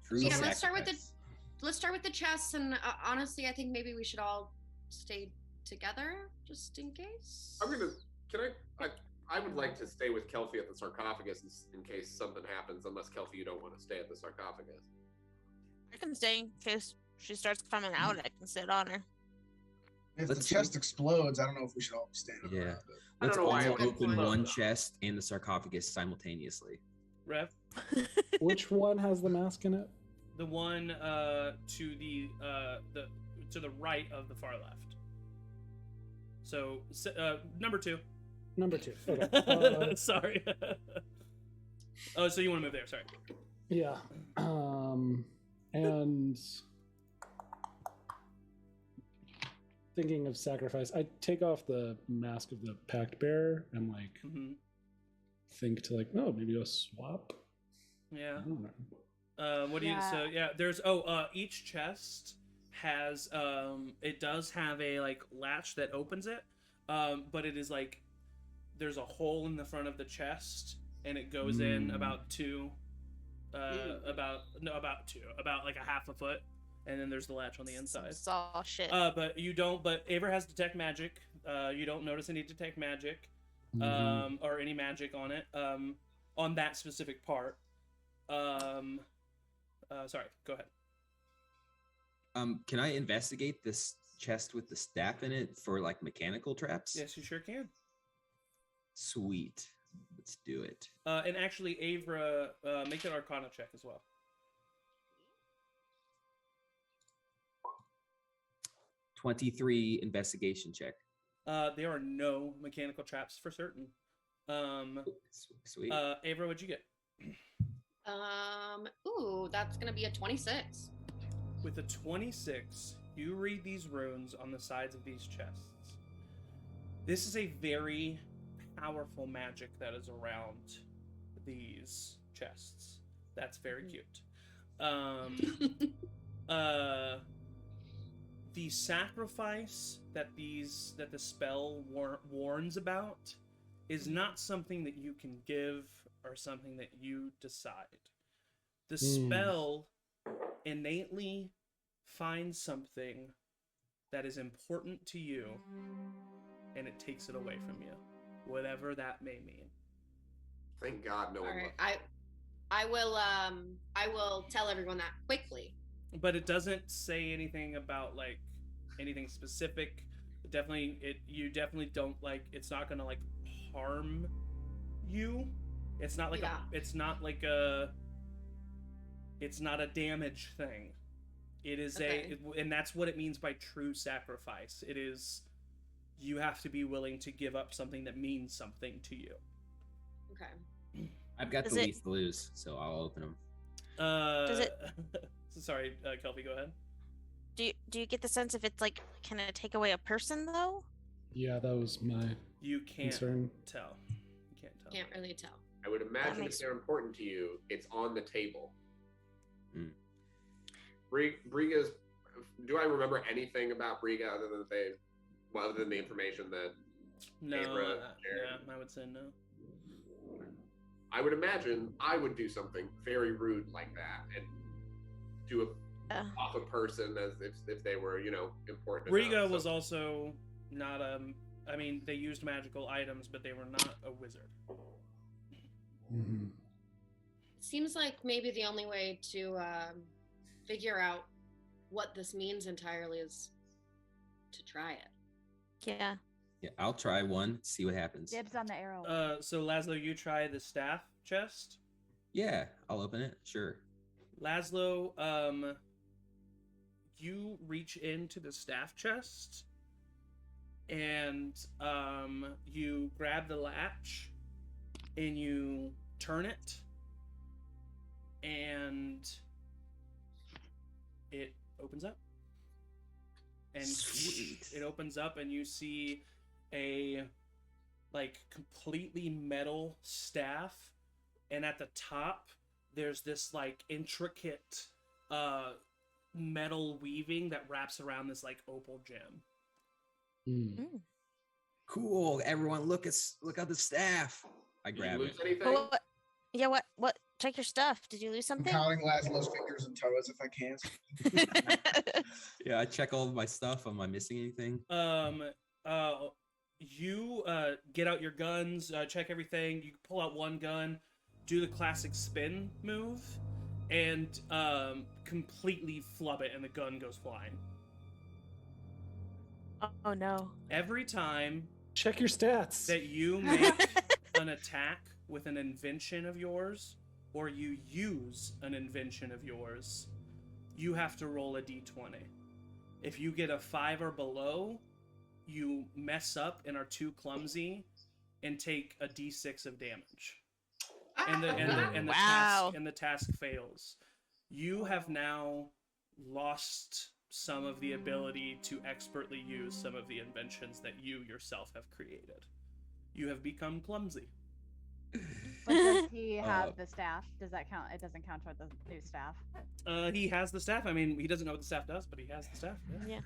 True Yeah, let's start with sacrifice. Let's start with the chests, and honestly, I think maybe we should all stay together just in case. I'm gonna. Can I would like to stay with Kelpie at the sarcophagus in case something happens. Unless Kelpie, you don't want to stay at the sarcophagus. I can stay in case she starts coming out. I can sit on her. If the Let's chest explodes, I don't know if we should all be standing Yeah. around it. I Let's don't know why I all would open close one them. chest and the sarcophagus simultaneously. Rev, Which one has the mask in it? the one to the right of the far left. So, number 2. Number 2. Okay. Sorry. Oh, so you want to move there? Sorry. Yeah. And thinking of sacrifice, I take off the mask of the pact bearer and Mm-hmm. think to oh, maybe a swap. I Yeah. don't know. What do you? So yeah, there's each chest has it does have a like latch that opens it, but it is like there's a hole in the front of the chest and it goes in about two, about like a half a foot, and then there's the latch on the inside. Saw shit. But you don't. But Aver has detect magic. You don't notice any detect magic, or any magic on it, on that specific part. Sorry, go ahead. Can I investigate this chest with the staff in it for like mechanical traps? Yes, you sure can. Sweet. Let's do it. And actually, Avra, make an Arcana check as well. 23 investigation check. There are no mechanical traps for certain. Sweet. Avra, what'd you get? Ooh, that's gonna be a 26. With a 26, you read these runes on the sides of these chests. This is a very powerful magic that is around these chests. That's very cute. The sacrifice that the spell warns about is not something that you can give or something that you decide. The spell innately finds something that is important to you, and it takes it away from you, whatever that may mean. Thank God no All one. right, I will tell everyone that quickly. But it doesn't say anything about like anything specific. You definitely don't like. It's not gonna like harm you. It's not like it's not a damage thing. It is and that's what it means by true sacrifice. It is, you have to be willing to give up something that means something to you. Okay. I've got the least to lose, so I'll open them. Does it? Sorry, Kelby, go ahead. Do you get the sense if it's like, can it take away a person though? Yeah, that was my You can't concern. tell. You can't tell. Can't really tell. I would imagine if they're important to you, it's on the table. Briga's. Do I remember anything about Briga other than the information that? No, Avra shared? I would say no. I would imagine I would do something very rude like that and do off a person as if they were, important. Briga enough, was also not I mean, they used magical items, but they were not a wizard. Seems like maybe the only way to figure out what this means entirely is to try it. Yeah. Yeah, I'll try one, see what happens. Dibs on the arrow. So Laszlo, you try the staff chest. Yeah, I'll open it. Sure. Laszlo, you reach into the staff chest and you grab the latch and you turn it and it opens up. And Sweet. it opens up and you see a like completely metal staff, and at the top there's this like intricate metal weaving that wraps around this like opal gem. Cool. Everyone, look at the staff. I grab it. Anything? What? Check your stuff. Did you lose I'm something? counting Laszlo's fingers and toes if I can. Yeah, I check all of my stuff. Am I missing anything? You get out your guns, check everything. You pull out one gun, do the classic spin move, and completely flub it, and the gun goes flying. Oh no. Every time Check your stats. that you make an attack with an invention of yours, or you use an invention of yours, you have to roll a d20. If you get a 5 or below, you mess up and are too clumsy and take a d6 of damage. And the task fails. You have now lost some of the ability to expertly use some of the inventions that you yourself have created. You have become clumsy. But does he have Uh, the staff? Does that count? It doesn't count toward the new staff. He has the staff. I mean, he doesn't know what the staff does, but he has the staff. Yeah. Yeah.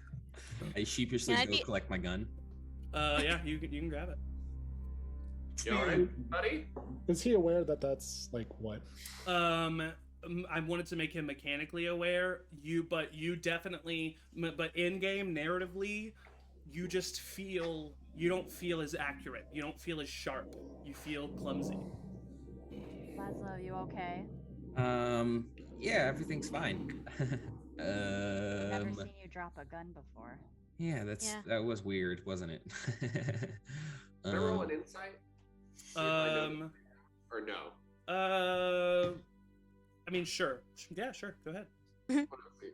I sheepishly Can I go be- collect my gun. Yeah. You can grab it. You all right, buddy? Is he aware that that's like what? I wanted to make him mechanically aware. But you definitely, but in game narratively, you just feel you don't feel as accurate. You don't feel as sharp. You feel clumsy. Laszlo, you okay? Yeah, everything's fine. Never seen you drop a gun before. Yeah, Yeah. that was weird, wasn't it? Can I roll an insight? See if I know or no? I mean, sure. Yeah, sure. Go ahead. Wanna see.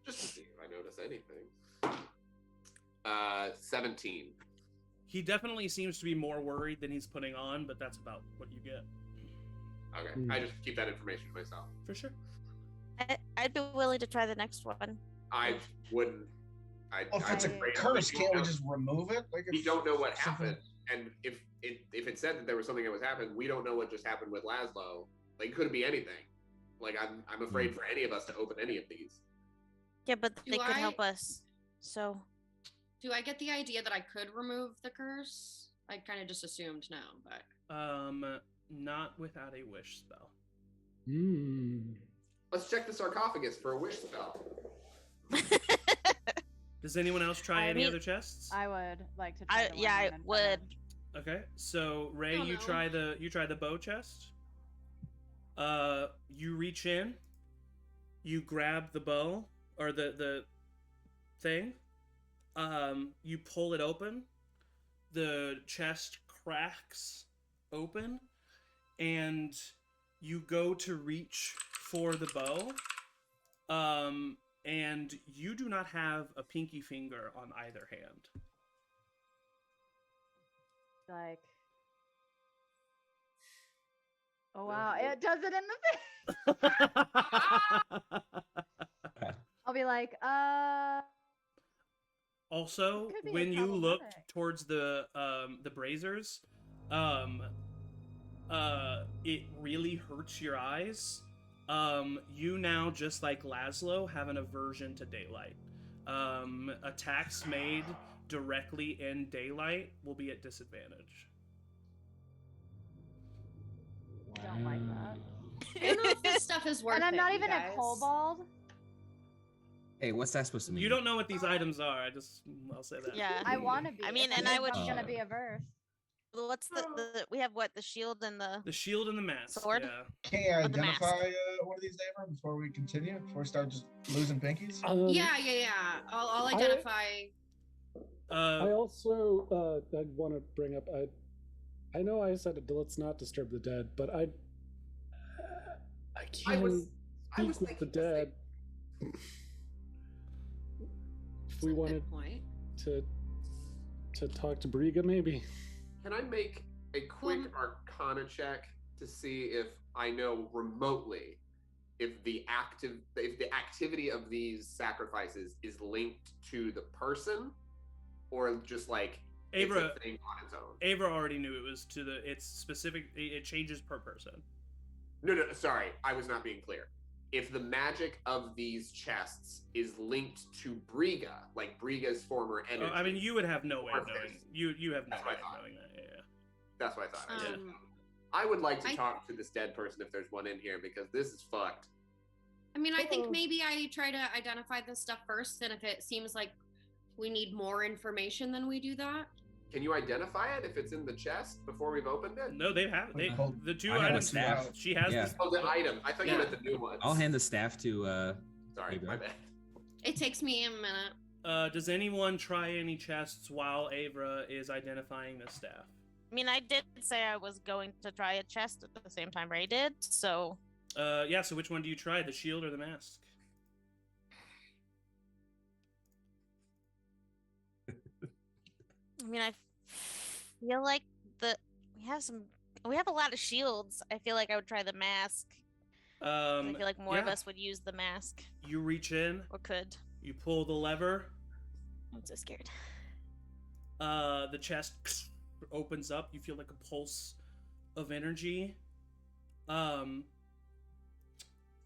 Just to see if I notice anything. 17. He definitely seems to be more worried than he's putting on, but that's about what you get. Okay, Hmm. I just keep that information to myself. For sure. I'd be willing to try the next one. I wouldn't. Well, if it's a afraid- curse, we can't we don't- just remove it? Like, We don't know what something- happened, and if it said that there was something that was happening, we don't know what just happened with Laszlo. Like, it could be anything. Like, I'm afraid for any of us to open any of these. Yeah, but Do they could I- help us. So Do I get the idea that I could remove the curse? I kind of just assumed no, but Not without a wish spell. Hmm. Let's check the sarcophagus for a wish spell. Does anyone else try I any mean- other chests? I would like to try the one yeah, I'm I in front of. would. Okay, so Ray, Oh, you no. try the bow chest. You reach in, you grab the bow or the thing. You pull it open. The chest cracks open, and you go to reach for the bow. And you do not have a pinky finger on either hand. Like, oh wow, it does it in the face. I'll be like, Also, It could be when you look problematic. towards the braziers, it really hurts your eyes. You now, just like Laszlo, have an aversion to daylight. Attacks made directly in daylight will be at disadvantage. don't like that. I don't know if this stuff is worth it. And I'm not you even guys. a kobold. Hey, what's that supposed to mean? You don't know what these items are. I'll say that. Yeah. I want to be. I mean, If and I'm I would- gonna be averse. What's the we have what the shield and the The shield and the mask. Sword? Yeah. Can you Or the mask. identify one of these, Abram, before we continue? Before we start just losing pinkies? Yeah. I'll identify. I also I'd want to bring up. I know I said let's not disturb the dead, but I can't was speak with the thinking the dead. If we Good wanted point. to talk to Briga, maybe. Can I make a quick Arcana check to see if I know remotely if the activity of these sacrifices is linked to the person, or just like it's Abra, a thing on its own? Avra already knew it was to it's specific. It changes per person. No, sorry, I was not being clear. If the magic of these chests is linked to Briga, like Briga's former energy, I mean, you would have no way of Or knowing. face. You have no That's way what I of thought. knowing that. Yeah. that's what I thought. Yeah. I would like to I- talk to this dead person if there's one in here, because this is fucked. I mean, I think maybe I try to identify this stuff first, and if it seems like we need more information, then we do that. Can you identify it if it's in the chest before we've opened it? No, they have they Hold- the two I have a items. staff. She has. Yeah. The, Oh, the item. I thought you Yeah. meant the new ones. I'll hand the staff to. Sorry, There you my go. bad. It takes me a minute. does anyone try any chests while Avra is identifying the staff? I mean, I did say I was going to try a chest at the same time Ray did, so Yeah. So which one do you try, the shield or the mask? I mean, I feel like we have a lot of shields. I feel like I would try the mask. I feel like more of yeah. us would use the mask You reach in, or could. you pull the lever, I'm so scared. the chest opens up. You feel like a pulse of energy.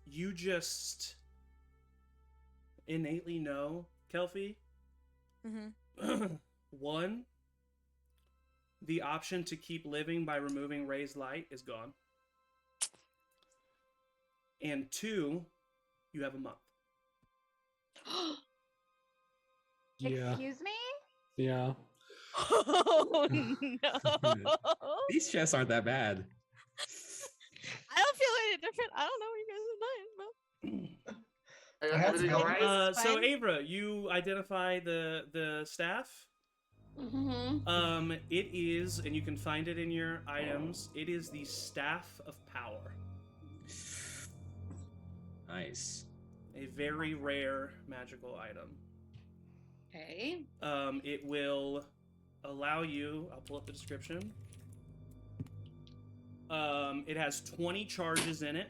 You just innately know, Kelpie. Mm-hmm. One, the option to keep living by removing Ray's light is gone. And two, you have a month. Yeah. Excuse me? Yeah. Oh no! These chests aren't that bad. I don't feel any different. I don't know what you guys are doing, but Everything all right? So Fine. Avra, you identify the staff. Mm-hmm. It is, and you can find it in your items. It is the Staff of Power. Nice. A very rare magical item. Okay. It will allow you. I'll pull up the description. It has 20 charges in it,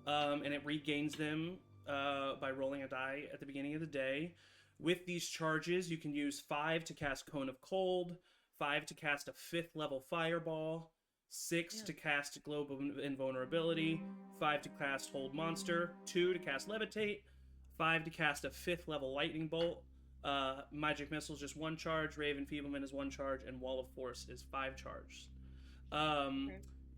and it regains them by rolling a die at the beginning of the day. With these charges, you can use 5 to cast Cone of Cold, 5 to cast a 5th level Fireball, 6 to cast Globe of Invulnerability, 5 to cast Hold Monster, 2 to cast Levitate, 5 to cast a 5th level Lightning Bolt. Magic Missile is just 1 charge, Rave Enfeeblement is 1 charge, and Wall of Force is 5 charges.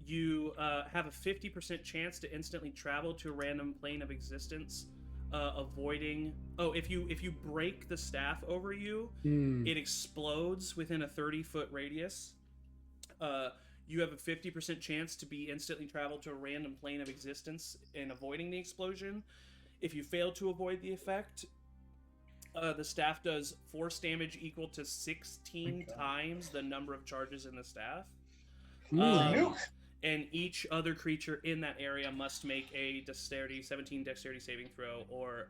You have a 50% chance to instantly travel to a random plane of existence, avoiding. Oh, if you break the staff over you, it explodes within a 30-foot radius. You have a 50% chance to be instantly traveled to a random plane of existence and avoiding the explosion. If you fail to avoid the effect, the staff does force damage equal to 16 times the number of charges in the staff. And each other creature in that area must make a 17 dexterity saving throw, or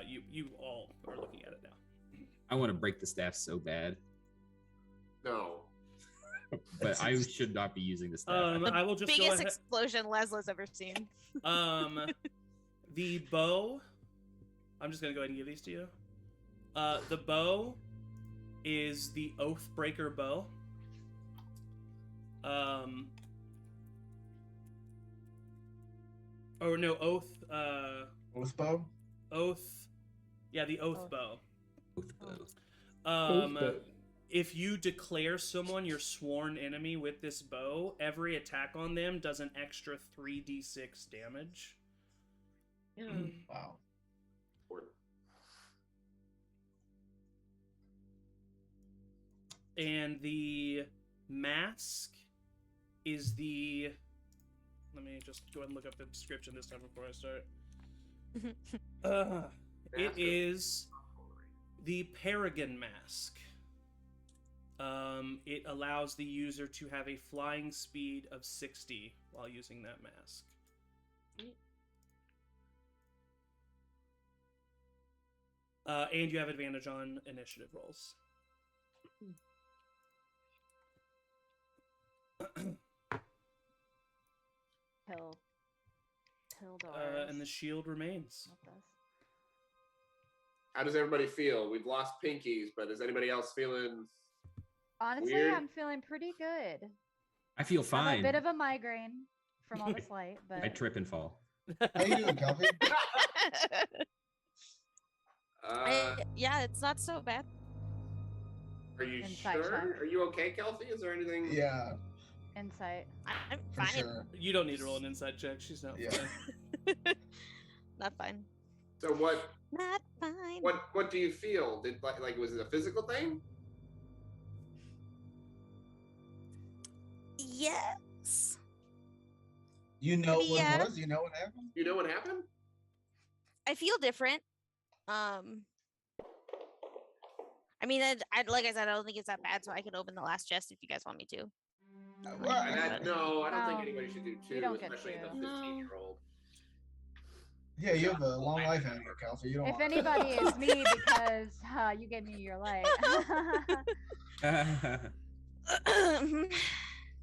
you all are looking at it now. I want to break the staff so bad, No. but I should not be using the staff. I will just go biggest ahead. explosion Leslie's ever seen. The bow. I'm just gonna go ahead and give these to you. The bow is the Oathbreaker bow. Or no, Oath. Oath bow? Oath. Yeah, the Oath bow. Oath bow. If you declare someone your sworn enemy with this bow, every attack on them does an extra 3d6 damage. Yeah. Wow. And the mask is the... Let me just go ahead and look up the description this time before I start. It is the Paragon Mask. It allows the user to have a flying speed of 60 while using that mask. And you have advantage on initiative rolls. Hildor. And the shield remains. How does everybody feel? We've lost pinkies, but is anybody else feeling? Honestly, Weird. I'm feeling pretty good. I feel I have fine. a bit of a migraine from all this light, but I trip and fall. How you doing, Kelpie? Yeah, it's not so bad. Are you Insight sure? check. Are you okay, Kelsey? Is there anything? Yeah, insight. I'm for fine. sure. You don't need to roll an inside check. She's not Yeah. fine. Not fine. So what? Not fine. What do you feel? Did like was it a physical thing? Yes. You know what Yeah. it was? You know what happened? You know what happened? I feel different. I mean, like I said, I don't think it's that bad, so I can open the last chest if you guys want me to. Well, No, I don't think No, anybody should do you two, don't get especially the to. 15-year-old. yeah, you have a long life ahead of you, Kelpie. You don't If want anybody, it's me because you gave me your light.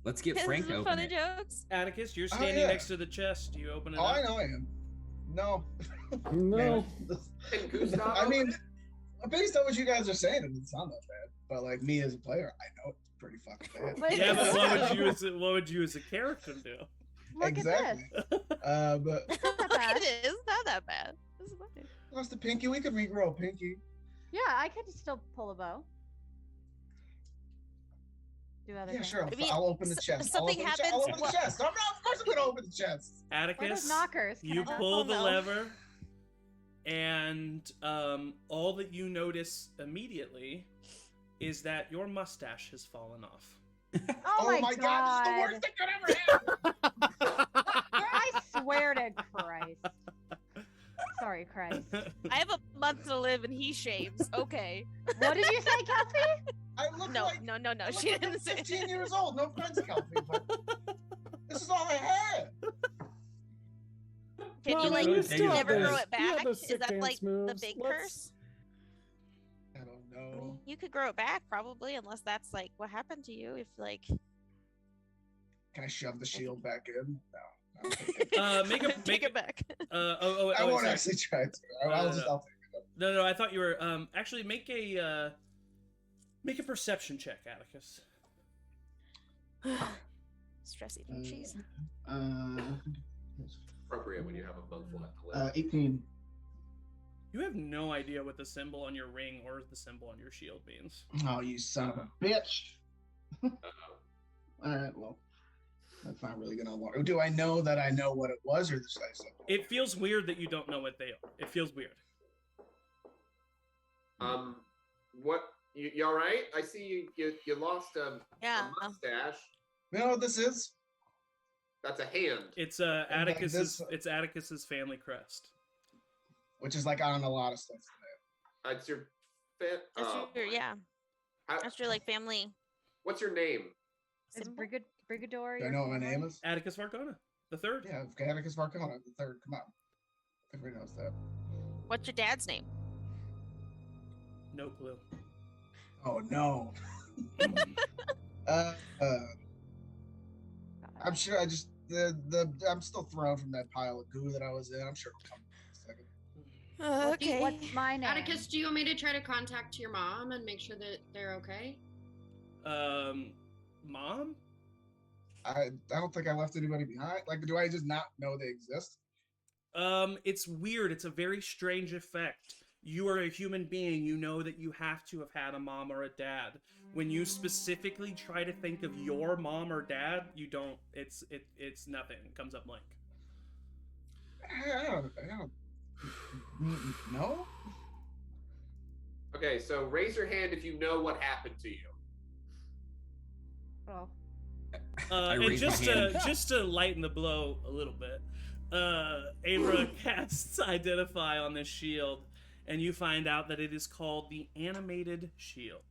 Let's get This Frank is to the open fun of it. jokes. Atticus, you're Oh, standing yeah. next to the chest. Do you open it Oh, up? I know I am. No. No. And Gustav, I mean, Based on what you guys are saying, it doesn't sound that bad. But like me as a player, I know it's pretty fucking bad. But Yeah, but it's- what would you as a character do? Look Exactly. at this. But It's not that bad. It is not that bad. This is fine. lost the pinky. We could regrow a pinky. Yeah, I could still pull a bow. Do other Yeah, things. sure. Maybe I'll open the chest. something I'll happens- open the chest. Of course I'm gonna open the chest. What are Atticus, those knockers? Can you I just- pull Oh, the no. lever, and all that you notice immediately is that your mustache has fallen off. Oh, my god, this is the worst thing that ever happened. I swear to Christ. Sorry, Christ. I have a month to live and he shaves. Okay. What did you say, Kelsey? I look No, like no. I look She like I'm didn't say 15 years old. No offense, Kelsey, but this is all I had. Can No, you no, like you still have never those- grow it you have back? those Is sick that dance like the moves. big Let's- curse? I don't I know. mean, you could grow it back probably, unless that's like what happened to you. If like Can I shove the shield back in? No. Make a take it back. I won't sorry. actually try to. I'll take it. No, I thought you were actually make a perception check, Atticus. Stress eating cheese. Appropriate when you have a month left to live. 18. You have no idea what the symbol on your ring or the symbol on your shield means. Oh, you son of a bitch. Uh-oh. All right, well, that's not really gonna work. Do I know that I know what it was, or should I say? It feels weird that you don't know what they are. It feels weird. What? You all right? I see you lost a Yeah. mustache. You know what this is? That's a hand. It's like Atticus's. this- It's Atticus's family crest. Which is like on a lot of stuff today. It's your fit. That's your yeah. How, That's your like family what's your name? Is symbol. Brigador? Do I know what my name is? Atticus Varcona, the third. Yeah, Atticus Varcona, the third. Come on. Everybody knows that. What's your dad's name? No clue. Oh no. uh, I'm sure I just I'm still thrown from that pile of goo that I was in. I'm sure it'll come in a second. Okay. What's my name? Atticus, do you want me to try to contact your mom and make sure that they're okay? Mom? I don't think I left anybody behind. Like, do I just not know they exist? It's weird. It's a very strange effect. You are a human being. You know that you have to have had a mom or a dad. When you specifically try to think of your mom or dad, you don't. It's nothing. It comes up blank. I don't no. Okay, so raise your hand if you know what happened to you. Oh. I And raise my hand. just to lighten the blow a little bit, Abra casts Identify on this shield, and you find out that it is called the Animated Shield.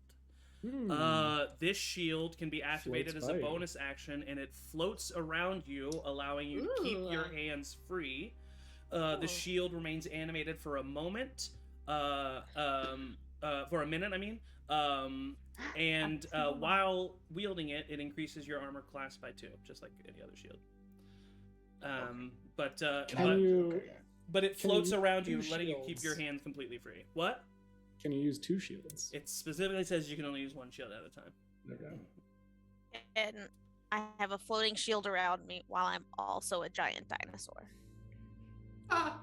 This shield can be activated Floats as a by you. bonus action, and it floats around you, allowing you to keep Ooh. your hands free. The shield remains animated for a moment, for a minute, I mean. And while wielding it, it increases your armor class by 2, just like any other shield. But it Can floats you around you, use letting you keep your shields? hands completely free. What? Can you use 2 shields? It specifically says you can only use 1 shield at a time. Okay. And I have a floating shield around me while I'm also a giant dinosaur. Ah.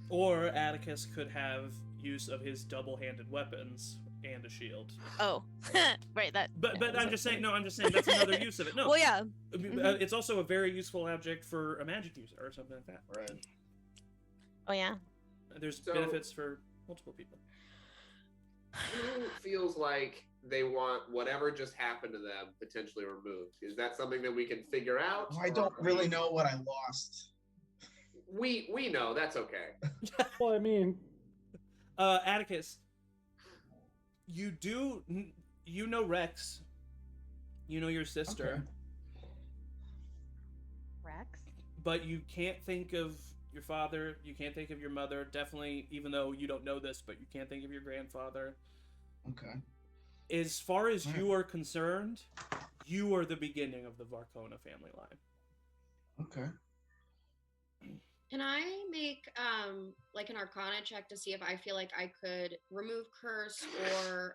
Or Atticus could have use of his double-handed weapons and a shield. Oh, right. That. But yeah, I'm just saying that's another use of it. No, Well, yeah. it's also a very useful object for a magic user or something like that. Right. Oh yeah. There's So- benefits for multiple people. Who feels like they want whatever just happened to them potentially removed? Is that something that we can figure out? I don't or- really know what I lost. We know, that's okay. Well, I mean, Atticus, you know Rex. You know your sister, Okay. Rex? but you can't think of your father. You can't think of your mother. Definitely, even though you don't know this, but you can't think of your grandfather. Okay. As far as you are concerned, you are the beginning of the Varcona family line. Okay. Can I make like an Arcana check to see if I feel like I could remove curse or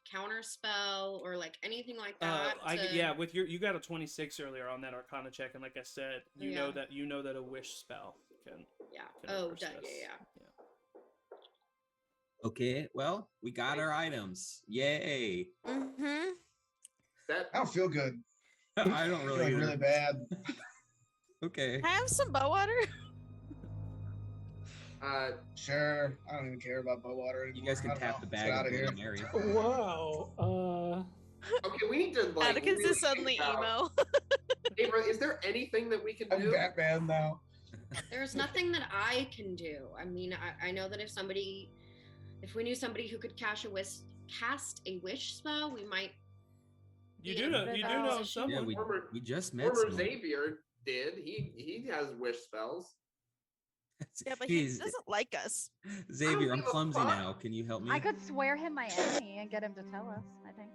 counter spell or like anything like that? Yeah, with you got a 26 earlier on that Arcana check, and like I said, you know Yeah. that a wish spell can. Yeah. can Oh, reverse this. yeah. Okay, well, we got our items. Yay. Mm-hmm. I don't feel good. I don't I feel really like either. really bad. Okay. Can I have some bow water? Sure. I don't even care about bow water anymore. You guys can I don't tap know. the Let's bag get of out of Bloody here. Mary. Wow. Okay, we need to like. Atticus really is suddenly think about- emo. Abra, is there anything that we can I'm do? Batman now. There's nothing that I can do. I mean, I know that if we knew somebody who could cast a wish spell, we might. You be do in a know better someone. position. Yeah, Former- we just met Former someone. Xavier did. He has wish spells. Yeah, but he Jeez, doesn't like us. Xavier, I'm give a clumsy fuck. now. Can you help me? I could swear him my enemy and get him to tell us, I think.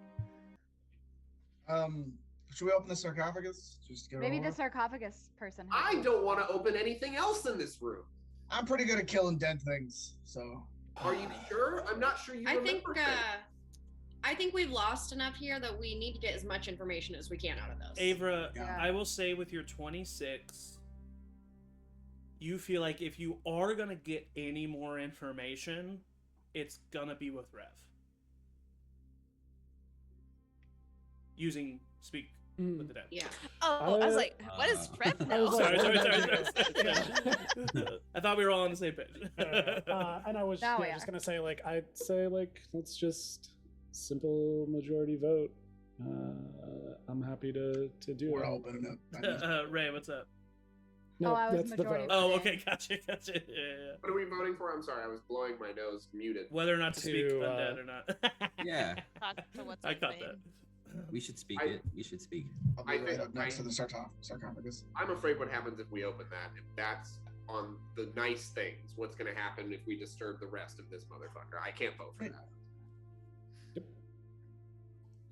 Should we open the sarcophagus? Just get it Maybe over? the sarcophagus person. has I it. don't want to open anything else in this room. I'm pretty good at killing dead things, so. Are you sure? I'm not sure you I think remember things. I think we've lost enough here that we need to get as much information as we can out of this. Avra, Yeah. I will say with your 26, you feel like if you are gonna get any more information, it's gonna be with Rev. Using speak with the dead. Yeah. Oh, I was like, what is Fred I know? was like- Sorry. I thought we were all on the same page. And I was Now we just are. gonna say, like, I'd say, like, let's just simple majority vote. I'm happy to do We're it. opening it. Ray, what's up? No, Oh, I was that's the majority vote. Oh, voting. okay, gotcha. Yeah. What are we voting for? I'm sorry, I was blowing my nose muted. Whether or not to speak To, undead or not. Yeah, Talk to what's I her caught name. that. we should speak I- it. We should speak. I'll be I right think up next I- to the sarcophagus. I'm afraid what happens if we open that, if that's on the nice things, what's going to happen if we disturb the rest of this motherfucker? I can't vote for that. Yep.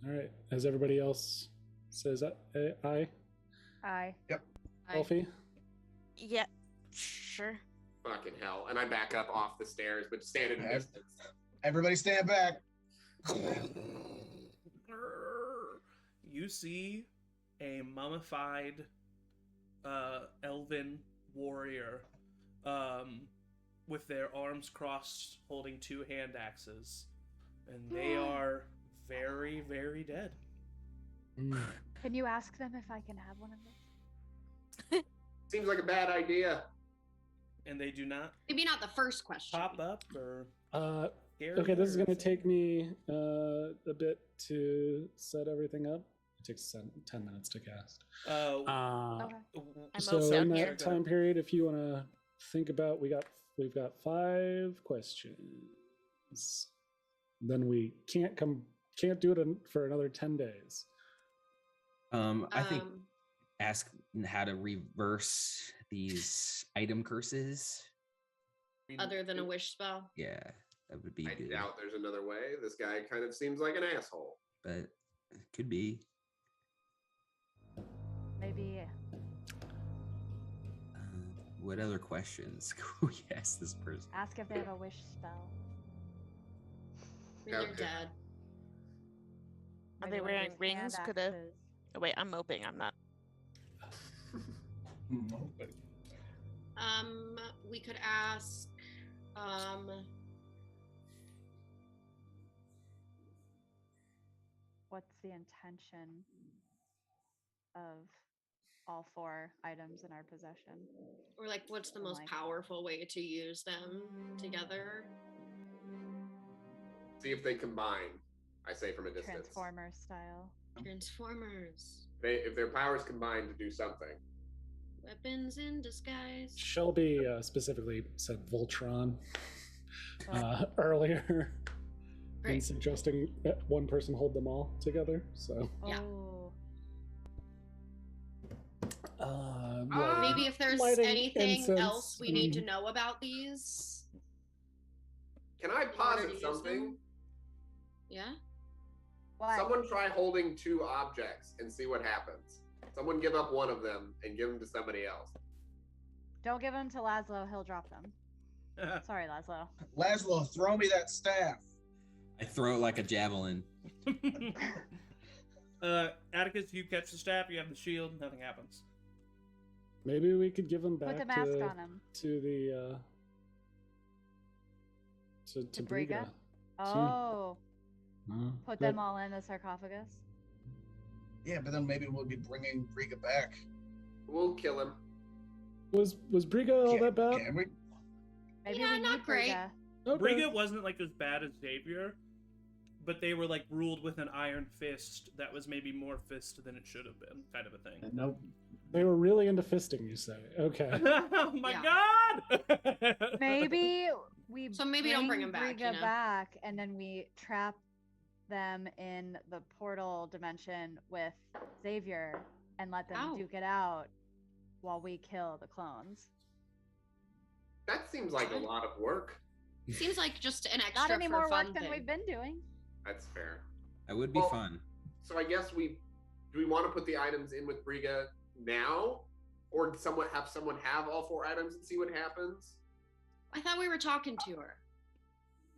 All right. As everybody else says, aye. Aye. Elfie. Yeah, sure. Fucking hell. And I back up off the stairs, but stand in Okay. distance. Everybody stand back. You see a mummified elven warrior with their arms crossed holding two hand axes, and they are very, very dead. Can you ask them if I can have one of those? Seems like a bad idea. And they do not Maybe not the first question. pop up or scare Okay, this is you or going to take me a bit to set everything up. It takes 10 minutes to cast. anything. Okay. I'm So also in here. that time period, if you want to think about, we've got 5 questions. Then we can't do it for another 10 days. I think ask how to reverse these item curses. Other than a wish spell. Yeah, that would be I good. doubt there's another way. This guy kind of seems like an asshole. But it could be. Maybe. What other questions could we ask this person? Ask if they have a wish spell. When they're Okay. dead. Are Maybe they one of wearing those rings? hand Could have. axes. Oh, wait, I'm moping. I'm not. We could ask What's the intention of all 4 items in our possession? or like what's the most Like- powerful way to use them together? See if they combine. I say from a distance. Transformer style. Transformers. If their powers combine to do something. Weapons in disguise. Shelby specifically said Voltron earlier in Great. suggesting that one person hold them all together. So Yeah. Oh, Maybe if there's lighting anything incense. else we need to know about these. Can I in order to posit use something? them. Yeah. why? Someone try holding 2 objects and see what happens. Someone give up one of them and give them to somebody else. Don't give them to Laszlo. He'll drop them. Sorry, Laszlo. Laszlo, throw me that staff. I throw it like a javelin. Atticus, you catch the staff, you have the shield, nothing happens. Maybe we could give them back Put the mask on him. to the to Briga? Briga. Oh. Put That- them all in the sarcophagus. Yeah, but then maybe we'll be bringing Riga back. We'll kill him. Was Briga all that bad? Can we? Maybe Yeah, we not need great. Briga. Okay. Briga wasn't like as bad as Xavier, but they were like ruled with an iron fist that was maybe more fist than it should have been, kind of a thing. Nope. They were really into fisting, you say? Okay. Oh my god! Maybe we So maybe don't bring him back, Briga you know? back, and then we trap them in the portal dimension with Xavier and let them Ow. duke it out while we kill the clones. That seems like a lot of work. Seems like just an extra Not any for more fun work than thing. we've been doing. That's fair. That would be Well, fun. So I guess do we want to put the items in with Briga now, or have someone have all 4 items and see what happens? I thought we were talking to her.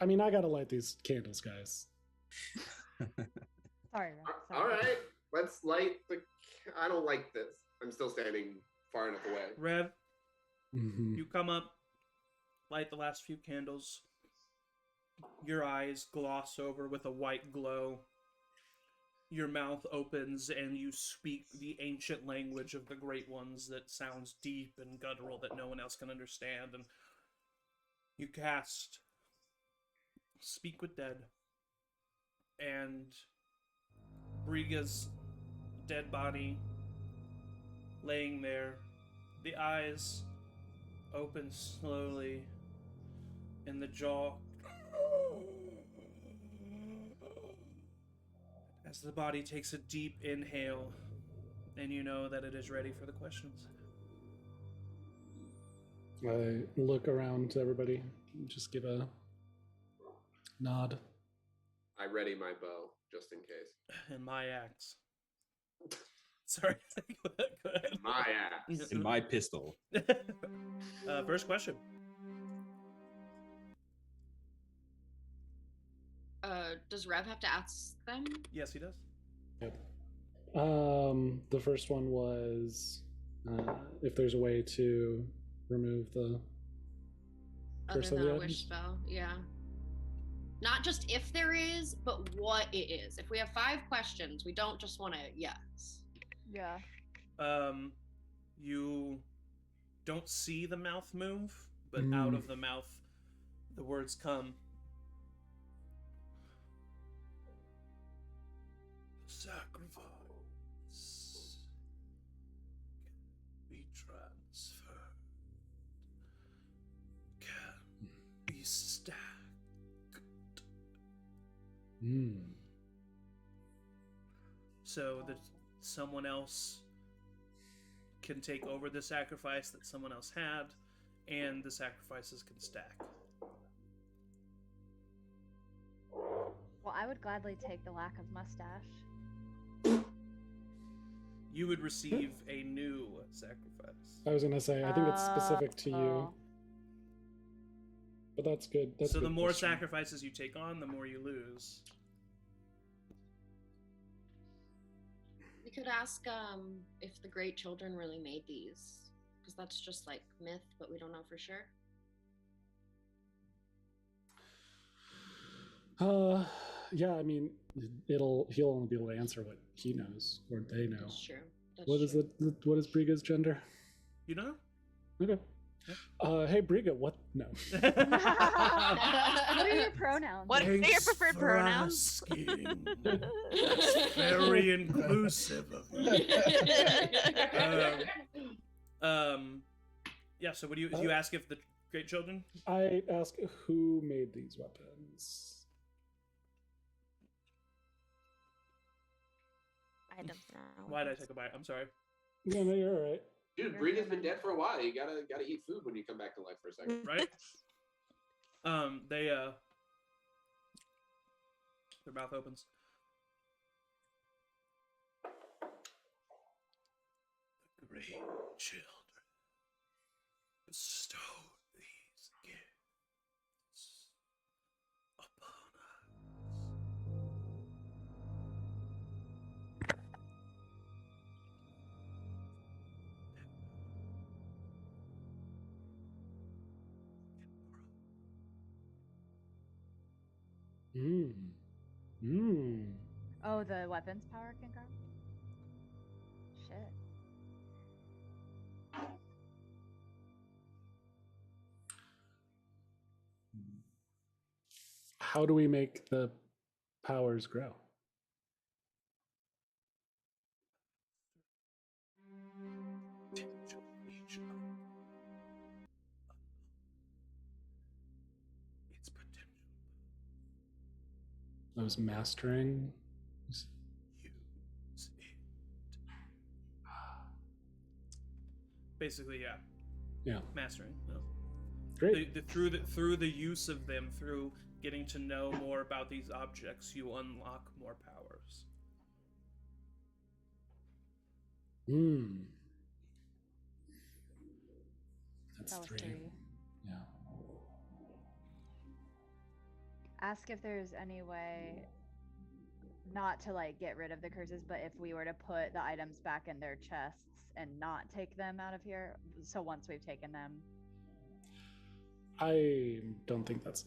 I mean, I gotta light these candles, guys. Sorry, Rick. All Sorry. right, let's light the. I don't like this. I'm still standing far enough away. Rev, Mhm. you come up, light the last few candles. Your eyes gloss over with a white glow. Your mouth opens and you speak the ancient language of the Great Ones that sounds deep and guttural that no one else can understand. And you cast Speak with Dead. And Briga's dead body laying there, the eyes open slowly, and the jaw as the body takes a deep inhale, and you know that it is ready for the questions. I look around to everybody, just give a nod. I ready my bow just in case. And my axe. Sorry. Go ahead. My axe. In my pistol. First question. Does Rev have to ask them? Yes, he does. The first one was if there's a way to remove the Other curse on than the a items. wish spell, yeah. Not just if there is, but what it is. If we have 5 questions, we don't just want to yes. Yeah. You don't see the mouth move, but Mm. out of the mouth, the words come. Sacrifice can be transferred, can be stacked. Mm. So that someone else can take over the sacrifice that someone else had, and the sacrifices can stack. Well, I would gladly take the lack of mustache. You would receive a new sacrifice. I was gonna say, I think it's specific to you, Oh. but that's good. That's So a the good more question. sacrifices you take on, the more you lose. We could ask if the great children really made these, because that's just like myth, but we don't know for sure. Yeah, I mean, he'll only be able to answer what he knows or they know. That's true. That's What is true. what is Briga's gender? You know? Okay. Hey Briga, what? No. What are your pronouns? What are your preferred pronouns? asking. That's very inclusive of you. Yeah, so what do you ask if the great children? I ask who made these weapons. I don't know. Why did I take a bite? I'm sorry. Yeah, no, you're all right. Dude, Briga's been dead for a while. You gotta eat food when you come back to life for a second. Right? Their mouth opens. The great children. bestow these gifts upon us. Oh, the weapons power can grow? Shit. How do we make the powers grow? Potential each of its potential. I was mastering. Use it. Basically, yeah. Yeah. Mastering. No. Great. Through the use of them, through getting to know more about these objects, you unlock more powers. That's That was 3. 3. Yeah. Ask if there's any way not to like get rid of the curses, but if we were to put the items back in their chests and not take them out of here. So once we've taken them. I don't think that's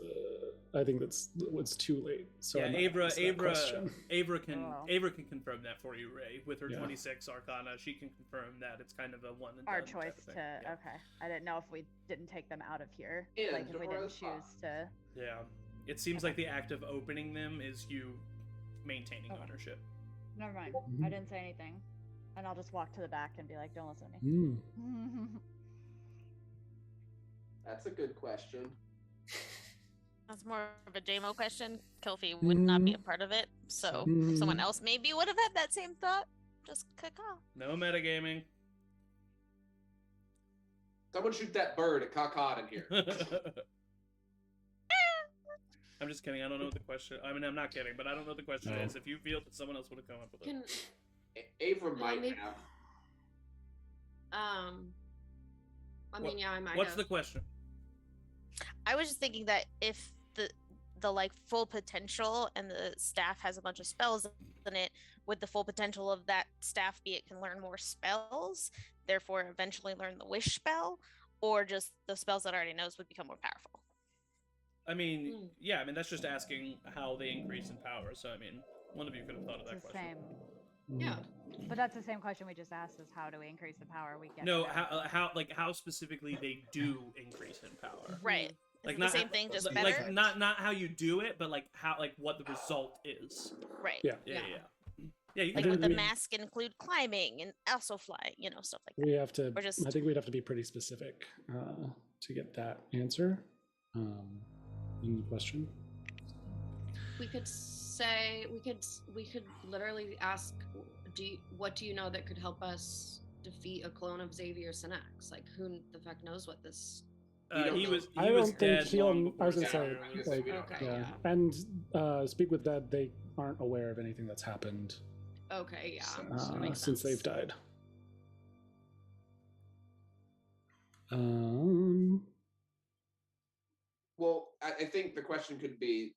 I think it's too late. So yeah, I'm not Avra gonna ask that question. Avra can confirm that for you, Ray. With her Yeah. 26 Arcana, she can confirm that it's kind of a one and Our done type choice of thing. to Yeah. okay. I didn't know if we didn't take them out of here. Yeah, like if we didn't Dora's choose to. Yeah. It seems like the act of opening them is you maintaining Okay. ownership. Never mind. Mhm. I didn't say anything. And I'll just walk to the back and be like, don't listen to me. That's a good question. That's more of a JMO question. Kofi would not be a part of it, so someone else maybe would have had that same thought. Just caca. No metagaming. Someone shoot that bird at Kakad in here. I'm just kidding. I don't know what the question. I mean, I'm not kidding, but I don't know what the question No. is. If you feel that someone else would have come up with it. Can Avra might maybe- have. I mean, yeah, I might What's have. the question? I was just thinking that if the like full potential and the staff has a bunch of spells in it, would the full potential of that staff be it can learn more spells, therefore eventually learn the wish spell, or just the spells that it already knows would become more powerful? I mean, yeah, I mean, that's just asking how they increase in power. So, I mean, one of you could have thought of that It's the question. same. Yeah. But that's the same question we just asked is how do we increase the power we get? No, from how specifically they do increase in power. Right. Like Is it not the same thing, just like, better? Like not how you do it, but like how what the result is. Right. Yeah. Yeah. Yeah. Yeah, you Like can would the we- mask include climbing and also flying, stuff like that. We have to. Or just- I think we'd have to be pretty specific to get that answer. In the question. We could say we could literally ask, what do you know that could help us defeat a clone of Xavier Sinex? Like, who the fuck knows what this? he was I was don't think dead he'll. long before I was gonna Xavier say, was- like, Okay, yeah. yeah. And speak with Dad. They aren't aware of anything that's happened Okay, yeah. that makes since sense. they've died. Well, I think the question could be,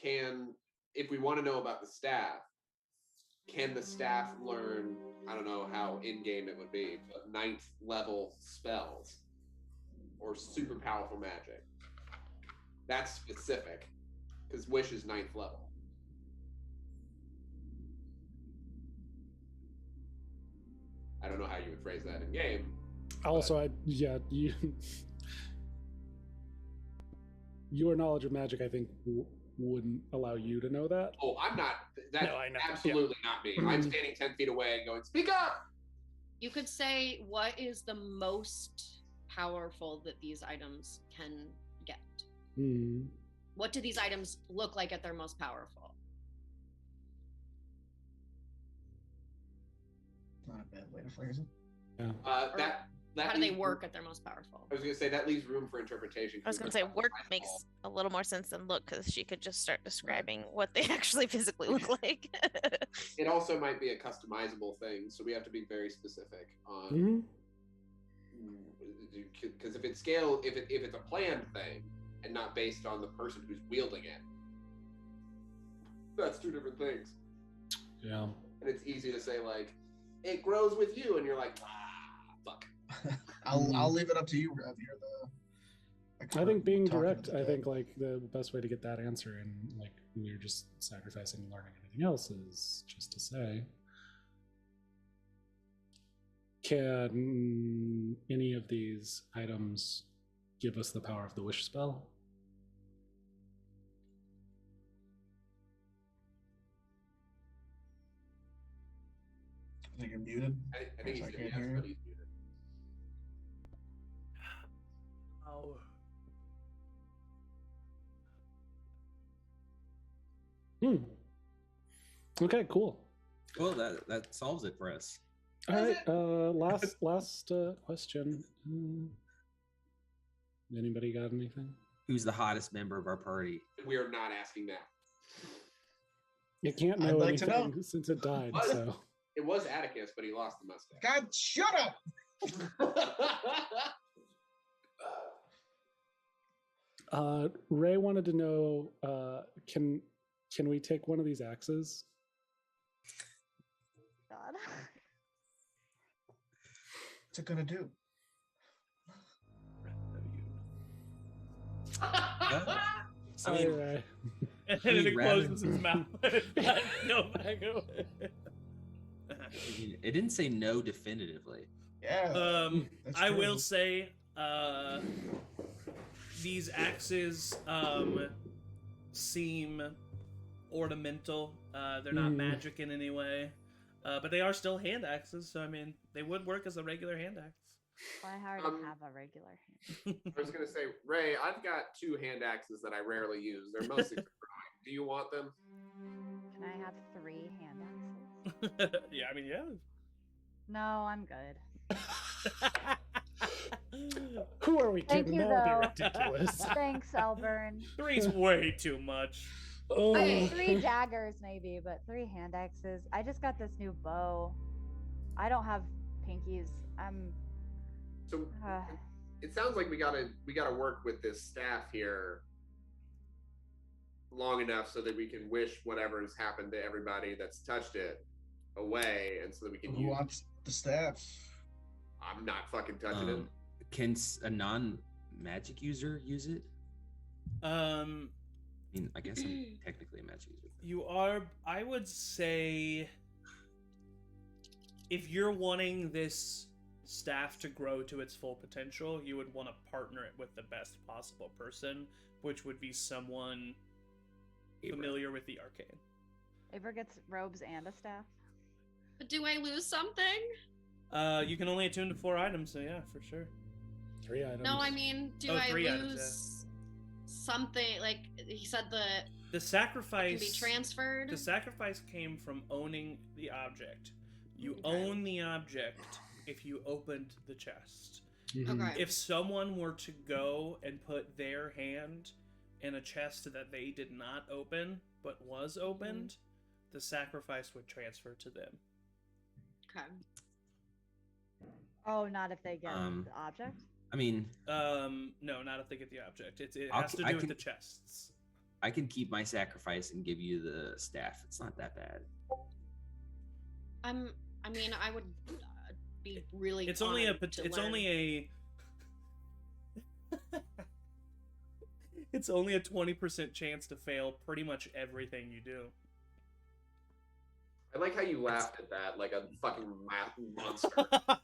if we want to know about the staff, can the staff learn, I don't know how in-game it would be, but 9th level spells or super powerful magic? That's specific, because Wish is 9th level. I don't know how you would phrase that in-game. Also, your knowledge of magic, I think, wouldn't allow you to know that. Oh, I'm not. That's No, I know. absolutely not me. I'm standing 10 feet away and going, "Speak up!" You could say, what is the most powerful that these items can get? Hmm. What do these items look like at their most powerful? Not a bad way to phrase it. That How do they leaves- work at their most powerful? I was gonna say that leaves room for interpretation. I was gonna say work makes a little more sense than look, because she could just start describing what they actually physically look like. It also might be a customizable thing, so we have to be very specific on. Mhm. Because if it's a planned thing and not based on the person who's wielding it, that's two different things. Yeah. And it's easy to say like, it grows with you, and you're like, fuck. I'll leave it up to you, Rev. You're the. I think being talking to direct, the I dead. think like the best way to get that answer, and like when you're just sacrificing and learning anything else, is just to say, can any of these items give us the power of the wish spell? I think you're muted. I think he's I saying can't yes, hear but you. he's muted. Oh. Okay, cool. Well, that solves it for us. All right. Last question. Anybody got anything? Who's the hottest member of our party? We are not asking that. You can't I'd know like to anything know. since it died. What? So It was Atticus, but he lost the mustache. God, shut up! Ray wanted to know, can we take one of these axes? God. What's it gonna do? Sorry, mean- Ray. And I mean, then it rather- closes its mouth. Go back away. I mean, it didn't say no definitively. Yeah. That's I true. will say, these axes seem ornamental. They're not magic in any way, but they are still hand axes. So I mean, they would work as a regular hand axe. I already have a regular hand. I was gonna say, Ray, I've got 2 hand axes that I rarely use. They're mostly for throwing. Do you want them? Can I have 3 hand axes? Yeah, I mean, yeah. No, I'm good. Who are we Thank kidding? you, That would though. be ridiculous. Thanks, Elburn. 3's way too much. Oh. I mean, 3 daggers maybe, but 3 hand axes. I just got this new bow. I don't have pinkies. So it sounds like we gotta work with this staff here long enough so that we can wish whatever's happened to everybody that's touched it away, and so that we can Who use. wants the staff? I'm not fucking touching it. Can a non-magic user use it? I mean, I guess I'm technically a magic user. You are, I would say, if you're wanting this staff to grow to its full potential, you would want to partner it with the best possible person, which would be someone familiar with the arcane. Ever gets robes and a staff? But do I lose something? You can only attune to 4 items, so yeah, for sure. 3 items. No, I mean, do Oh, I 3 lose items, something? Like he said, The can sacrifice be transferred. The sacrifice came from owning the object. You Okay. own the object if you opened the chest. Mhm. Okay. If someone were to go and put their hand in a chest that they did not open but was opened, the sacrifice would transfer to them. Okay. Oh, not if they get Um, the object? I mean, No, not if they get the object. It I'll has to ke- do I with can- the chests. I can keep my sacrifice and give you the staff. It's not that bad. I mean, I would be really. It's only a. honored to It's learn. only a. It's only a 20% chance to fail pretty much everything you do. I like how you laughed at that like a fucking monster.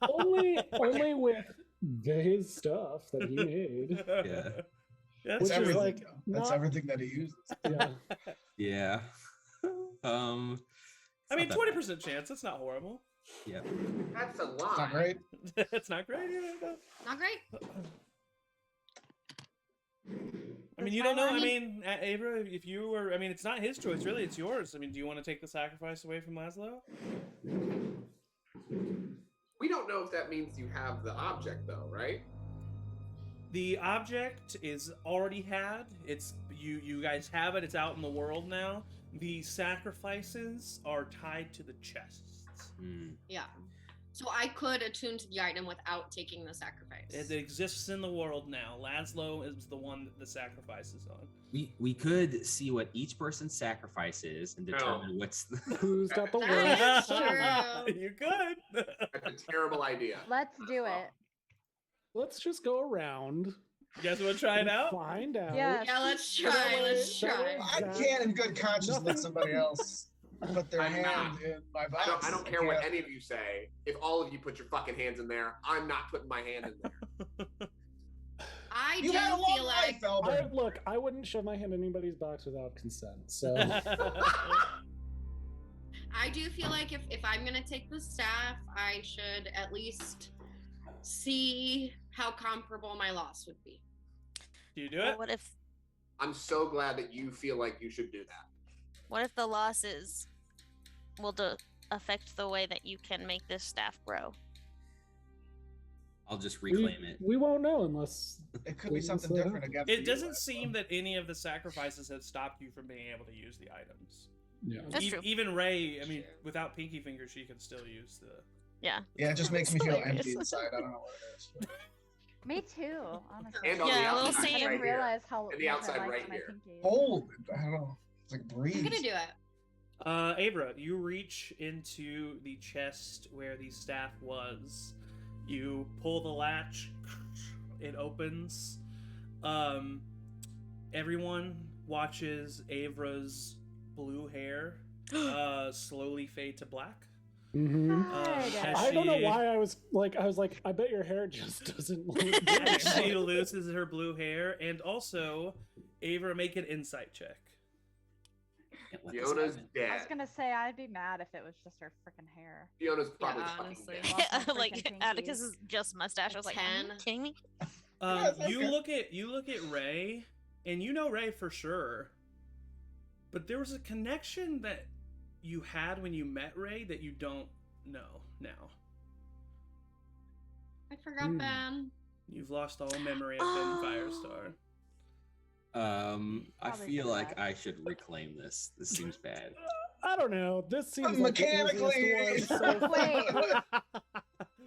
only with his stuff that he made. Yeah. That's Which That's is everything. like though. That's not- everything that he uses. Yeah. Yeah. I mean, 20% chance. That's not horrible. Yeah. That's a It's not lie. great. It's not great. Yeah, Not great. I mean, you don't know. I mean, Avra, if you were, I mean, it's not his choice, really. It's yours. I mean, do you want to take the sacrifice away from Laszlo? We don't know if that means you have the object though, right? The object is already had. It's you guys have it. It's out in the world now. The sacrifices are tied to the chests. Hmm. Yeah. So I could attune to the item without taking the sacrifice. It exists in the world now. Laszlo is the one that the sacrifice is on. We could see what each person's sacrifice is and determine what's the Who's got the That worst? is true. You could. That's a terrible idea. Let's do it. Let's just go around. You guys want to try it and out? Find out. Yeah. Yeah, let's That try. way- Let's that try. way- I can't, in good conscience, let somebody else put their I'm hand not. in my box. I don't care what Yeah. any of you say. If all of you put your fucking hands in there, I'm not putting my hand in there. I You do had a long feel life, like Elbert. Look, I wouldn't shove my hand in anybody's box without consent. So I do feel like if I'm gonna take the staff, I should at least see how comparable my loss would be. Do you do Well, it? what if I'm so glad that you feel like you should do that. the losses will affect the way that you can make this staff grow? I'll just reclaim it. we won't know unless It could be Wouldn't something say different that. again. for It you, doesn't Laszlo. seem that any of the sacrifices have stopped you from being able to use the items. yeah. That's true. Even Ray, I mean, True. without Pinky Finger, she can still use the. Yeah. Yeah, it just makes me It's feel hilarious. empty inside. I don't know what it is. but- Me too, honestly. And on Yeah, the a little outside I same. didn't right here. realize how And the much outside I liked right my here. pinky. Hold it. I don't know. It's like I'm breathe. gonna do it. Avra, you reach into the chest where the staff was. You pull the latch. It opens. Everyone watches Avra's blue hair slowly fade to black. Mhm. God. I don't know why I was like, I bet your hair just doesn't look As she good. loses her blue hair, and also, Avra, make an insight check. Can't let this Fiona's happen. I dead. was gonna say I'd be mad if it was just her freaking hair. Fiona's probably Yeah, fucking honestly. dead. Lost my Like freaking Atticus pinkies. is just mustache. I was like, are you 10. kidding me? Yeah, it's You okay. look at Ray, and you know Ray for sure. But there was a connection that you had when you met Ray that you don't know now. I forgot Hmm. Ben. You've lost all memory of Ben Firestar. I Probably feel for like that. I should reclaim this. This seems bad. I don't know. This seems like the Mechanically. easiest one so Wait. far.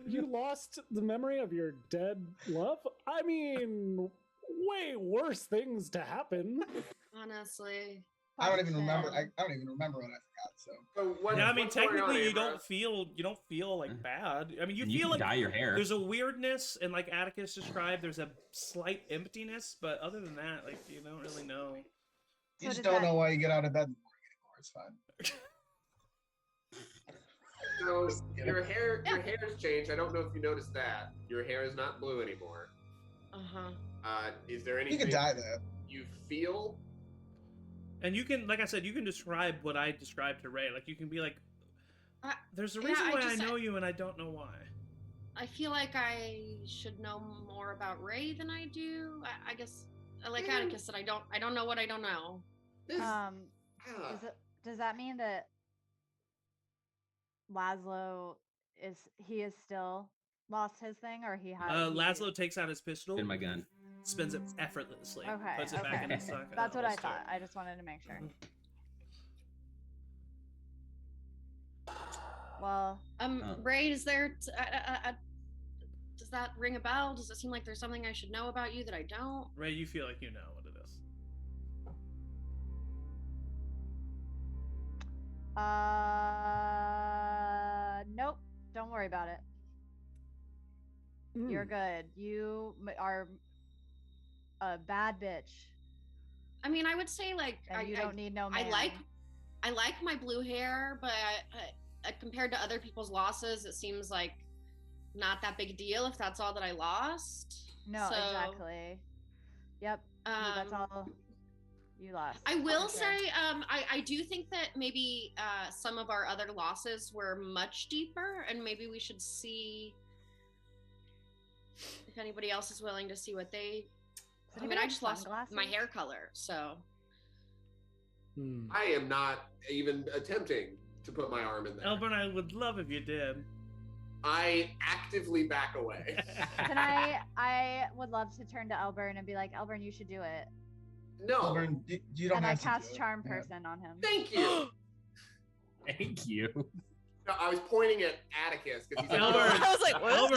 You lost the memory of your dead love? I mean, way worse things to happen. Honestly. I don't even remember. Question. I don't even remember what I forgot. So So what, Yeah, I mean what's going on, technically you Avra? don't feel like bad. I mean you And you feel can like dye your hair. there's a weirdness, and like Atticus described, there's a slight emptiness, but other than that, like you don't really know. you So just does don't that- know why you get out of bed in the morning anymore. It's fine. So your hair's changed. I don't know if you noticed that. Your hair is not blue anymore. Uh-huh. Is there You anything can dye that. you feel? And you can, like I said, you can describe what I described to Ray. Like you can be like, I- there's a yeah, reason I why just- I know you, and I don't know why. I feel like I should know more about Ray than I do. I guess like Yeah. Atticus said, I don't know what I don't know. This, Ah, ah, does that mean that Laszlo is still lost his thing, or he has? Laszlo takes out his pistol, In my gun. spins it effortlessly, Okay, puts it back in okay. his socket. That's what I holster. thought. I just wanted to make sure. Well, Ray, is there? Does that ring a bell? Does it seem like there's something I should know about you that I don't? Ray, you feel like you know what it is. nope. Don't worry about it. You're good. You are a bad bitch, I mean, I would say like and you don't need no man. I like my blue hair, but compared to other people's losses, it seems like not that big a deal if that's all that I lost. No, So, exactly. Yep. That's all you lost. I will for say, sure. I do think that maybe some of our other losses were much deeper, and maybe we should see if anybody else is willing to see what they. Does I mean, anybody I have just lost my sunglasses? hair color, so I am not even attempting to put my arm in there. Elburn, I would love if you did. I actively back away. Can I would love to turn to Elburn and be like, Elburn, you should do it. No. Elburn, you don't And I have to cast do it. Charm Yeah. Person on him. Thank you. Thank you. No, I was pointing at Atticus because he's Elburn. I was like, what?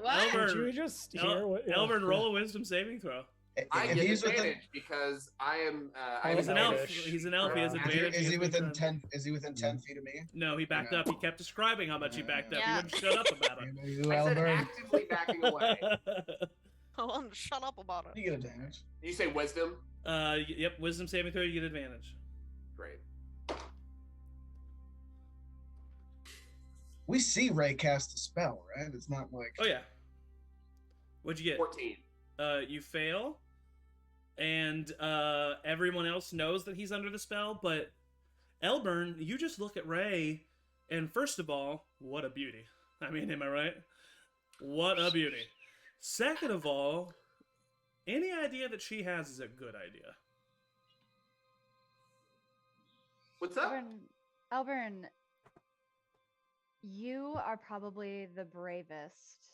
What? Elburn. Did you just hear what? yeah, Elburn, yeah. roll a wisdom saving throw. I If get he's within, advantage because I am. I Oh, He's an am elf. Elvish. He's an elf. He has Yeah. advantage. is he against within each 10? Is he within 10 feet of me? No, he backed No. up. He kept describing how much he backed up. He Yeah. wouldn't shut up about it. You, I said Albert. actively backing away. Oh, shut up about it. You get advantage. You say wisdom? Yep. Wisdom saving throw. You get advantage. Great. We see Ray cast a spell, right? It's not like. Oh yeah. What'd you get? 14. You fail, and everyone else knows that he's under the spell. But Elburn, you just look at Ray, and first of all, what a beauty! I mean, am I right? What a beauty! Second of all, any idea that she has is a good idea. What's up? Elburn, you are probably the bravest,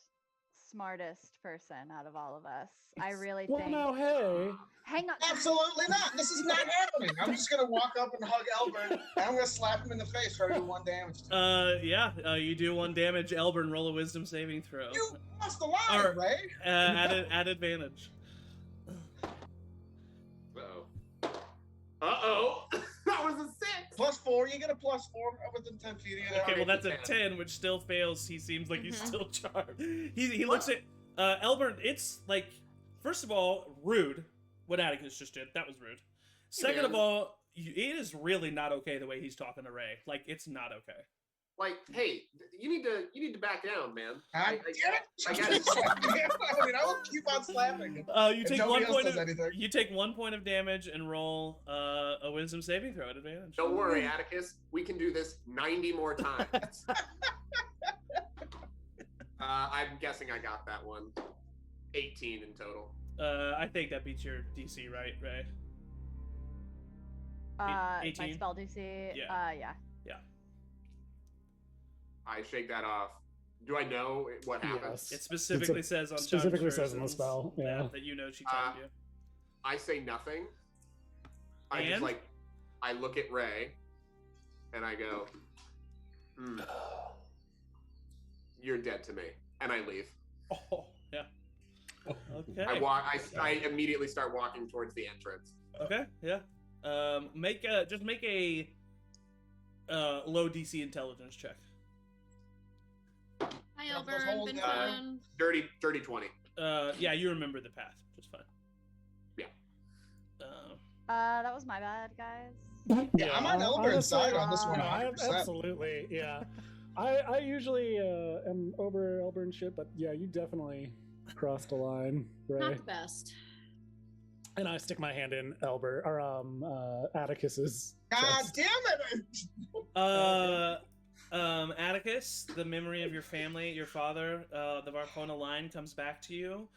smartest person out of all of us. I really Well, think. now, hey. Hang on. Absolutely not. This is not happening. I'm just gonna walk up and hug Albert, and I'm gonna slap him in the face for do 1 damage. To him. Yeah. You do 1 damage. Elburn, roll a wisdom saving throw. You lost alive, Or- Ray. At advantage. Uh-oh. Uh-oh. That was a 6. +4. You get a +4 within 10 feet of you. Okay, well that's a 10. 10, which still fails. He seems like he's Mhm. still charmed. He looks at Elburn. It's like, first of all, rude. What Atticus just did, that was rude. Second of man. all, it is really not okay the way he's talking to Ray. Like, it's not okay. Like, hey, you need to back down, man. God damn it! I got I mean, I will keep on slapping him. You If take nobody 1 else point does of anything. you take 1 point of damage and roll a wisdom saving throw at advantage. Don't worry, Atticus. We can do this 90 more times. I'm guessing I got that one. 18 in total. I think that beats your DC, right, Ray? My 18? spell DC. Yeah. Yeah. I shake that off. Do I know what happens? Yes. It specifically says on specifically Charmed says in the Persons spell, yeah. that you know she told you. I say nothing. I just And? I look at Ray, and I go, "You're dead to me," and I leave. Oh, yeah. Okay. I walk. I immediately start walking towards the entrance. Okay, yeah. Make a low DC intelligence check. Hi, Yeah, those Elburn. whole Been guy- fun. Dirty 20. Yeah, you remember the path, just fine. Yeah. That was my bad, guys. Yeah, I'm on Elburn's side on this one. No, I 100%. absolutely, yeah. I usually am over Elburn shit, but yeah, you definitely crossed a line, Ray. Not the best. And I stick my hand in Atticus's. God chest. damn it! Atticus, the memory of your family, your father, the Varkona line comes back to you.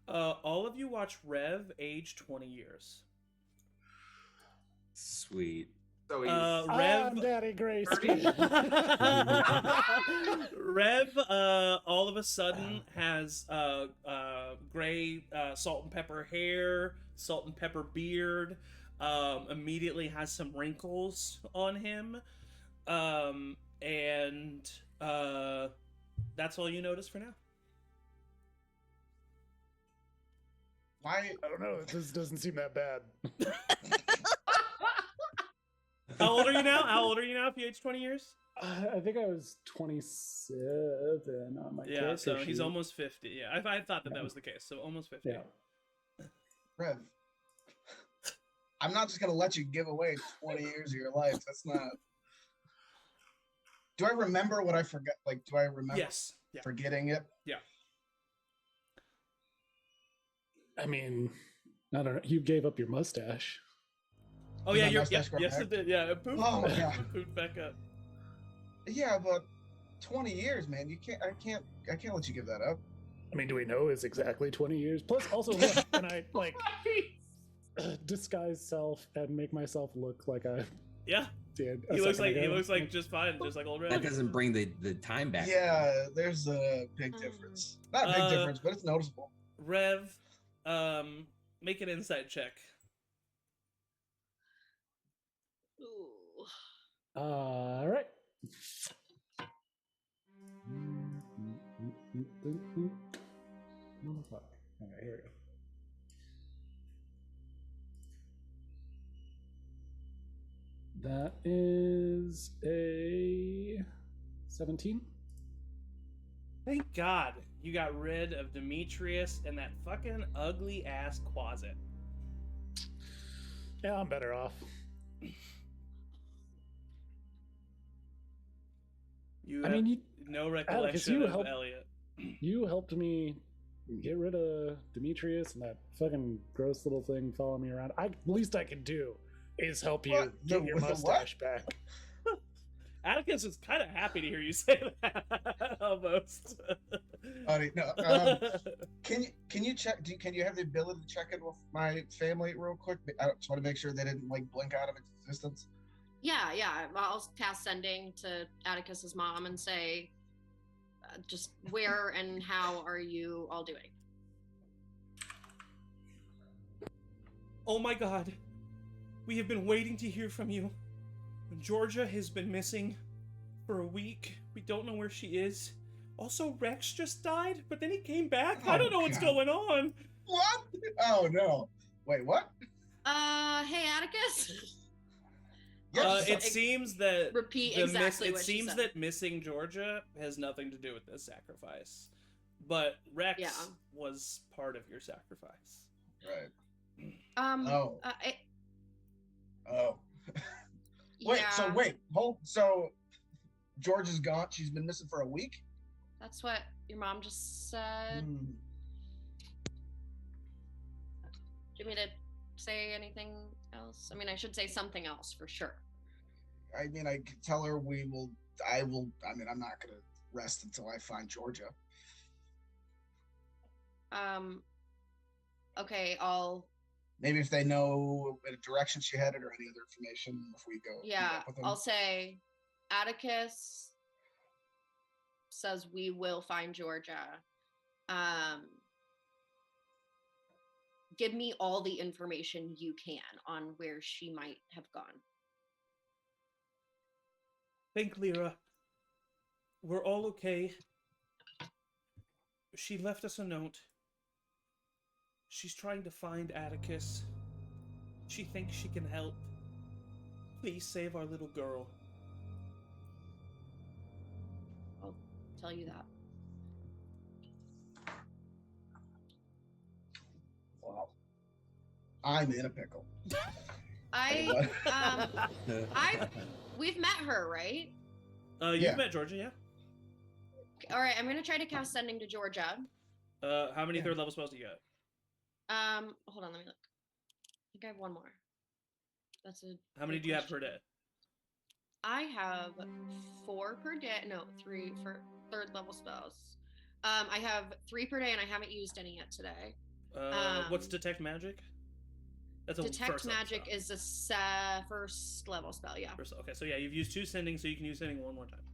All of you watch Rev age 20 years. Sweet. So he's Rev, I'm Daddy Grace. Rev, all of a sudden has gray salt and pepper hair, salt and pepper beard. Immediately has some wrinkles on him, and that's all you notice for now. Why? I don't know. This doesn't seem that bad. How old are you now? How old are you now? If you age 20 years? I think I was 27 on my Yeah, character so he's sheet. almost 50. Yeah, I thought that was the case. So almost 50. Yeah. Rev. I'm not just gonna let you give away 20 years of your life. That's not. Do I remember what I forgot? Like, do I remember Yes. Yeah. forgetting it? I mean, I don't know. You gave up your mustache. Oh Did yeah, my you're, mustache grow yes back? it did. Yeah, it poofed. Oh, yeah. It poofed back up. Yeah, but 20 years, man. You can't. I can't let you give that up. I mean, do we know it's exactly 20 years? Plus, also, look, can I like disguise self and make myself look like I Yeah, did? he looks like just fine, just like old That Rev. doesn't bring the time back. Yeah, there's a big difference. Not a big difference, but it's noticeable. Rev, make an insight check. Ooh. All right. That is a 17. Thank God you got rid of Demetrius and that fucking ugly ass closet. Yeah, I'm better off. You I have mean, you, no Atticus, recollection you of helped. Elliot. You helped me get rid of Demetrius and that fucking gross little thing following me around. Least I can do is help you What? get The- your the what? mustache back. Atticus is kind of happy to hear you say that, almost. No, can you check? Can you have the ability to check in with my family real quick? I just want to make sure they didn't like blink out of existence. Yeah. I'll cast sending to Atticus's mom and say, just where and how are you all doing? Oh my God. We have been waiting to hear from you. Georgia has been missing for a week. We don't know where she is. Also, Rex just died, but then he came back. I don't know what's God. going on. What? Oh no! Wait, what? Hey, Atticus. Yes. It seems that Repeat the exactly it what she seems said. that missing Georgia has nothing to do with this sacrifice, but Rex Yeah. was part of your sacrifice. Right. Oh. Oh. Wait. Yeah, So wait. Hold. So George is gone. She's been missing for a week. that's what your mom just said. Hmm. Do you want me to say anything else? I mean, I should say something else for sure. I mean, I could tell her we will. I will. I mean, I'm not gonna rest until I find Georgia. Okay, I'll. Maybe if they know what direction she headed or any other information, if we go. meet Yeah, up with them. I'll say Atticus says we will find Georgia. Give me all the information you can on where she might have gone. Think, Lyra. We're all okay. She left us a note. She's trying to find Atticus. She thinks she can help. Please save our little girl. I'll tell you that. Wow. I'm in a pickle. We've met her, right? You've Yeah. met Georgia, yeah? All right, I'm gonna try to cast sending to Georgia. How many Yeah. third level spells do you got? Hold on, let me look. I think I have one more. That's a. How many good do you have per question. day? I have 4 per day. No, 3 for third level spells. I have 3 per day, and I haven't used any yet today. What's detect magic? That's a Detect first level magic spell. is a first level spell. Yeah. Okay, so yeah, you've used 2 sending, so you can use sending one more time.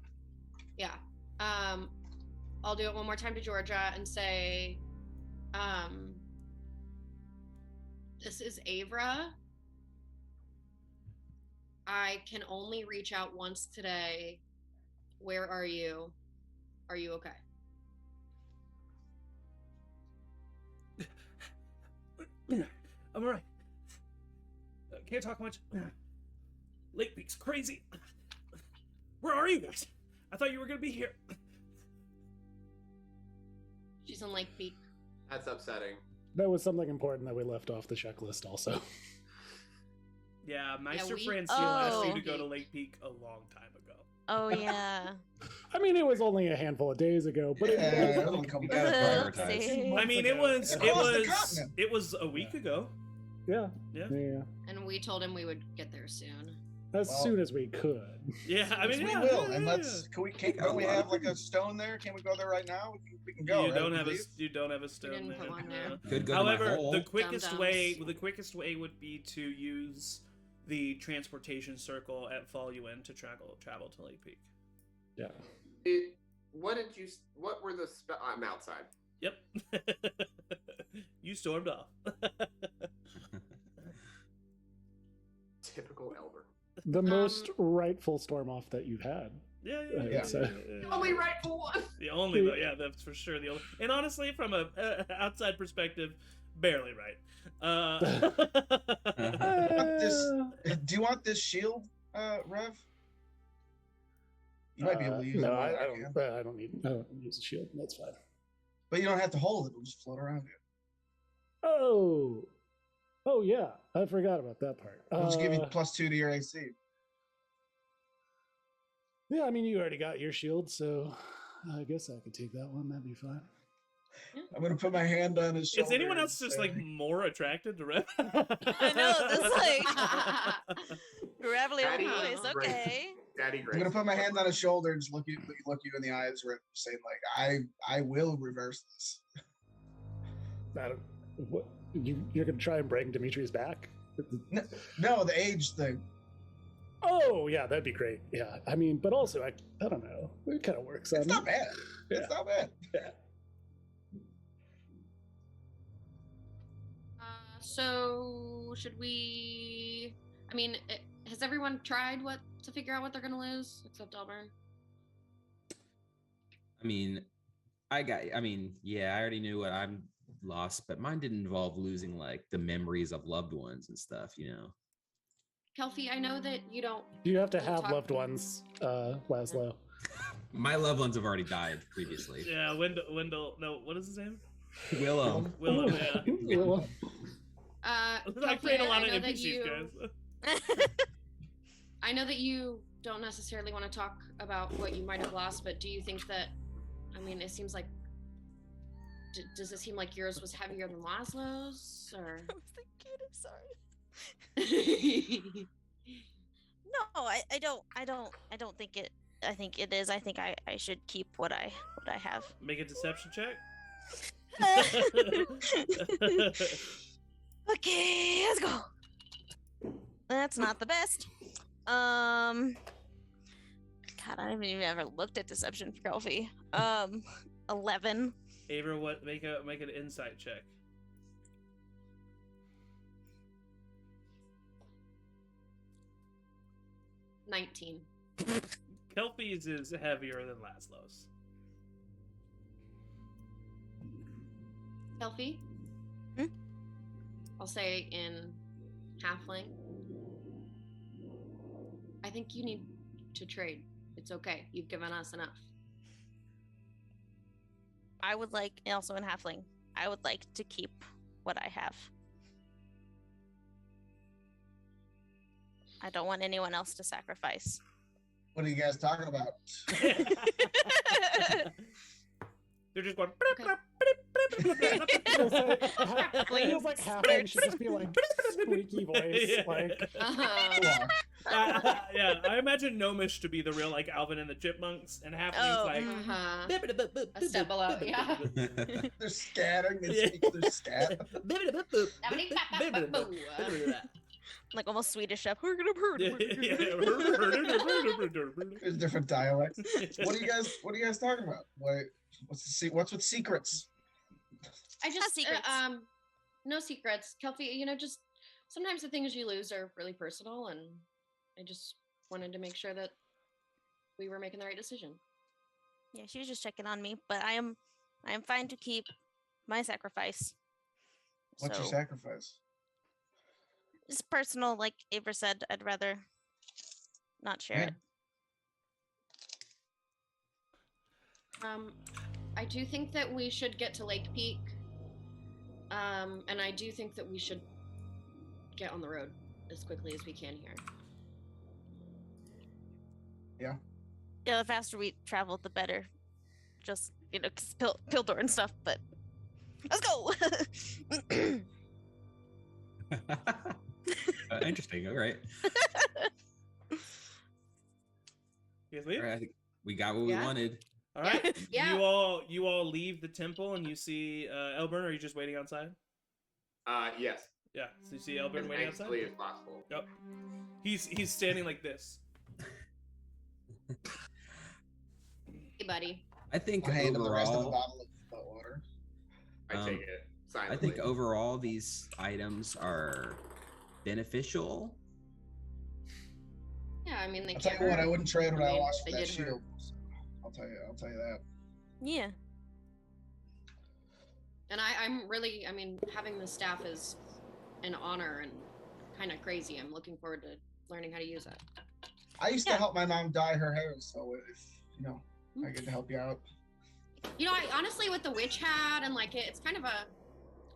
Yeah. I'll do it one more time to Georgia and say, this is Avra. I can only reach out once today. Where are you? Are you okay? I'm alright. Can't talk much. Lake Peak's crazy. Where are you guys? I thought you were gonna be here. She's in Lake Peak. That's upsetting. That was something important that we left off the checklist also. Yeah, Meister we- Francine asked you Oh. to go to Lake Peak a long time ago. Oh yeah. I mean, it was only a handful of days ago, but it Yeah, was it'll like, come You back. gotta Oopsie. prioritize. I mean, it was Across the continent. it was a week ago. yeah, Yeah. yeah, And we told him we would get there soon. as Well- soon as we could. Yeah, I mean, we yeah, will, yeah, and yeah, let's. Can we? got a Don't we lot have of like a stone there? Can we go there right now? We can go. You right? don't We have leave? you don't have a stone didn't there. put one there. Could go However, to my hole. the quickest Dum-dums. way would be to use the transportation circle at Faluin to travel to Lake Peak. Yeah. What were the I'm outside. Yep. You stormed off. Typical Elder. The most rightful storm off that you've had. Yeah. So- Only rightful one. The only, though, yeah, that's for sure the only. And honestly, from a outside perspective, barely right. Do you want this shield? Rev? You might be able to use it. No, more than I can. don't. I don't need. I don't use a shield. That's fine. But you don't have to hold it; it'll just float around you. Oh yeah. I forgot about that part. It'll just give you +2 to your AC. Yeah, I mean, you already got your shield, so I guess I could take that one. That'd be fine. I'm gonna put my hand on his shoulder. Is anyone else and just like say, more attracted to Rev? I know, this gravelly old Daddy, voice. great. Okay. Daddy I'm Grace. gonna put my hand on his shoulder and just look you in the eyes, Rev, saying like, I will reverse this. I don't. What you're gonna try and bring Dimitri's back? No, the age thing. Oh yeah, that'd be great. Yeah, I mean, but also I don't know. It kind of works. It's on not bad. Yeah. It's not bad. Yeah. So should we? I mean, has everyone tried to figure out what they're gonna lose except Elburn? I mean, yeah, I already knew what I'm lost, but mine didn't involve losing like the memories of loved ones and stuff, you know. Kelfie, I know that you don't. You have to have talk- loved ones, Laszlo. My loved ones have already died previously. Yeah, Wendell. No, what is his name? Willow. Willow. Yeah. Willow. I Kelfie, create a lot I of know that NPCs, guys. I know that you don't necessarily want to talk about what you might have lost, but do you think that? I mean, it seems like. Does it seem like yours was heavier than Laszlo's, or? I was thinking, I'm sorry. No, I don't think it. I think it is. I think I should keep what I have. Make a deception check. Okay, let's go. That's not the best. God, I haven't even ever looked at deception for Kelfie. 11. Aver, what? Make an insight check. $19. Kelpie's is heavier than Laszlo's. Kelfie? Hmm? I'll say in halfling. I think you need to trade. It's okay. You've given us enough. I would like, also in halfling, I would like to keep what I have. I don't want anyone else to sacrifice. What are you guys talking about? They're just going. It feels like halfling should just be like squeaky voice, Yeah. like Uh-huh. Yeah, I imagine Gnomish to be the real like Alvin and the Chipmunks, and Halfling's Oh, like. Uh-huh. A step below, yeah. They're scatting. They Yeah. speak their scat. Like almost Swedish up. We're gonna hurt. There's different dialects. What are you guys talking about? What's with secrets? I just secrets. No secrets. Kelfie, just sometimes the things you lose are really personal, and I just wanted to make sure that we were making the right decision. Yeah, she was just checking on me, but I am fine to keep my sacrifice. What's your sacrifice? It's personal, like Aver said. I'd rather not share it. I do think that we should get to Lake Peak. And I do think that we should get on the road as quickly as we can here. Yeah. Yeah, the faster we travel, the better. Just, 'cause Pildor and stuff, but let's go! Interesting. All right. You guys leave? All right. I think we got what we Yeah. wanted. All right. Yeah. You all leave the temple and you see Elburn. Are you just waiting outside? Yes. Yeah. So you see As Elburn waiting anxiously outside. as possible. Yep. He's standing like this. Hey, buddy. I think I'll hand him the rest of the overall, bottle of hot water. I take it I silently. think overall these items are beneficial. Yeah, I mean, they I'll tell can't you what, I hurt. wouldn't trade what I I mean, lost for they that did hurt. shield. I'll tell you that. Yeah. And I'm really, having the staff is an honor and kind of crazy. I'm looking forward to learning how to use it. I used to Yeah. help my mom dye her hair, so if I get to help you out. I honestly with the witch hat and like it's kind of a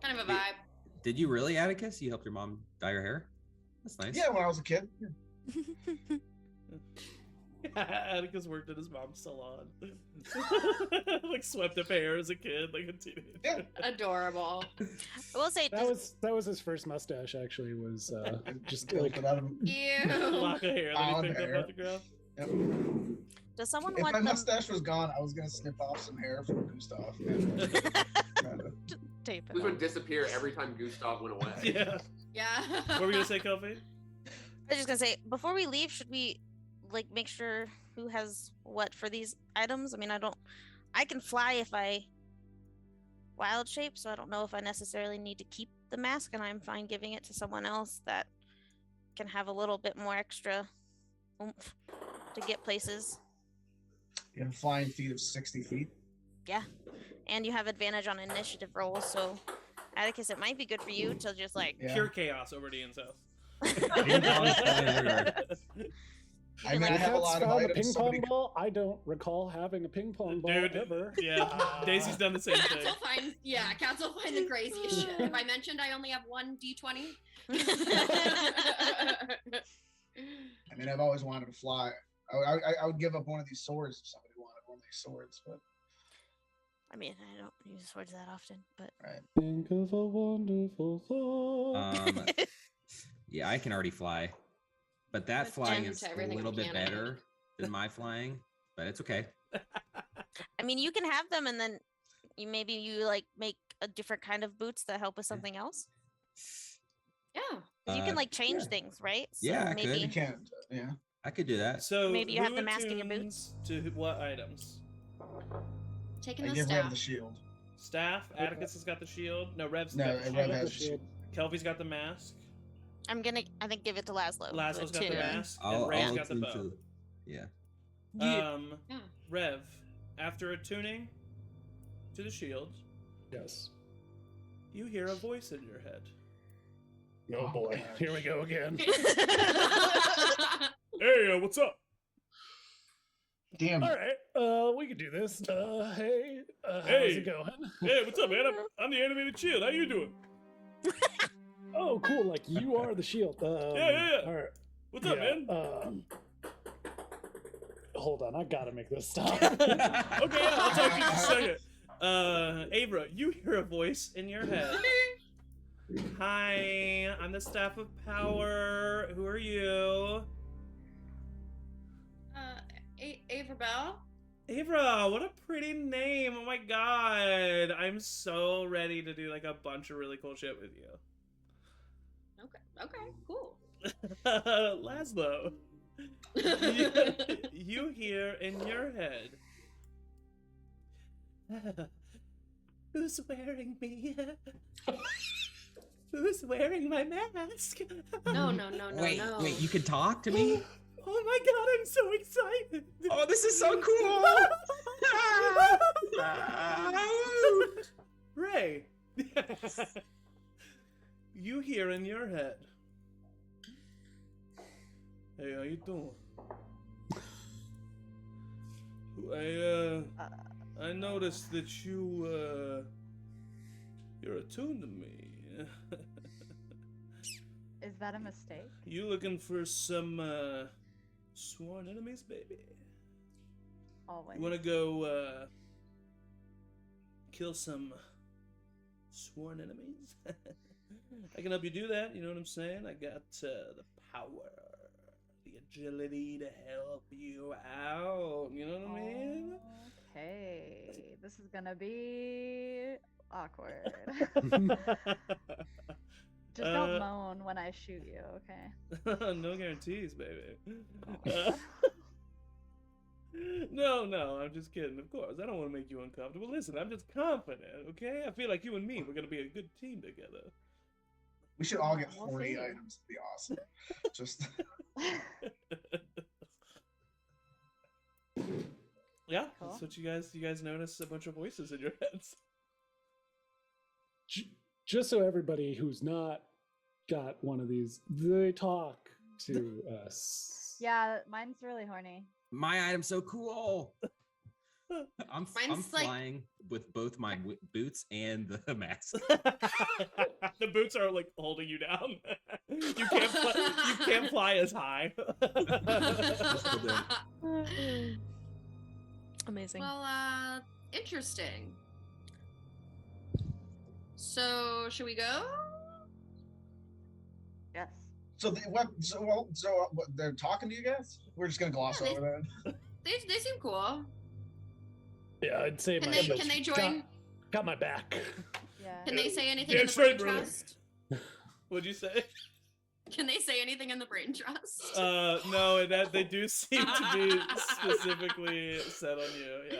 vibe. Did you really, Atticus? You helped your mom dye her hair? That's nice. Yeah, when I was a kid. Atticus worked at his mom's salon. Like swept up hair as a kid, like a teenager. Yeah. Adorable. I will say That was his first mustache. Actually, was just like Ew. Lock of hair that he Blonde picked hair. up off the ground. Yep. does someone If want my them mustache was gone, I was gonna snip off some hair from Gustav. Kinda. tape it This on? would disappear every time Gustav went away. Yeah. Yeah. What were we gonna say, Kofi? I was just gonna say, before we leave, should we like make sure who has what for these items? I mean, I can fly if I wild shape, so I don't know if I necessarily need to keep the mask, and I'm fine giving it to someone else that can have a little bit more extra oomph to get places. You have flying feet of 60 feet. Yeah, and you have advantage on initiative rolls, so Atticus, it might be good for you to just like Yeah. Pure chaos over the south. Ping pong's flying everywhere. I mean, like, I have a Cat's lot of found a items. ping Somebody pong ball. I don't recall having a ping pong ball Dude, ever. yeah. Daisy's done the same Cats thing. will find cats will find the craziest shit. Have I mentioned I only have one D20? I mean, I've always wanted to fly. I would give up one of these swords if somebody wanted one of these swords, but I mean, I don't use swords that often, but Think of a wonderful thought. Yeah, I can already fly, but that With flying gem is to a everything little we bit can. better than my flying, but it's okay. I mean, you can have them, and then you like make a different kind of boots that help with something else. Yeah. 'Cause you can like change yeah. things, right? Yeah, I maybe could. you can't. Yeah. I could do that. So Maybe you have who the mask in your attunes to what items? Taking I the give staff. Rev the shield. Staff. Atticus has got the shield. No, Rev's No, got the Rev shield. has the shield. Kelvy's got the mask. I'm gonna, I think, give it to Laszlo. Laszlo's got the too. mask. And I'll Ray's got the attune bow. to- yeah. Yeah. Rev, after attuning to the shield, Yes. you hear a voice in your head. Oh boy, here we go again. Hey, what's up? Damn. All right, we can do this. Hey, how's Hey. it going? Hey, what's up, man? I'm the animated shield. How you doing? Oh, cool. Like you are the shield. Yeah. All right. What's up, Yeah, man? Hold on, I gotta make this stop. Okay, yeah, I'll talk to you in a second. Avra, you hear a voice in your head. Hi, I'm the Staff of Power. Who are you? Ava Bell. Avra, what a pretty name. Oh my god. I'm so ready to do like a bunch of really cool shit with you. Okay, cool. Laszlo, you hear in your head. Who's wearing me? Who's wearing my mask? No. Wait, you can talk to me? Oh my god, I'm so excited! Oh, this is so cool! Ray, you hear in your head. Hey, how you doing? I noticed that you're attuned to me. Is that a mistake? You looking for some sworn enemies, baby? Always. You wanna go kill some sworn enemies? I can help you do that, you know what I'm saying? I got the power, the agility to help you out, you know what I mean? Okay, this is gonna be awkward. Just don't moan when I shoot you, okay? No guarantees, baby. No, I'm just kidding. Of course, I don't want to make you uncomfortable. Listen, I'm just confident, okay? I feel like you and me, we're gonna be a good team together. We should all get We'll 40 see. items. It'd be awesome. Just Yeah, Cool. that's what you guys notice a bunch of voices in your heads. Just so everybody who's not got one of these, they talk to us. Yeah, mine's really horny. My item's so cool. I'm Mine's like- flying with both my boots and the mask. The boots are like holding you down. You can't fly as high. Amazing. Well, interesting. So, should we go? Yes. So they're talking to you guys? We're just gonna gloss Yeah, over that. They seem cool. Yeah, I'd say Can my they image can they join? got my back. Yeah. Can they say anything Yeah, in the straight, brain brother. trust? What'd you say? Can they say anything in the brain trust? No, that they do seem to be specifically set on you. Yeah.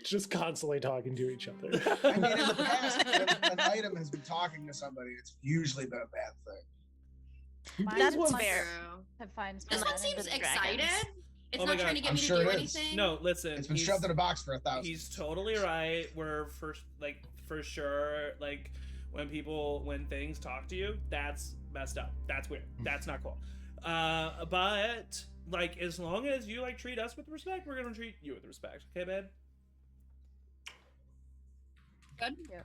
Just constantly talking to each other. I mean, in the past, when an item has been talking to somebody, it's usually been a bad thing. Mine That's is fair. To find This one someone seems the dragons. excited. It's Oh my not trying to God, get I'm me sure to do it is. anything. No, listen. It's been he's- shoved in a box for 1,000. He's totally right. We're for sure, like when things talk to you, that's messed up. That's weird. That's not cool. But like as long as you like treat us with respect, we're gonna treat you with respect. Okay, babe? Good. Yeah.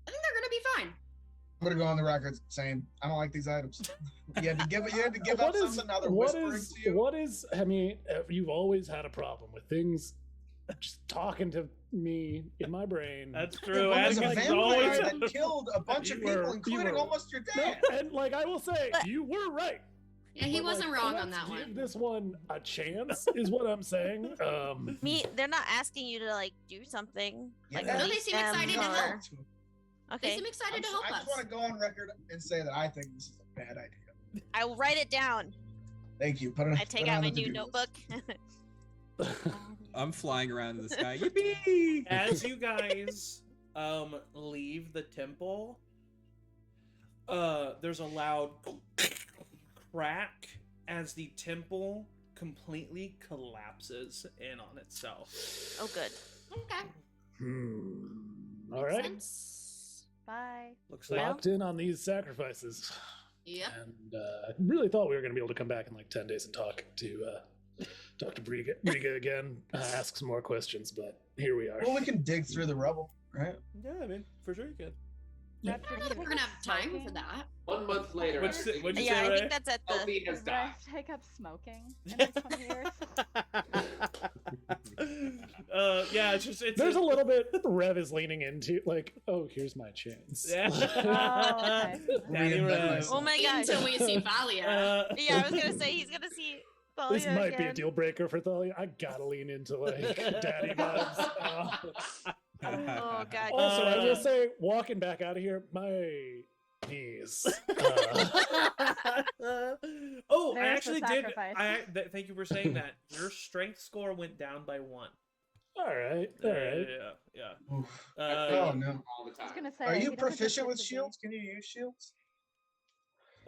I think they're gonna be fine. I'm gonna go on the record saying I don't like these items. You had to give up What is- something. Now they're what whispering is to you. what is? I mean, you've always had a problem with things just talking to me in my brain. That's There true. was a Atticus is vampire always that killed a bunch of You people, were- including you were- almost your No, dad. and like I will say, But- you were right. Yeah, he But, wasn't like, wrong on let's that give one. this one a chance, is what I'm saying. They're not asking you to like do something. Like Yeah. No, they meet seem them excited to or- help. They Okay, seem excited to help I us. just want to go on record and say that I think this is a bad idea. I will write it down. Thank you. Put it. I take put it out on my the new to-do list. notebook. I'm flying around in the sky. Yippee! As you guys leave the temple, there's a loud crack as the temple completely collapses in on itself. Oh, good. Okay. All right, Sense. Bye. Looks like locked in on these sacrifices, Yep. and really thought we were going to be able to come back in like 10 days and talk to Briga again, ask some more questions, but here we are. Well, we can dig through the rubble, right? yeah, I mean, for sure you could. I don't know if we're gonna have time for that. 1 month later. What'd you say- what'd you Yeah, say, I Ray? think that's at the. Elfie has Did died. I take up smoking in the 20 years? Yeah, it's There's a little bit Rev is leaning into, like, oh, here's my chance. Yeah. okay. Daddy Reinvent Rev. myself. Oh my gosh. Until we see Thalia. Yeah, I was gonna say he's gonna see. This Thalia might be a again. deal breaker for Thalia. I gotta lean into like daddy vibes. Oh god. Also, I will say, walking back out of here, my knees. Oh, I There's the actually did. sacrifice. Thank you for saying that. Your strength score went down by 1. All right, all right. Yeah. Oof. I Uh, Oh feel no. all the I was time. gonna say. Are he you doesn't proficient get with to be- shields? Can you use shields?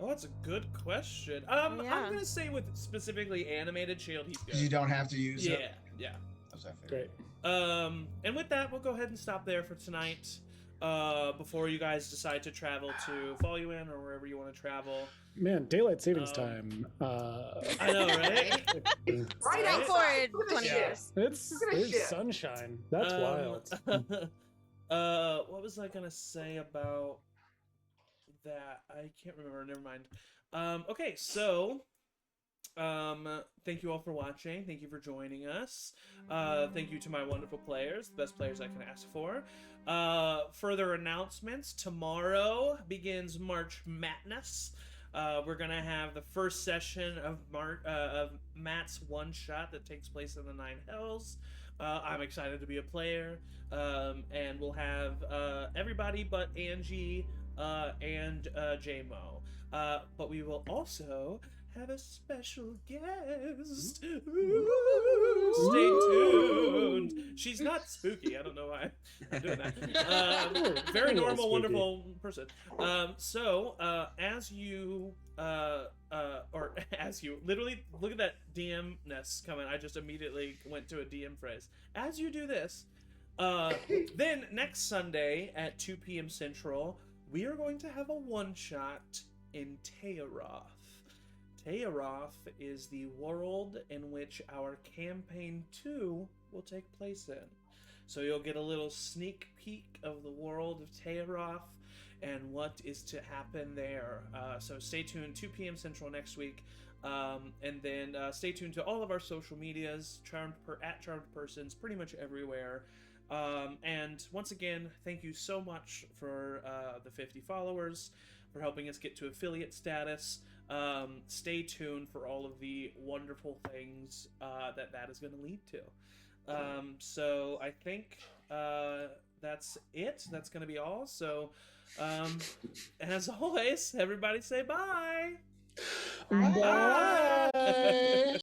Oh, that's a good question. Yeah. I'm gonna say with specifically animated shield, he's Because you good. don't have to use it. Yeah. That's what I figured. Great. And with that, we'll go ahead and stop there for tonight. Before you guys decide to travel to Voluin or wherever you want to travel. Man, daylight savings Um, time. I know, right? Right Right? outside. For Look at 20 this years. It's Look at that there's shit. sunshine. That's wild. What was I gonna say about that? I can't remember. Never mind. Okay, so thank you all for watching. Thank you for joining us. Thank you to my wonderful players, the best players I can ask for. Further announcements. Tomorrow begins March Madness. We're gonna have the first session of Matt's one shot that takes place in the Nine Hells. I'm excited to be a player, and we'll have everybody but Angie and J-Mo. But we will also have a special guest. Ooh, stay tuned. She's not spooky. I don't know why I'm doing that. Very A little normal, spooky. wonderful person. As you literally look at that DM-ness coming. I just immediately went to a DM phrase. As you do this, then next Sunday at 2 p.m. Central, we are going to have a one-shot in Tearoth. Tearoth is the world in which our campaign 2 will take place in. So you'll get a little sneak peek of the world of Tearoth and what is to happen there. So stay tuned, 2 p.m. Central next week. And then stay tuned to all of our social medias, at Charmed Persons, pretty much everywhere. And once again, thank you so much for the 50 followers, for helping us get to affiliate status. Stay tuned for all of the wonderful things that is going to lead to. So I think that's it. That's going to be all. So as always, everybody say bye. Bye. Bye.